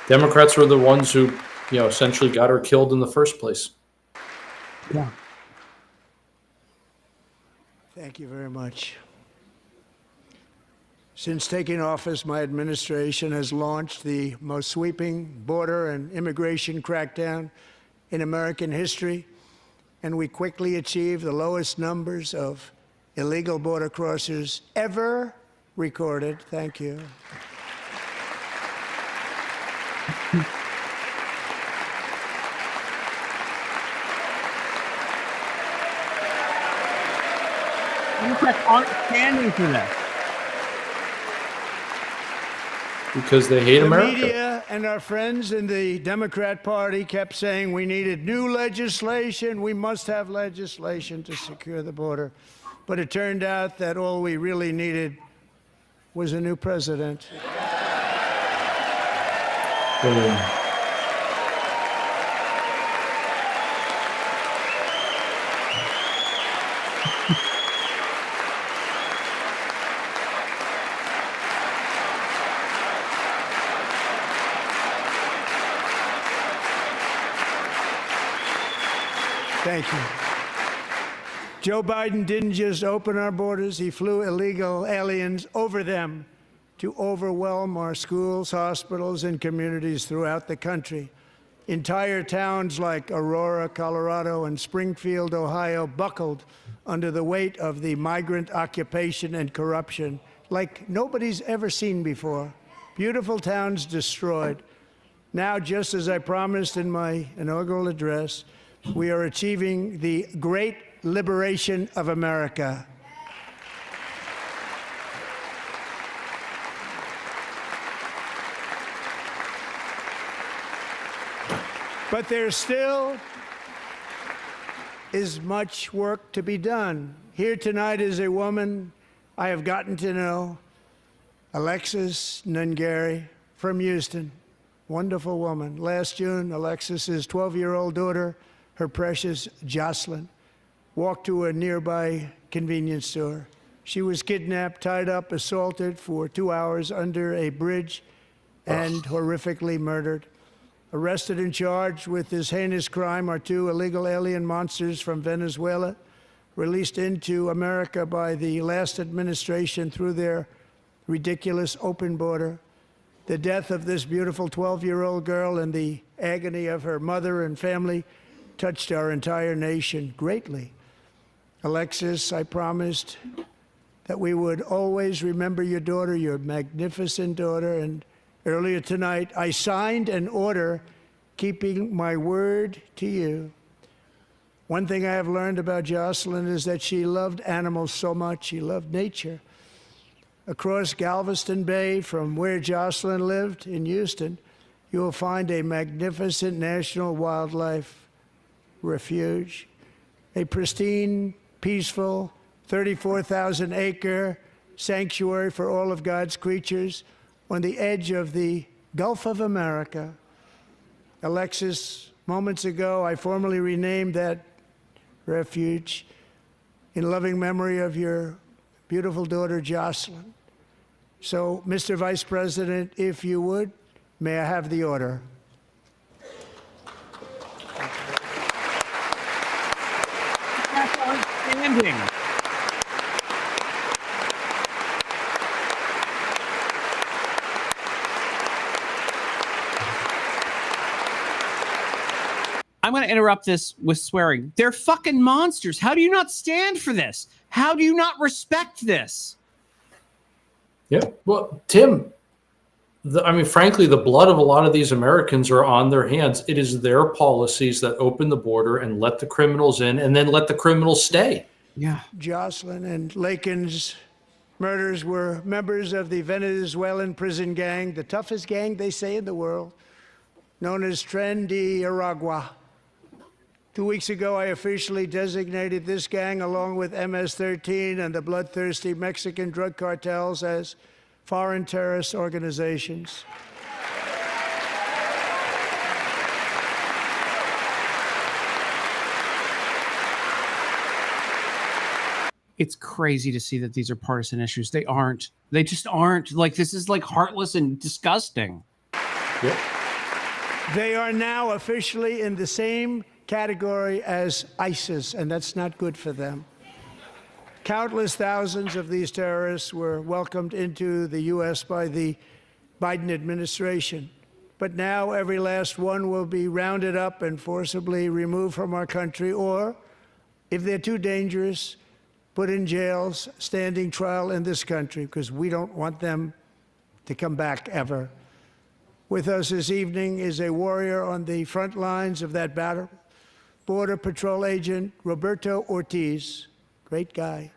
Democrats were the ones who, essentially got her killed in the first place. Yeah. Thank you very much. Since taking office, my administration has launched the most sweeping border and immigration crackdown in American history, and we quickly achieved the lowest numbers of illegal border crossers ever recorded. Thank you. Democrats aren't standing for this. Because they hate The America. media and our friends in the Democrat Party kept saying we needed new legislation. We must have legislation to secure the border. But it turned out that all we really needed was a new president. Boom. Thank you. Joe Biden didn't just open our borders, he flew illegal aliens over them to overwhelm our schools, hospitals, and communities throughout the country. Entire towns like Aurora, Colorado, and Springfield, Ohio, buckled under the weight of the migrant occupation and corruption like nobody's ever seen before. Beautiful towns destroyed. Now, just as I promised in my inaugural address, we are achieving the great liberation of America. But there still is much work to be done. Here tonight is a woman I have gotten to know, Alexis Nungari from Houston. Wonderful woman. Last June, Alexis's 12-year-old daughter, her precious Jocelyn, walked to a nearby convenience store. She was kidnapped, tied up, assaulted for 2 hours under a bridge, and horrifically murdered. Arrested and charged with this heinous crime are 2 illegal alien monsters from Venezuela, released into America by the last administration through their ridiculous open border. The death of this beautiful 12-year-old girl and the agony of her mother and family touched our entire nation greatly. Alexis, I promised that we would always remember your daughter, your magnificent daughter, and earlier tonight, I signed an order keeping my word to you. One thing I have learned about Jocelyn is that she loved animals so much. She loved nature. Across Galveston Bay, from where Jocelyn lived in Houston, you will find a magnificent national wildlife refuge, a pristine, peaceful, 34,000-acre sanctuary for all of God's creatures on the edge of the Gulf of America. Alexis, moments ago, I formally renamed that refuge in loving memory of your beautiful daughter, Jocelyn. So, Mr. Vice President, if you would, may I have the order? That's outstanding. I'm going to interrupt this with swearing. They're fucking monsters. How do you not stand for this? How do you not respect this? Yeah. Well, Tim, frankly, the blood of a lot of these Americans are on their hands. It is their policies that open the border and let the criminals in and then let the criminals stay. Yeah. Jocelyn and Lakin's murders were members of the Venezuelan prison gang, the toughest gang, they say, in the world, known as Tren de Aragua. 2 weeks ago, I officially designated this gang, along with MS-13 and the bloodthirsty Mexican drug cartels, as foreign terrorist organizations. It's crazy to see that these are partisan issues. They aren't. They just aren't. Like, this is like heartless and disgusting. Yep. They are now officially in the same category as ISIS, and that's not good for them. Countless thousands of these terrorists were welcomed into the U.S. by the Biden administration. But now every last one will be rounded up and forcibly removed from our country, or, if they're too dangerous, put in jails, standing trial in this country, because we don't want them to come back ever. With us this evening is a warrior on the front lines of that battle, Border Patrol Agent Roberto Ortiz. Great guy.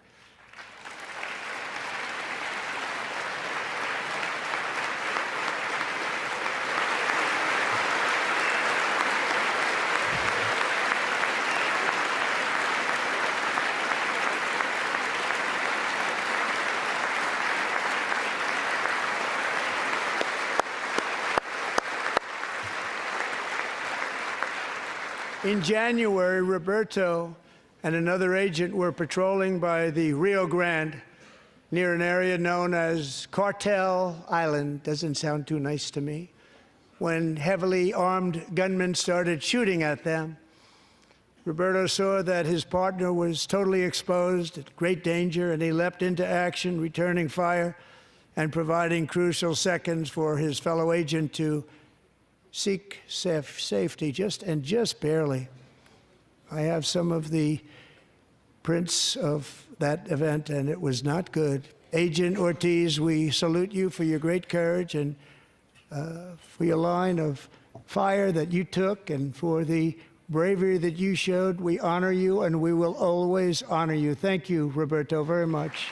In January, Roberto and another agent were patrolling by the Rio Grande near an area known as Cartel Island. Doesn't sound too nice to me. When heavily armed gunmen started shooting at them, Roberto saw that his partner was totally exposed, at great danger, and he leapt into action, returning fire and providing crucial seconds for his fellow agent to seek safety, just barely. I have some of the prints of that event, and it was not good. Agent Ortiz, we salute you for your great courage and for your line of fire that you took and for the bravery that you showed. We honor you, and we will always honor you. Thank you, Roberto, very much.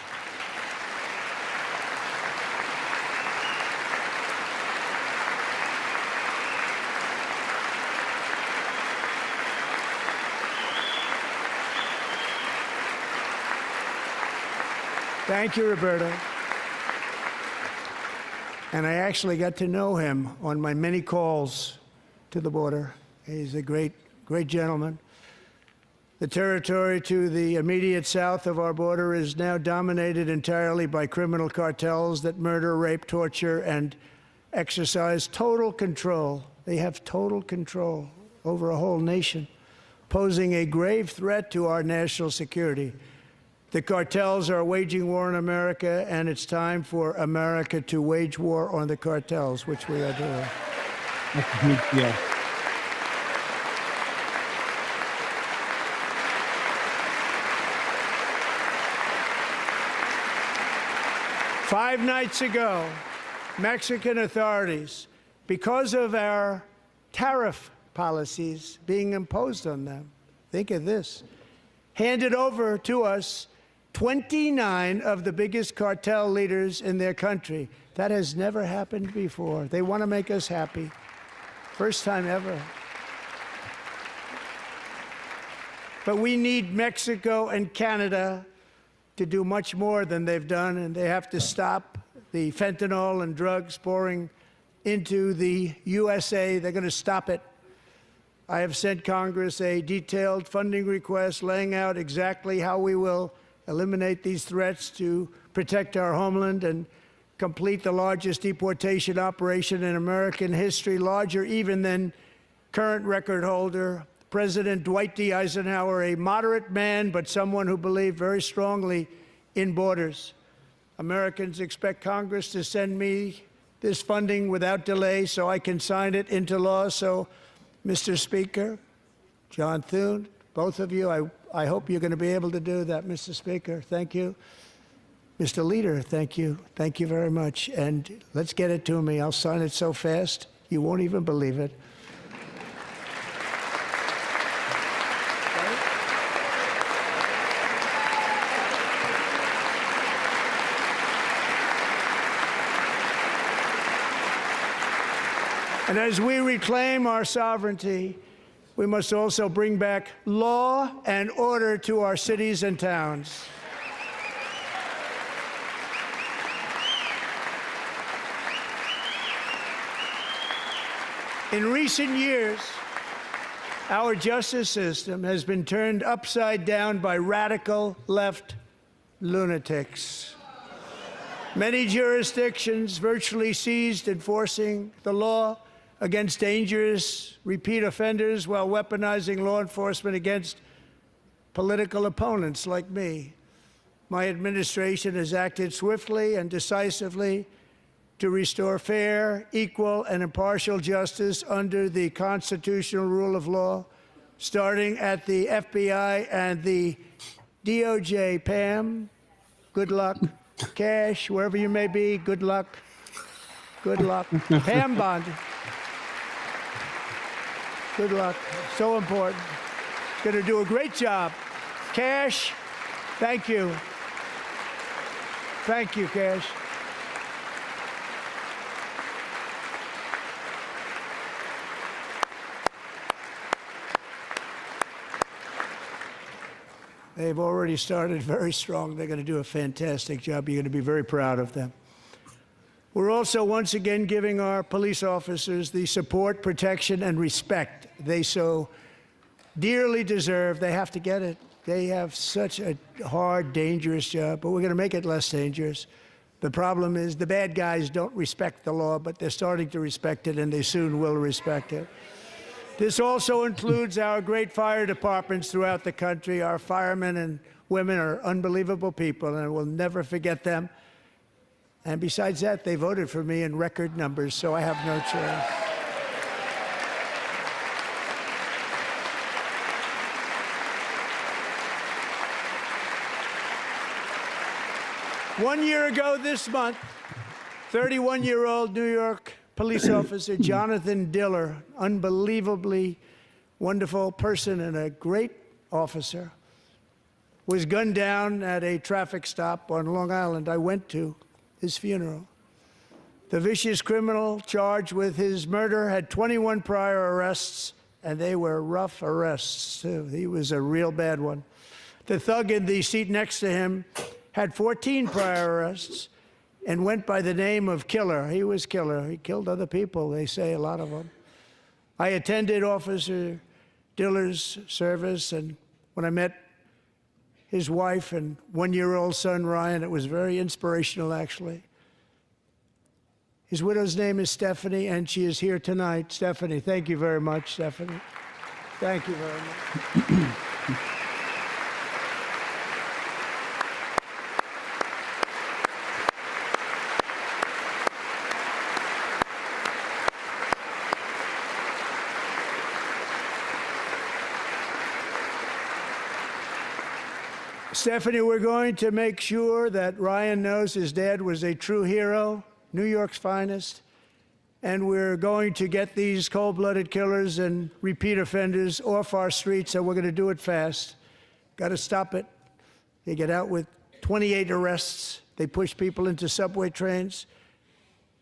Thank you, Roberto. And I actually got to know him on my many calls to the border. He's a great gentleman. The territory to the immediate south of our border is now dominated entirely by criminal cartels that murder, rape, torture, and exercise total control. They have total control over a whole nation, posing a grave threat to our national security. The cartels are waging war in America, and it's time for America to wage war on the cartels, which we are doing. Yeah. Five nights ago, Mexican authorities, because of our tariff policies being imposed on them, think of this, handed over to us 29 of the biggest cartel leaders in their country. That has never happened before. They want to make us happy. First time ever. But we need Mexico and Canada to do much more than they've done, and they have to stop the fentanyl and drugs pouring into the USA. They're going to stop it. I have sent Congress a detailed funding request laying out exactly how we will eliminate these threats to protect our homeland and complete the largest deportation operation in American history, larger even than current record holder, President Dwight D. Eisenhower, a moderate man, but someone who believed very strongly in borders. Americans expect Congress to send me this funding without delay so I can sign it into law. So, Mr. Speaker, John Thune, both of you, I hope you're going to be able to do that, Mr. Speaker. Thank you. Mr. Leader, thank you. Thank you very much. And let's get it to me. I'll sign it so fast, you won't even believe it. And as we reclaim our sovereignty, we must also bring back law and order to our cities and towns. In recent years, our justice system has been turned upside down by radical left lunatics. Many jurisdictions virtually ceased enforcing the law against dangerous repeat offenders while weaponizing law enforcement against political opponents like me. My administration has acted swiftly and decisively to restore fair, equal, and impartial justice under the constitutional rule of law, starting at the FBI and the DOJ, Pam, good luck. Cash, wherever you may be, good luck. Good luck. Pam Bondi, good luck. So important. Going to do a great job. Cash, thank you. Thank you, Cash. They've already started very strong. They're going to do a fantastic job. You're going to be very proud of them. We're also once again giving our police officers the support, protection, and respect they so dearly deserve. They have to get it. They have such a hard, dangerous job, but we're going to make it less dangerous. The problem is the bad guys don't respect the law, but they're starting to respect it, and they soon will respect it. This also includes our great fire departments throughout the country. Our firemen and women are unbelievable people, and we'll never forget them. And besides that, they voted for me in record numbers, so I have no choice. One year ago this month, 31-year-old New York police officer Jonathan Diller, unbelievably wonderful person and a great officer, was gunned down at a traffic stop on Long Island. I went to his funeral. The vicious criminal charged with his murder had 21 prior arrests, and they were rough arrests, too. He was a real bad one. The thug in the seat next to him had 14 prior arrests and went by the name of Killer. He was Killer. He killed other people, they say, a lot of them. I attended Officer Diller's service, and when I met his wife and one-year-old son, Ryan, it was very inspirational, actually. His widow's name is Stephanie, and she is here tonight. Stephanie, thank you very much, Stephanie. Thank you very much. Stephanie, we're going to make sure that Ryan knows his dad was a true hero, New York's finest, and we're going to get these cold-blooded killers and repeat offenders off our streets, and we're going to do it fast. Got to stop it. They get out with 28 arrests. They push people into subway trains.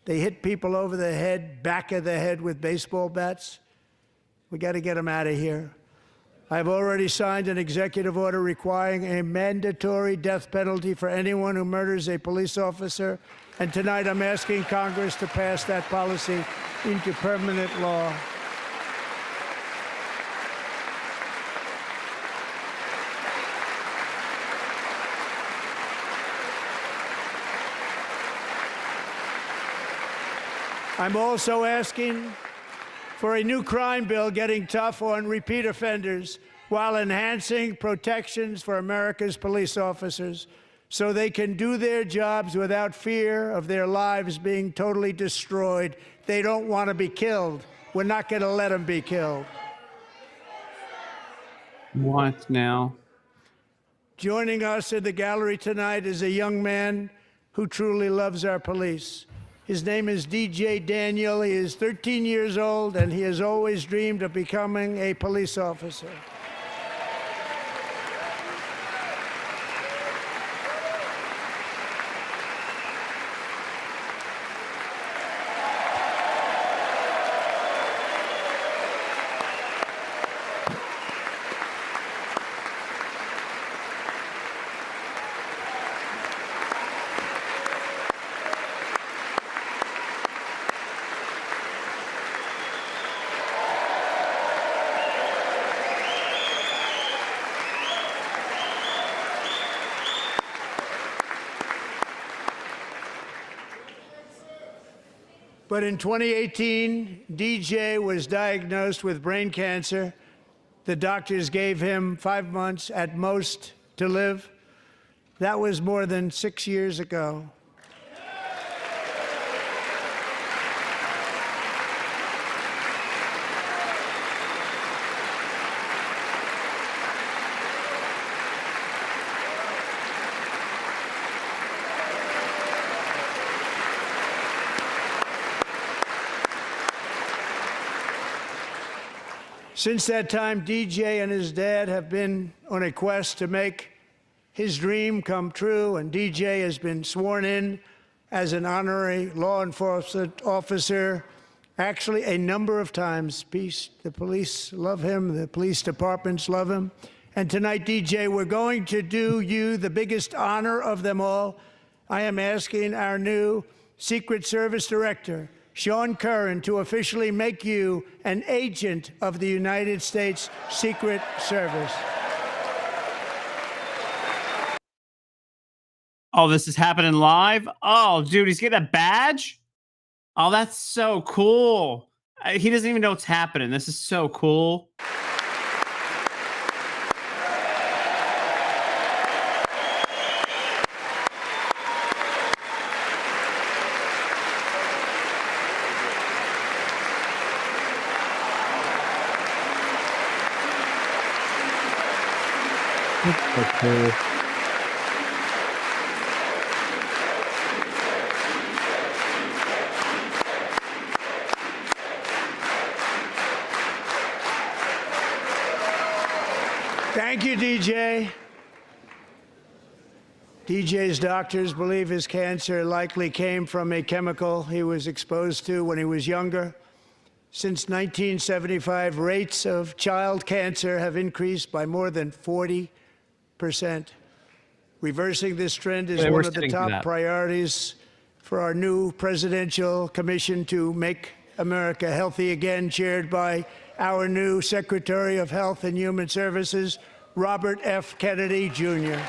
They hit people over the head, back of the head with baseball bats. We got to get them out of here. I've already signed an executive order requiring a mandatory death penalty for anyone who murders a police officer, and tonight I'm asking Congress to pass that policy into permanent law. I'm also asking for a new crime bill getting tough on repeat offenders while enhancing protections for America's police officers so they can do their jobs without fear of their lives being totally destroyed. They don't want to be killed. We're not going to let them be killed. What now? Joining us in the gallery tonight is a young man who truly loves our police. His name is DJ Daniel. He is 13 years old, and he has always dreamed of becoming a police officer. But in 2018, DJ was diagnosed with brain cancer. The doctors gave him 5 months at most to live. That was more than 6 years ago. Since that time, DJ and his dad have been on a quest to make his dream come true, and DJ has been sworn in as an honorary law enforcement officer, actually a number of times. The police love him, the police departments love him. And tonight, DJ, we're going to do you the biggest honor of them all. I am asking our new Secret Service Director, Sean Curran, to officially make you an agent of the United States Secret Service. Oh, this is happening live? Oh, dude, he's getting a badge? Oh, that's so cool. He doesn't even know what's happening. This is so cool. That's so cool. Thank you, DJ. DJ's doctors believe his cancer likely came from a chemical he was exposed to when he was younger. Since 1975, rates of child cancer have increased by more than 40%. Reversing this trend is one of the top priorities for our new presidential commission to make America healthy again, chaired by our new Secretary of Health and Human Services, Robert F. Kennedy, Jr.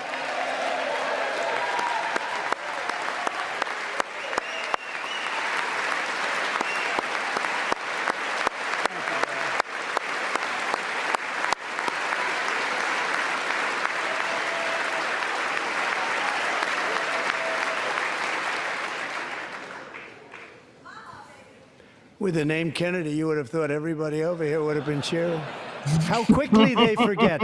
With the name Kennedy, you would have thought everybody over here would have been cheering. How quickly they forget.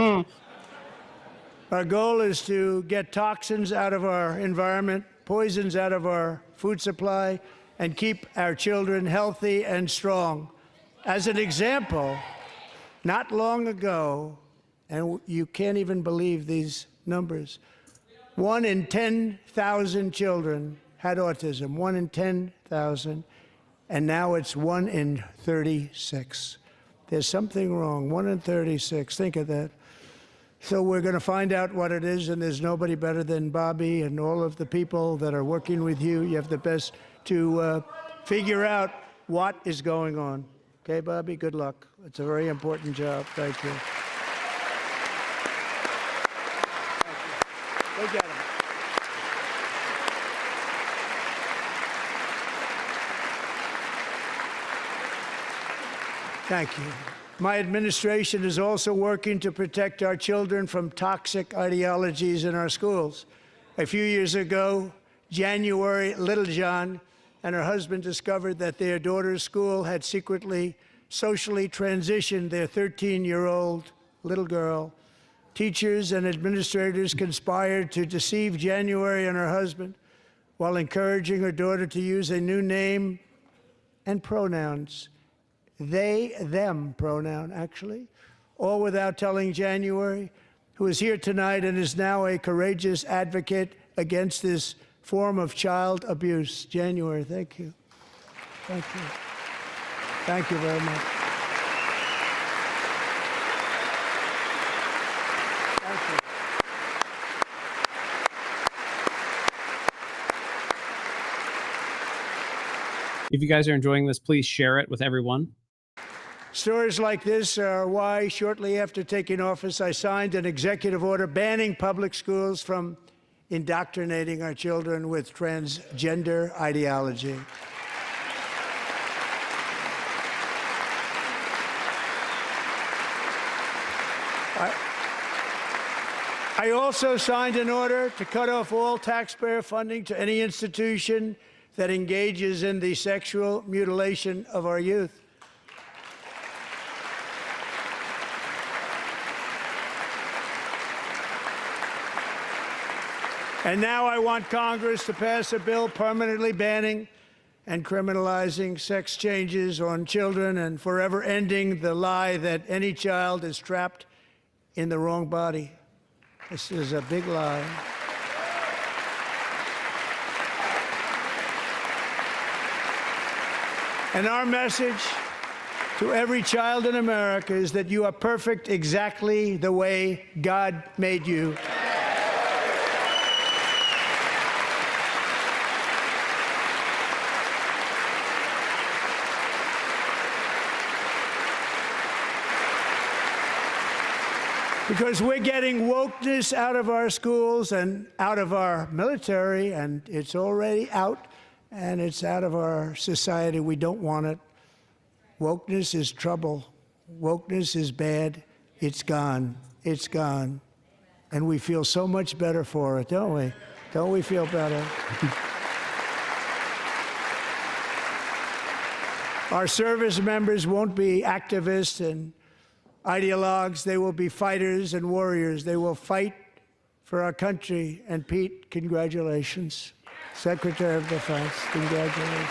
Our goal is to get toxins out of our environment, poisons out of our food supply, and keep our children healthy and strong. As an example, not long ago, and you can't even believe these numbers, 1 in 10,000 children had autism, 1 in 10,000. And now it's 1 in 36. There's something wrong. 1 in 36. Think of that. So we're going to find out what it is, and there's nobody better than Bobby and all of the people that are working with you. You have the best to figure out what is going on. Okay, Bobby? Good luck. It's a very important job. Thank you. Go get him. Thank you. My administration is also working to protect our children from toxic ideologies in our schools. A few years ago, January Littlejohn and her husband discovered that their daughter's school had secretly socially transitioned their 13-year-old little girl. Teachers and administrators conspired to deceive January and her husband while encouraging her daughter to use a new name and pronouns. They, them pronoun, actually, all without telling January, who is here tonight and is now a courageous advocate against this form of child abuse. January, thank you. Thank you. Thank you very much. Thank you. If you guys are enjoying this, please share it with everyone. Stories like this are why, shortly after taking office, I signed an executive order banning public schools from indoctrinating our children with transgender ideology. I also signed an order to cut off all taxpayer funding to any institution that engages in the sexual mutilation of our youth. And now I want Congress to pass a bill permanently banning and criminalizing sex changes on children and forever ending the lie that any child is trapped in the wrong body. This is a big lie. And our message to every child in America is that you are perfect exactly the way God made you. Because we're getting wokeness out of our schools and out of our military, and it's already out, and it's out of our society. We don't want it. Wokeness is trouble. Wokeness is bad. It's gone. It's gone. And we feel so much better for it, don't we? Don't we feel better? Our service members won't be activists and ideologues. They will be fighters and warriors. They will fight for our country. And Pete, congratulations. Secretary of Defense, congratulations.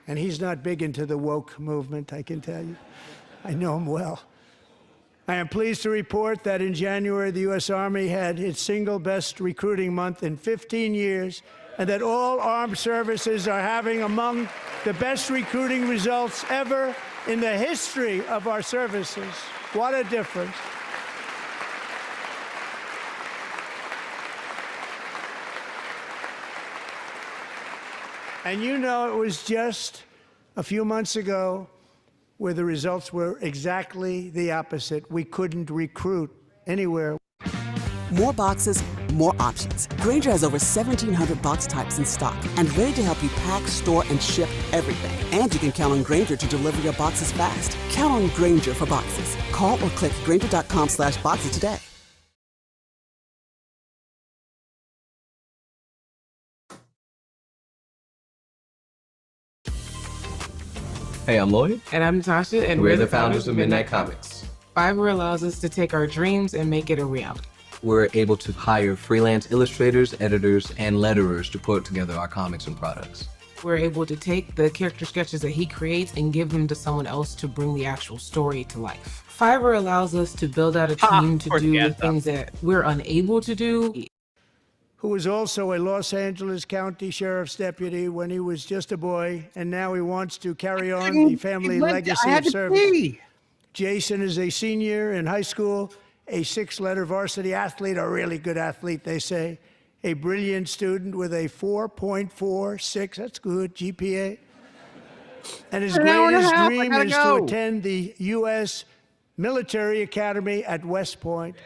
And he's not big into the woke movement, I can tell you. I know him well. I am pleased to report that in January, the U.S. Army had its single best recruiting month in 15 years, and that all armed services are having among the best recruiting results ever in the history of our services. What a difference. And you know, it was just a few months ago where the results were exactly the opposite. We couldn't recruit anywhere. More boxes, more options. Grainger has over 1,700 box types in stock and ready to help you pack, store, and ship everything. And you can count on Grainger to deliver your boxes fast. Count on Grainger for boxes. Call or click Grainger.com/boxes today. Hey, I'm Lloyd. And I'm Natasha, and we're the founders of Midnight Comics. Fiverr allows us to take our dreams and make it a reality. We're able to hire freelance illustrators, editors, and letterers to put together our comics and products. We're able to take the character sketches that he creates and give them to someone else to bring the actual story to life. Fiverr allows us to build out a team to do the things that we're unable to do. Who was also a Los Angeles County Sheriff's deputy when he was just a boy, and now he wants to carry on the family legacy of service. Jason is a senior in high school, a 6-letter varsity athlete, a really good athlete, they say, a brilliant student with a 4.46, that's good, GPA. And his greatest dream is to attend the U.S. Military Academy at West Point.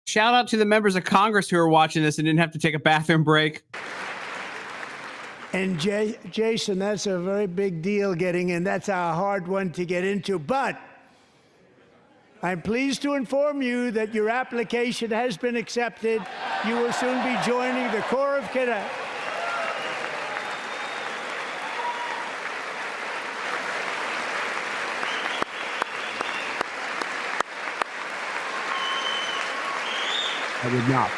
Shout out to the members of Congress who are watching this and didn't have to take a bathroom break. And Jason, that's a very big deal getting in. That's a hard one to get into. But I'm pleased to inform you that your application has been accepted. You will soon be joining the Corps of Cadets. I would not.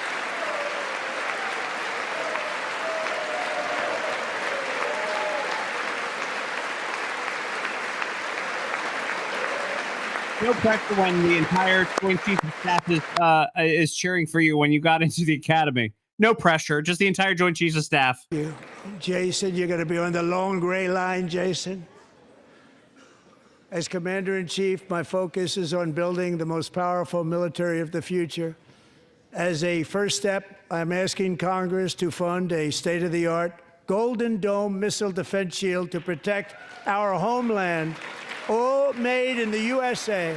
No pressure when the entire Joint Chiefs of Staff is cheering for you when you got into the academy. No pressure, just the entire Joint Chiefs of Staff. Jason, you're going to be on the long gray line, Jason. As Commander-in-Chief, my focus is on building the most powerful military of the future. As a first step, I'm asking Congress to fund a state-of-the-art Golden Dome missile defense shield to protect our homeland, all made in the USA.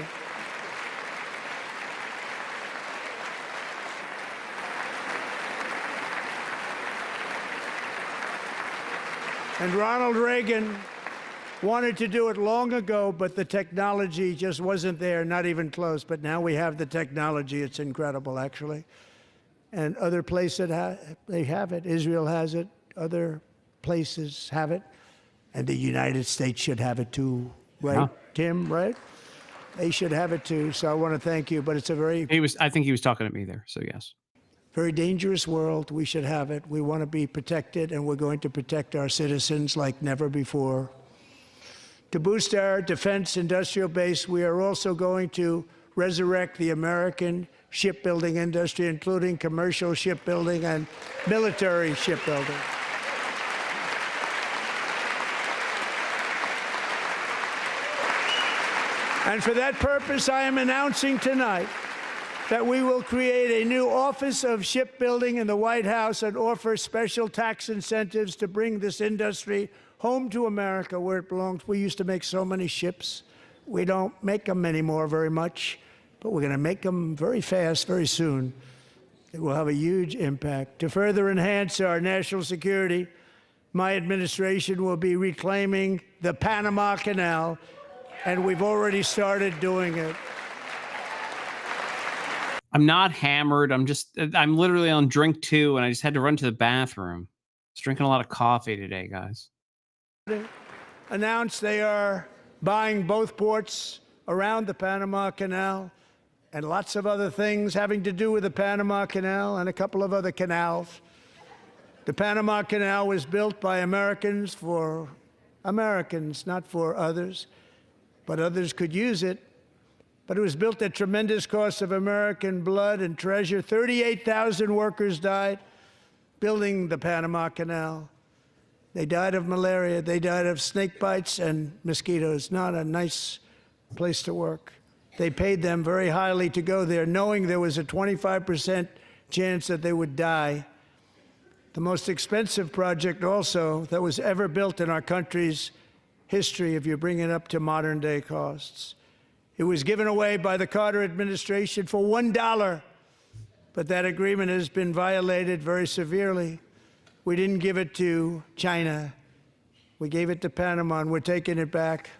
And Ronald Reagan Wanted to do it long ago, but the technology just wasn't there, not even close. But now we have the technology. It's incredible, actually. And other places, they have it. Israel has it. Other places have it. And the United States should have it too, right, Yeah. Tim, right? They should have it too. So I want to thank you. But it's a very... I think he was talking to me there, so yes. Very dangerous world. We should have it. We want to be protected, and we're going to protect our citizens like never before. To boost our defense industrial base, we are also going to resurrect the American shipbuilding industry, including commercial shipbuilding and military shipbuilding. And for that purpose, I am announcing tonight that we will create a new Office of Shipbuilding in the White House and offer special tax incentives to bring this industry home to America where it belongs. We used to make so many ships. We don't make them anymore very much, but we're going to make them very fast, very soon. It will have a huge impact. To further enhance our national security, my administration will be reclaiming the Panama Canal, and we've already started doing it. I'm not hammered. I'm literally on drink 2, and I just had to run to the bathroom. I was drinking a lot of coffee today, guys. Announced they are buying both ports around the Panama Canal and lots of other things having to do with the Panama Canal and a couple of other canals. The Panama Canal was built by Americans for Americans, not for others, but others could use it. But it was built at tremendous cost of American blood and treasure. 38,000 workers died building the Panama Canal. They died of malaria. They died of snake bites and mosquitoes. Not a nice place to work. They paid them very highly to go there, knowing there was a 25% chance that they would die. The most expensive project also that was ever built in our country's history, if you bring it up to modern day costs. It was given away by the Carter administration for $1, but that agreement has been violated very severely. We didn't give it to China. We gave it to Panama, and we're taking it back.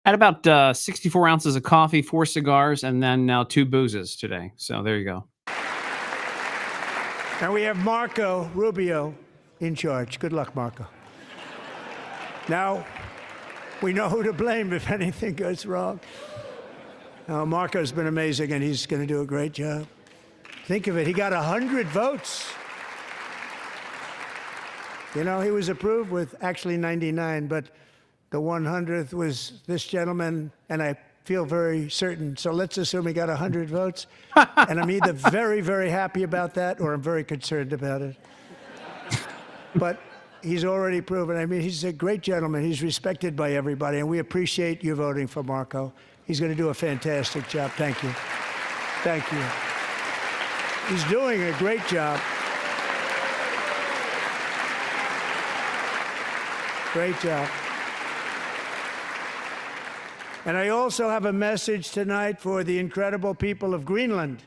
At about 64 ounces of coffee, 4 cigars, and then now 2 boozes today. So there you go. And we have Marco Rubio in charge. Good luck, Marco. Now, we know who to blame if anything goes wrong. Marco's been amazing, and he's going to do a great job. Think of it. He got 100 votes. You know, he was approved with actually 99, but the 100th was this gentleman, and I feel very certain. So let's assume he got 100 votes. And I'm either very, very happy about that, or I'm very concerned about it. But he's already proven. I mean, he's a great gentleman. He's respected by everybody, and we appreciate you voting for Marco. He's going to do a fantastic job. Thank you. Thank you. He's doing a great job. Great job. And I also have a message tonight for the incredible people of Greenland.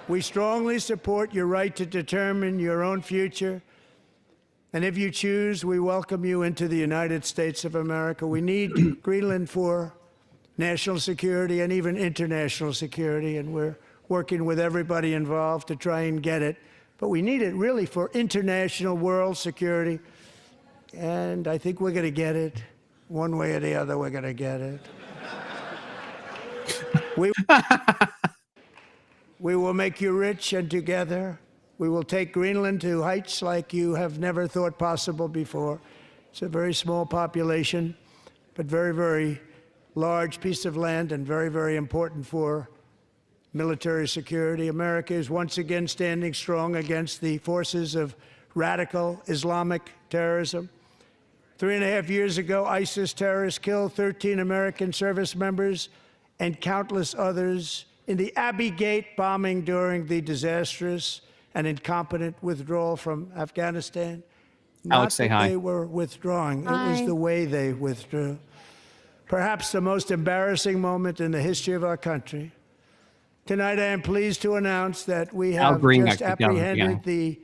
We strongly support your right to determine your own future. And if you choose, we welcome you into the United States of America. We need Greenland for national security and even international security, and we're working with everybody involved to try and get it. But we need it really for international world security, and I think we're going to get it. One way or the other, we're going to get it. We will make you rich, and together we will take Greenland to heights like you have never thought possible before. It's a very small population, but very, very large piece of land and very, very important for military security. America is once again standing strong against the forces of radical Islamic terrorism. 3.5 years ago, ISIS terrorists killed 13 American service members and countless others in the Abbey Gate bombing during the disastrous and incompetent withdrawal from Afghanistan. Alex, say hi. They were withdrawing. It was the way they withdrew. Perhaps the most embarrassing moment in the history of our country. Tonight, I am pleased to announce that we Al have Green just got kicked out of the apprehended the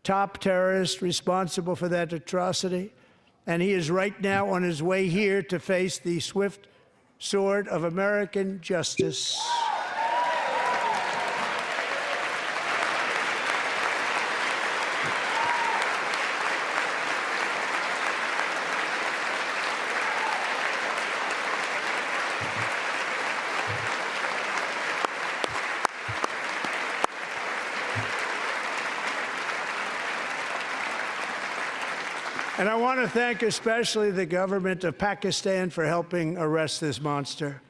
top terrorist responsible for that atrocity, and he is right now on his way here to face the swift sword of American justice. And I want to thank especially the government of Pakistan for helping arrest this monster.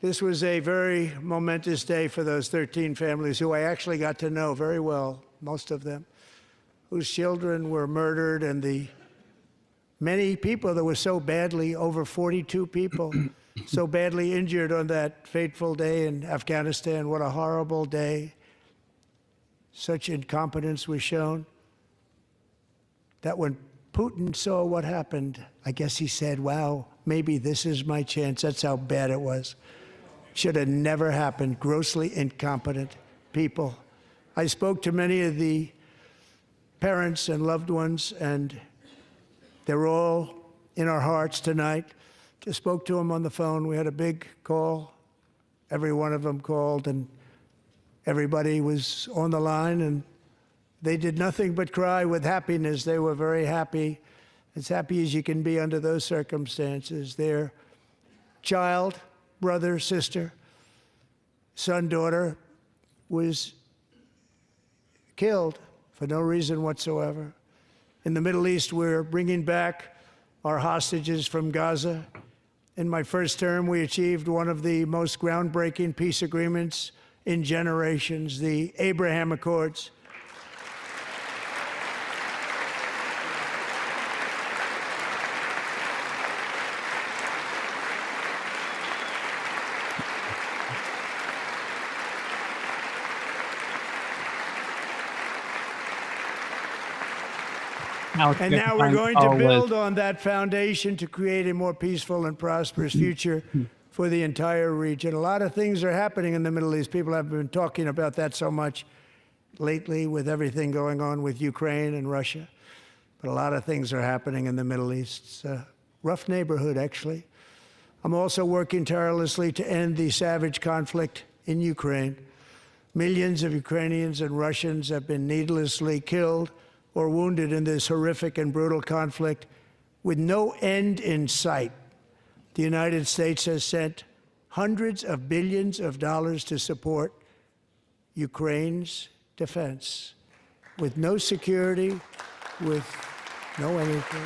This was a very momentous day for those 13 families who I actually got to know very well, most of them, whose children were murdered, and the many people that were so badly, over 42 people, so badly injured on that fateful day in Afghanistan. What a horrible day. Such incompetence was shown. That when Putin saw what happened, I guess he said, wow, maybe this is my chance. That's how bad it was. Should have never happened. Grossly incompetent people. I spoke to many of the parents and loved ones, and they're all in our hearts tonight. Just spoke to them on the phone. We had a big call. Every one of them called, and everybody was on the line, and they did nothing but cry with happiness. They were very happy, as happy as you can be under those circumstances. Their child, brother, sister, son, daughter was killed for no reason whatsoever. In the Middle East, we're bringing back our hostages from Gaza. In my first term, we achieved one of the most groundbreaking peace agreements in generations, the Abraham Accords. And now we're going to build on that foundation to create a more peaceful and prosperous future for the entire region. A lot of things are happening in the Middle East. People have been talking about that so much lately with everything going on with Ukraine and Russia. But a lot of things are happening in the Middle East. It's a rough neighborhood, actually. I'm also working tirelessly to end the savage conflict in Ukraine. Millions of Ukrainians and Russians have been needlessly killed or wounded in this horrific and brutal conflict with no end in sight. The United States has sent hundreds of billions of dollars to support Ukraine's defense, with no security, with no anything.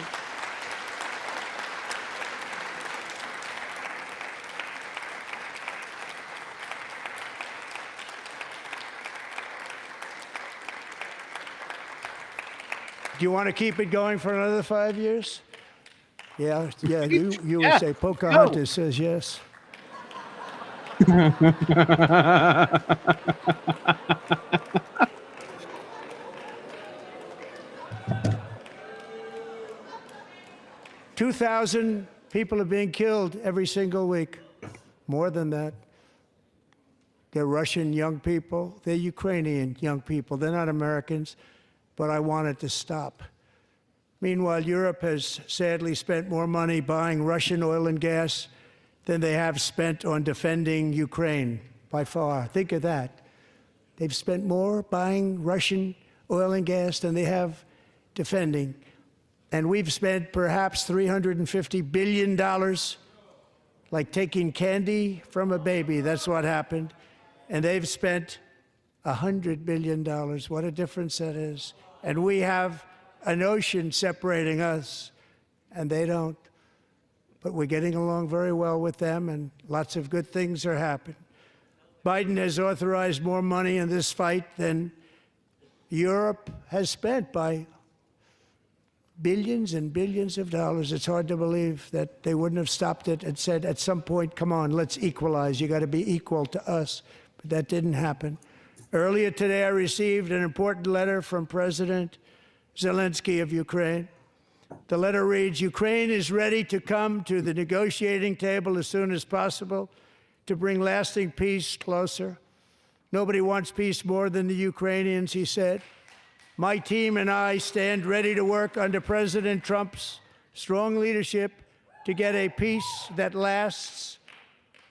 Do you want to keep it going for another 5 years? Yeah, you would say Pocahontas says yes. $2,000 people are being killed every single week. More than that. They're Russian young people. They're Ukrainian young people. They're not Americans. But I want it to stop. Meanwhile, Europe has sadly spent more money buying Russian oil and gas than they have spent on defending Ukraine, by far. Think of that. They've spent more buying Russian oil and gas than they have defending. And we've spent perhaps $350 billion, like taking candy from a baby. That's what happened. And they've spent $100 billion. What a difference that is. And we have an ocean separating us, and they don't. But we're getting along very well with them, and lots of good things are happening. Biden has authorized more money in this fight than Europe has spent, by billions and billions of dollars. It's hard to believe that they wouldn't have stopped it and said at some point, come on, let's equalize. You got to be equal to us. But that didn't happen. Earlier today, I received an important letter from President Zelensky of Ukraine. The letter reads, Ukraine is ready to come to the negotiating table as soon as possible to bring lasting peace closer. Nobody wants peace more than the Ukrainians, he said. My team and I stand ready to work under President Trump's strong leadership to get a peace that lasts.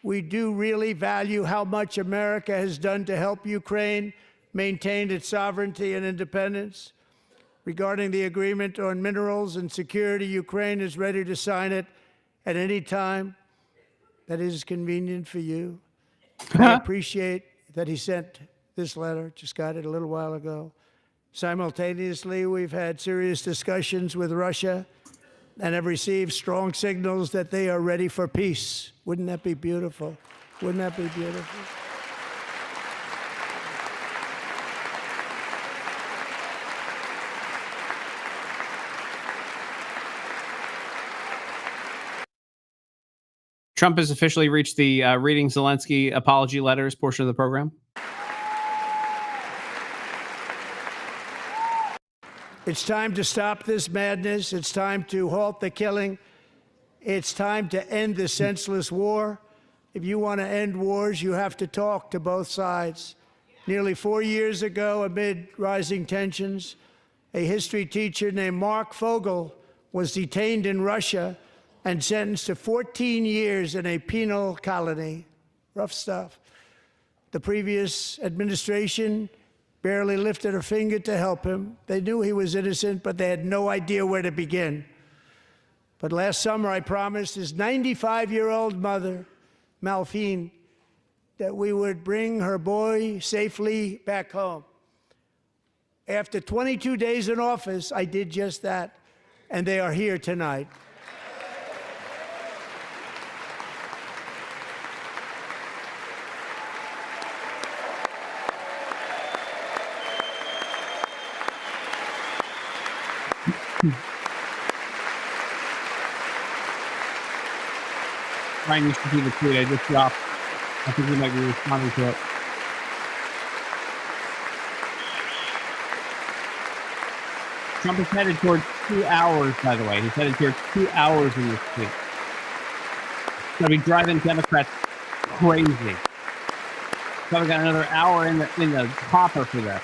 We do really value how much America has done to help Ukraine maintain its sovereignty and independence. Regarding the agreement on minerals and security, Ukraine is ready to sign it at any time that is convenient for you. I appreciate that he sent this letter, just got it a little while ago. Simultaneously, we've had serious discussions with Russia and have received strong signals that they are ready for peace. Wouldn't that be beautiful? Wouldn't that be beautiful? Trump has officially reached the reading Zelensky apology letters portion of the program. It's time to stop this madness. It's time to halt the killing. It's time to end the senseless war. If you want to end wars, you have to talk to both sides. Nearly 4 years ago, amid rising tensions, a history teacher named Mark Fogel was detained in Russia and sentenced to 14 years in a penal colony. Rough stuff. The previous administration barely lifted a finger to help him. They knew he was innocent, but they had no idea where to begin. But last summer, I promised his 95-year-old mother, Malphine, that we would bring her boy safely back home. After 22 days in office, I did just that, and they are here tonight. Ryan, you should see the tweet I just dropped. I think you might be responding to it. Trump is headed towards 2 hours, by the way. He's headed towards 2 hours in this tweet. He's going to be driving Democrats crazy. Probably got another hour in the hopper for that.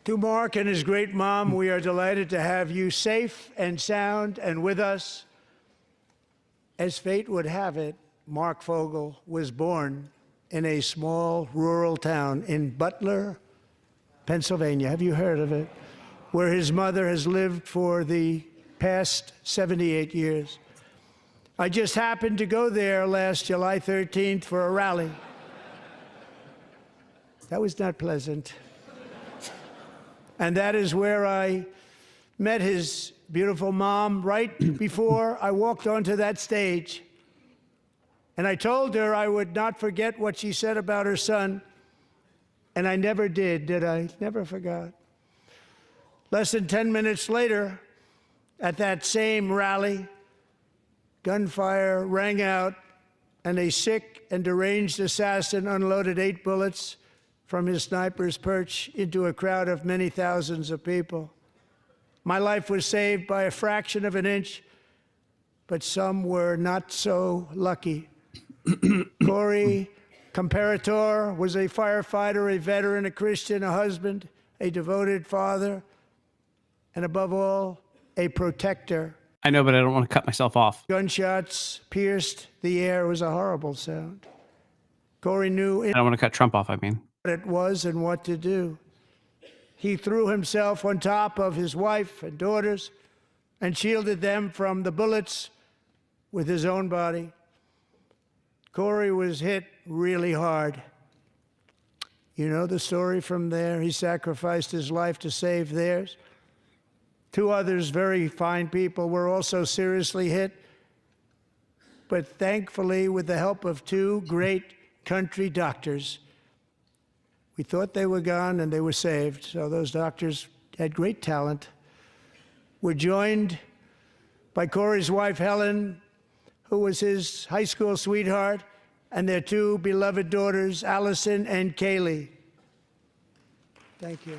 To Mark and his great mom, we are delighted to have you safe and sound and with us. As fate would have it, Mark Fogel was born in a small rural town in Butler, Pennsylvania. Have you heard of it? Where his mother has lived for the past 78 years. I just happened to go there last July 13th for a rally. That was not pleasant. And that is where I met his beautiful mom right before I walked onto that stage. And I told her I would not forget what she said about her son. And I never did I? Never forgot. Less than 10 minutes later, at that same rally, gunfire rang out, and a sick and deranged assassin unloaded 8 bullets from his sniper's perch into a crowd of many thousands of people. My life was saved by a fraction of an inch, but some were not so lucky. Corey Comparator was a firefighter, a veteran, a Christian, a husband, a devoted father, and above all, a protector. I know, but I don't want to cut myself off. Gunshots pierced the air. It was a horrible sound. Corey knew I don't want to cut Trump off, I mean. What it was and what to do. He threw himself on top of his wife and daughters and shielded them from the bullets with his own body. Corey was hit really hard. You know the story from there. He sacrificed his life to save theirs. 2 others, very fine people, were also seriously hit. But thankfully, with the help of 2 great country doctors, we thought they were gone and they were saved. So those doctors had great talent. We're joined by Corey's wife, Helen, who was his high school sweetheart, and their 2 beloved daughters, Allison and Kaylee. Thank you.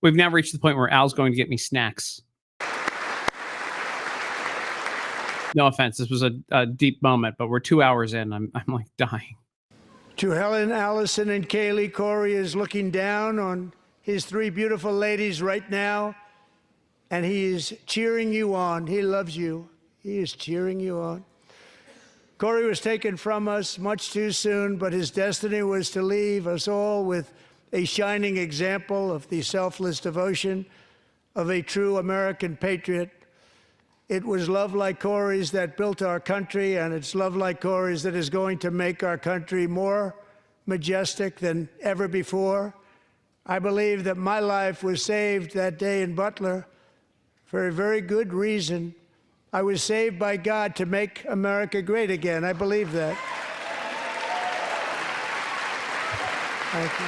We've now reached the point where Al's going to get me snacks. No offense, this was a deep moment, but we're 2 hours in. I'm like dying. To Helen, Allison, and Kaylee, Corey is looking down on his 3 beautiful ladies right now, and he is cheering you on. He loves you. He is cheering you on. Corey was taken from us much too soon, but his destiny was to leave us all with a shining example of the selfless devotion of a true American patriot. It was love like Corey's that built our country, and it's love like Corey's that is going to make our country more majestic than ever before. I believe that my life was saved that day in Butler for a very good reason. I was saved by God to make America great again. I believe that. Thank you.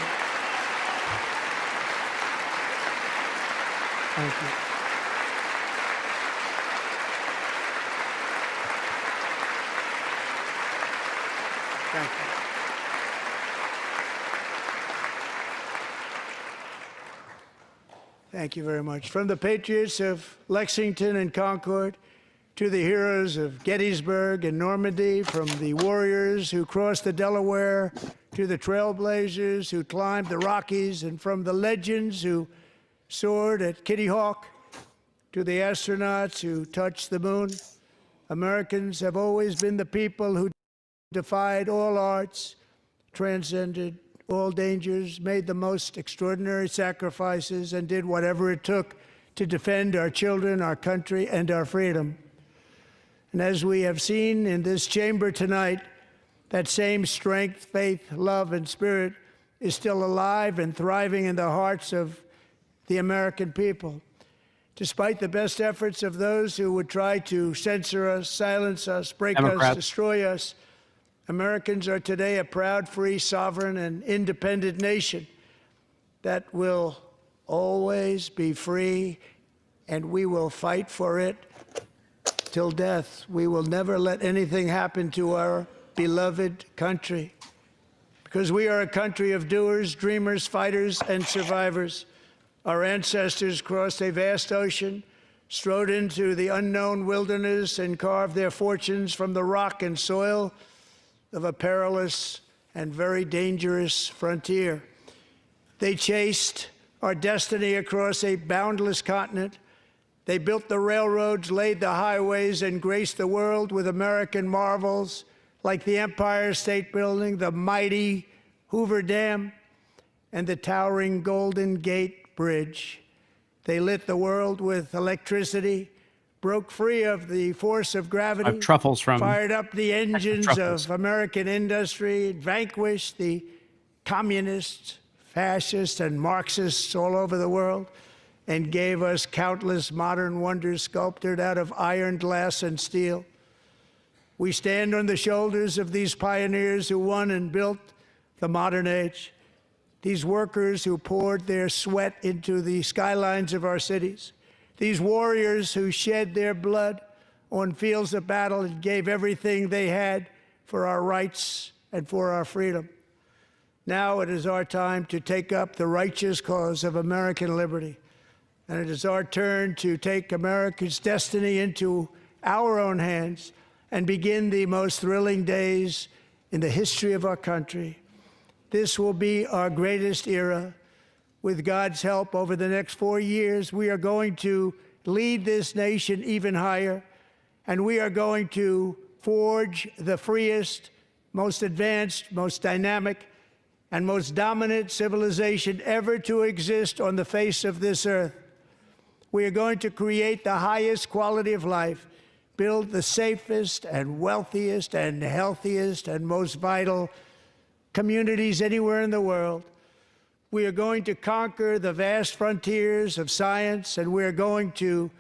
Thank you. Thank you. Thank you very much. From the patriots of Lexington and Concord to the heroes of Gettysburg and Normandy, from the warriors who crossed the Delaware to the trailblazers who climbed the Rockies, and from the legends who soared at Kitty Hawk to the astronauts who touched the moon, Americans have always been the people who defied all odds, transcended all dangers, made the most extraordinary sacrifices, and did whatever it took to defend our children, our country, and our freedom. And as we have seen in this chamber tonight, that same strength, faith, love, and spirit is still alive and thriving in the hearts of the American people. Despite the best efforts of those who would try to censor us, silence us, break us, destroy us, Americans are today a proud, free, sovereign, and independent nation that will always be free, and we will fight for it till death. We will never let anything happen to our beloved country, because we are a country of doers, dreamers, fighters, and survivors. Our ancestors crossed a vast ocean, strode into the unknown wilderness, and carved their fortunes from the rock and soil of a perilous and very dangerous frontier. They chased our destiny across a boundless continent. They built the railroads, laid the highways, and graced the world with American marvels like the Empire State Building, the mighty Hoover Dam, and the towering Golden Gate Bridge. They lit the world with electricity, broke free of the force of gravity, truffles from fired up the engines of American industry, vanquished the communists, fascists, and Marxists all over the world, and gave us countless modern wonders sculptured out of iron, glass, and steel. We stand on the shoulders of these pioneers who won and built the modern age, these workers who poured their sweat into the skylines of our cities, these warriors who shed their blood on fields of battle and gave everything they had for our rights and for our freedom. Now it is our time to take up the righteous cause of American liberty. And it is our turn to take America's destiny into our own hands and begin the most thrilling days in the history of our country. This will be our greatest era. With God's help, over the next 4 years, we are going to lead this nation even higher, and we are going to forge the freest, most advanced, most dynamic, and most dominant civilization ever to exist on the face of this earth. We are going to create the highest quality of life, build the safest and wealthiest and healthiest and most vital communities anywhere in the world. We are going to conquer the vast frontiers of science, and we are going to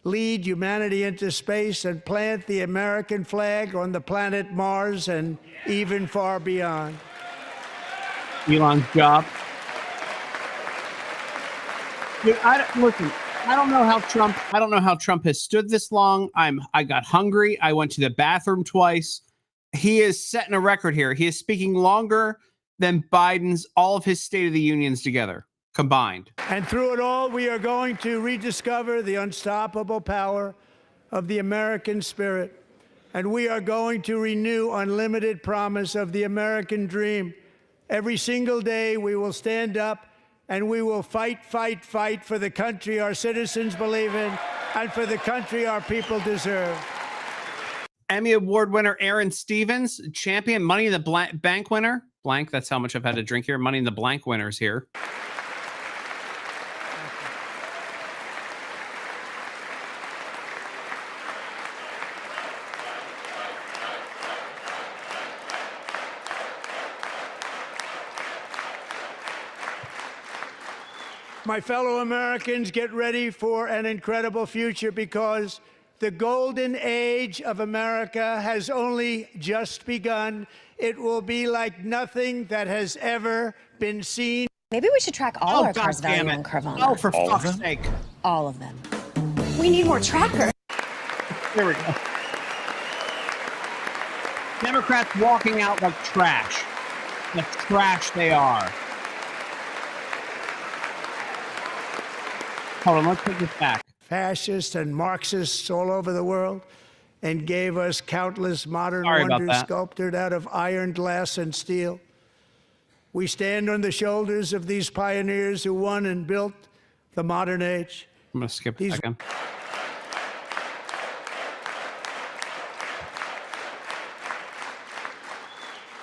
lead humanity into space and plant the American flag on the planet Mars and even far beyond. Elon's job. Dude, listen, I don't know how Trump has stood this long. I got hungry. I went to the bathroom twice. He is setting a record here. He is speaking longer than Biden's all of his State of the Unions together combined. And through it all, we are going to rediscover the unstoppable power of the American spirit. And we are going to renew unlimited promise of the American dream. Every single day, we will stand up and we will fight, fight, fight for the country our citizens believe in and for the country our people deserve. Emmy Award winner Aaron Stevens, champion Money in the Bank winner. Blank, that's how much I've had to drink here. Money in the Blank winners here. My fellow Americans, get ready for an incredible future because the golden age of America has only just begun. It will be like nothing that has ever been seen. Maybe we should track all our cars' value on Carvana. Oh, for fuck's sake. All of them. We need more trackers. There we go. Democrats walking out like trash. The trash they are. Hold on, let's take this back. Fascists and Marxists all over the world and gave us countless modern wonders sculpted out of iron, glass, and steel. We stand on the shoulders of these pioneers who won and built the modern age. I'm going to skip a second.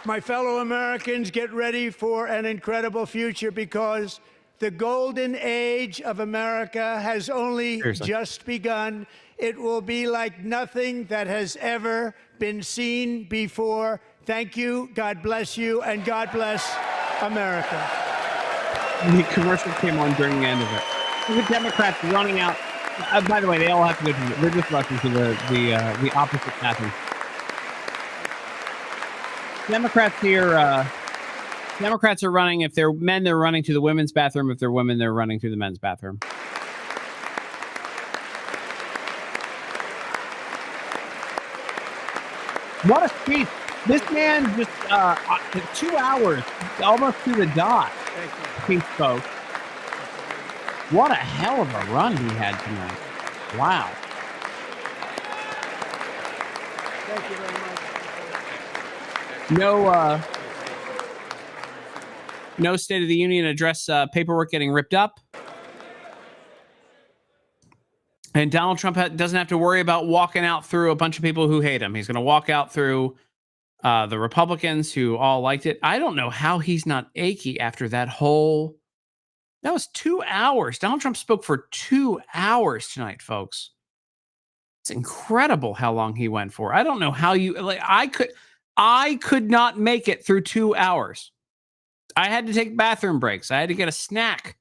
My fellow Americans, get ready for an incredible future because the golden age of America has only just begun. It will be like nothing that has ever been seen before. Thank you, God bless you, and God bless America. The commercial came on during the end of it. The Democrats running out. By the way, they all have to go to. They're just rushing to the opposite bathroom. Democrats here. Democrats are running. If they're men, they're running to the women's bathroom. If they're women, they're running to the men's bathroom. What a speech. This man just 2 hours, almost to the dot, he spoke. What a hell of a run he had tonight. Wow. Thank you very much. No State of the Union address paperwork getting ripped up. And Donald Trump doesn't have to worry about walking out through a bunch of people who hate him. He's going to walk out through the Republicans who all liked it. I don't know how he's not achy after that whole... That was 2 hours. Donald Trump spoke for 2 hours tonight, folks. It's incredible how long he went for. I don't know how you... like. I could not make it through 2 hours. I had to take bathroom breaks. I had to get a snack.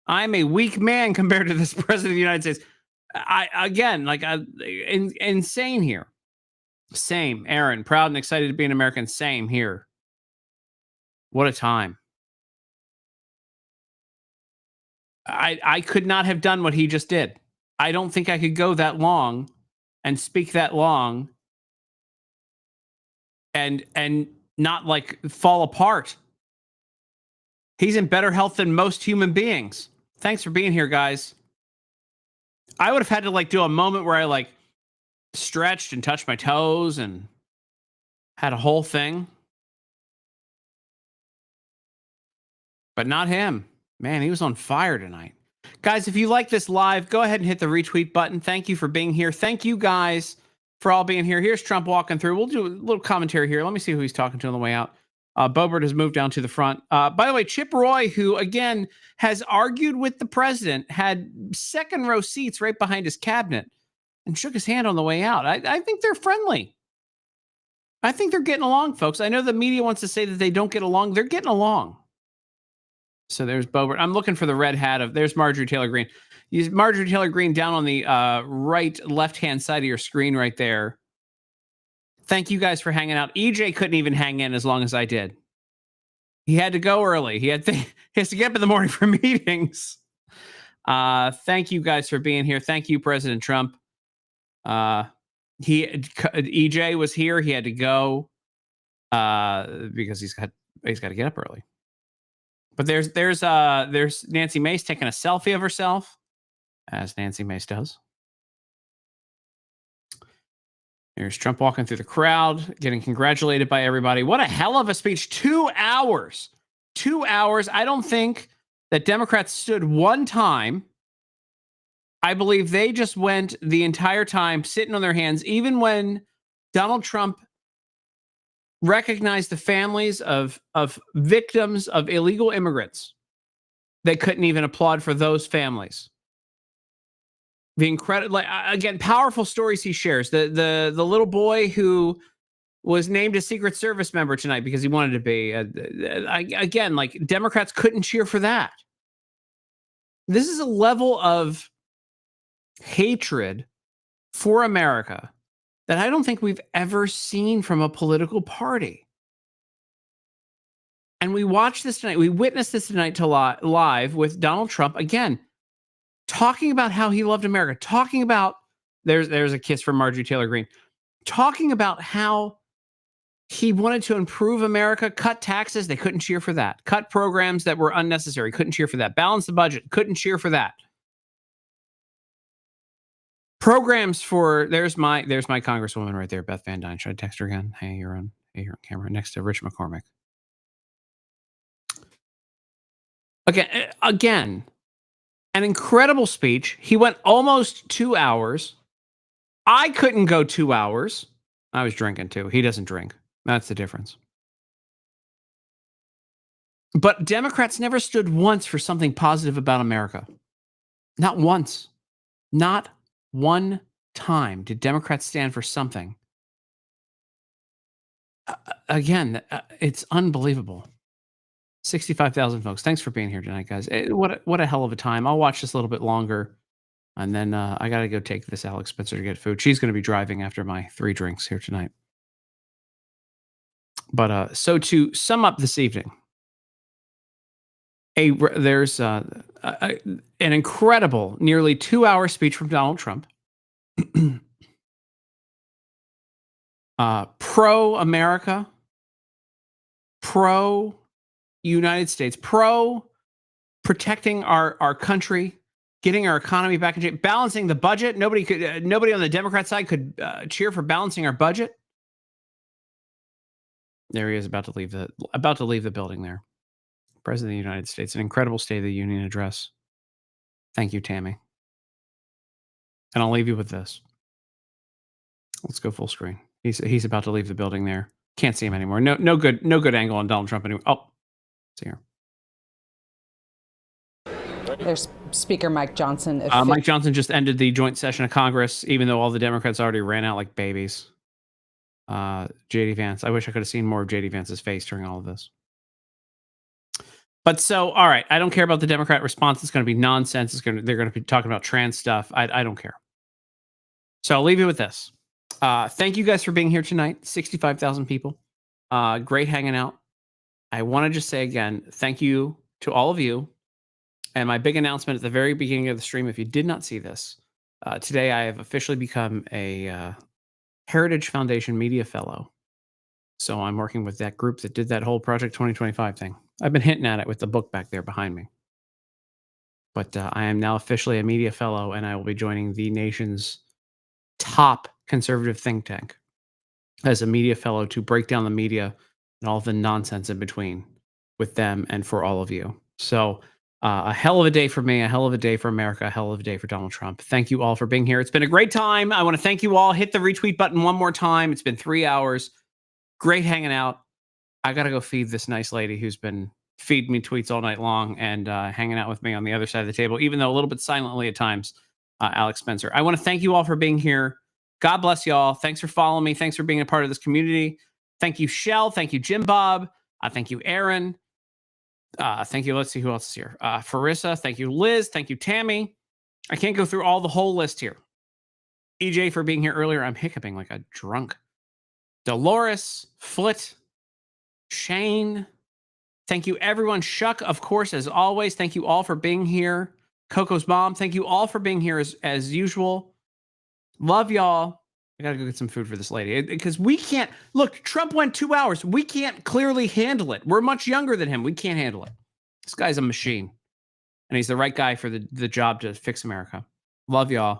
I'm a weak man compared to this president of the United States. Insane here. Same. Aaron, proud and excited to be an American. Same here. What a time. I could not have done what he just did. I don't think I could go that long and speak that long and not like fall apart. He's in better health than most human beings. Thanks for being here, guys. I would have had to like do a moment where I like stretched and touched my toes and had a whole thing. But not him. Man, he was on fire tonight. Guys, if you like this live, go ahead and hit the retweet button. Thank you for being here. Thank you guys for all being here. Here's Trump walking through. We'll do a little commentary here. Let me see who he's talking to on the way out. Boebert has moved down to the front. By the way, Chip Roy, who, again, has argued with the president, had second row seats right behind his cabinet and shook his hand on the way out. I think they're friendly. I think they're getting along, folks. I know the media wants to say that they don't get along. They're getting along. So there's Boebert. I'm looking for the red hat of... There's Marjorie Taylor Greene. Use Marjorie Taylor Greene down on the left-hand side of your screen right there. Thank you guys for hanging out. EJ couldn't even hang in as long as I did. He had to go early. He has to get up in the morning for meetings. Thank you guys for being here. Thank you, President Trump. EJ was here. He had to go because he's got He's got to get up early. But there's Nancy Mace taking a selfie of herself, as Nancy Mace does. There's Trump walking through the crowd, getting congratulated by everybody. What a hell of a speech. 2 hours. 2 hours. I don't think that Democrats stood one time. I believe they just went the entire time sitting on their hands, even when Donald Trump recognized the families of victims of illegal immigrants. They couldn't even applaud for those families. The incredible, again, powerful stories he shares. The little boy who was named a Secret Service member tonight because he wanted to be. Again, like, Democrats couldn't cheer for that. This is a level of hatred for America that I don't think we've ever seen from a political party. And we watched this tonight. We witnessed this tonight live with Donald Trump again, talking about how he loved America, talking about there's a kiss from Marjorie Taylor Greene, talking about how he wanted to improve America, cut taxes. They couldn't cheer for that. Cut programs that were unnecessary. Couldn't cheer for that. Balance the budget. Couldn't cheer for that. Programs for there's my congresswoman right there, Beth Van Dyne. Should I text her again? Hey, you're on camera next to Rich McCormick. Again, an incredible speech. He went almost 2 hours. I couldn't go 2 hours. I was drinking too. He doesn't drink. That's the difference. But Democrats never stood once for something positive about America. Not once. Not one time did Democrats stand for something. Again, it's unbelievable. 65,000 folks. Thanks for being here tonight, guys. What a hell of a time. I'll watch this a little bit longer, and then I got to go take this Alex Spencer to get food. She's going to be driving after my 3 drinks here tonight. But so to sum up this evening, there's an incredible, nearly 2-hour speech from Donald Trump. Pro-America, pro-United States, pro-protecting our country, getting our economy back in shape, balancing the budget. Nobody on the Democrat side could cheer for balancing our budget. There he is, about to leave the building there. President of the United States, an incredible State of the Union address. Thank you, Tammy. And I'll leave you with this. Let's go full screen. He's about to leave the building there. Can't see him anymore. No good angle on Donald Trump anymore. Oh, see here. There's Speaker Mike Johnson. Mike Johnson just ended the joint session of Congress, even though all the Democrats already ran out like babies. JD Vance. I wish I could have seen more of JD Vance's face during all of this. But so, all right, I don't care about the Democrat response. It's going to be nonsense. They're going to be talking about trans stuff. I don't care. So I'll leave you with this. Thank you guys for being here tonight. 65,000 people. Great hanging out. I want to just say again, thank you to all of you. And my big announcement at the very beginning of the stream, if you did not see this, today I have officially become a Heritage Foundation Media Fellow. So I'm working with that group that did that whole Project 2025 thing. I've been hinting at it with the book back there behind me. But I am now officially a media fellow, and I will be joining the nation's top conservative think tank as a media fellow to break down the media and all the nonsense in between with them and for all of you. So a hell of a day for me, a hell of a day for America, a hell of a day for Donald Trump. Thank you all for being here. It's been a great time. I want to thank you all. Hit the retweet button one more time. It's been 3 hours. Great hanging out. I got to go feed this nice lady who's been feeding me tweets all night long and hanging out with me on the other side of the table, even though a little bit silently at times, Alex Spencer. I want to thank you all for being here. God bless you all. Thanks for following me. Thanks for being a part of this community. Thank you, Shell. Thank you, Jim Bob. Thank you, Aaron. Thank you. Let's see who else is here. Farissa. Thank you, Liz. Thank you, Tammy. I can't go through all the whole list here. EJ for being here earlier. I'm hiccuping like a drunk. Dolores, Flit, Shane. Thank you, everyone. Shuck, of course, as always. Thank you all for being here. Coco's mom. Thank you all for being here as usual. Love y'all. I gotta go get some food for this lady because we can't look. Trump went 2 hours. We can't clearly handle it. We're much younger than him. We can't handle it. This guy's a machine, and he's the right guy for the job to fix America. Love y'all.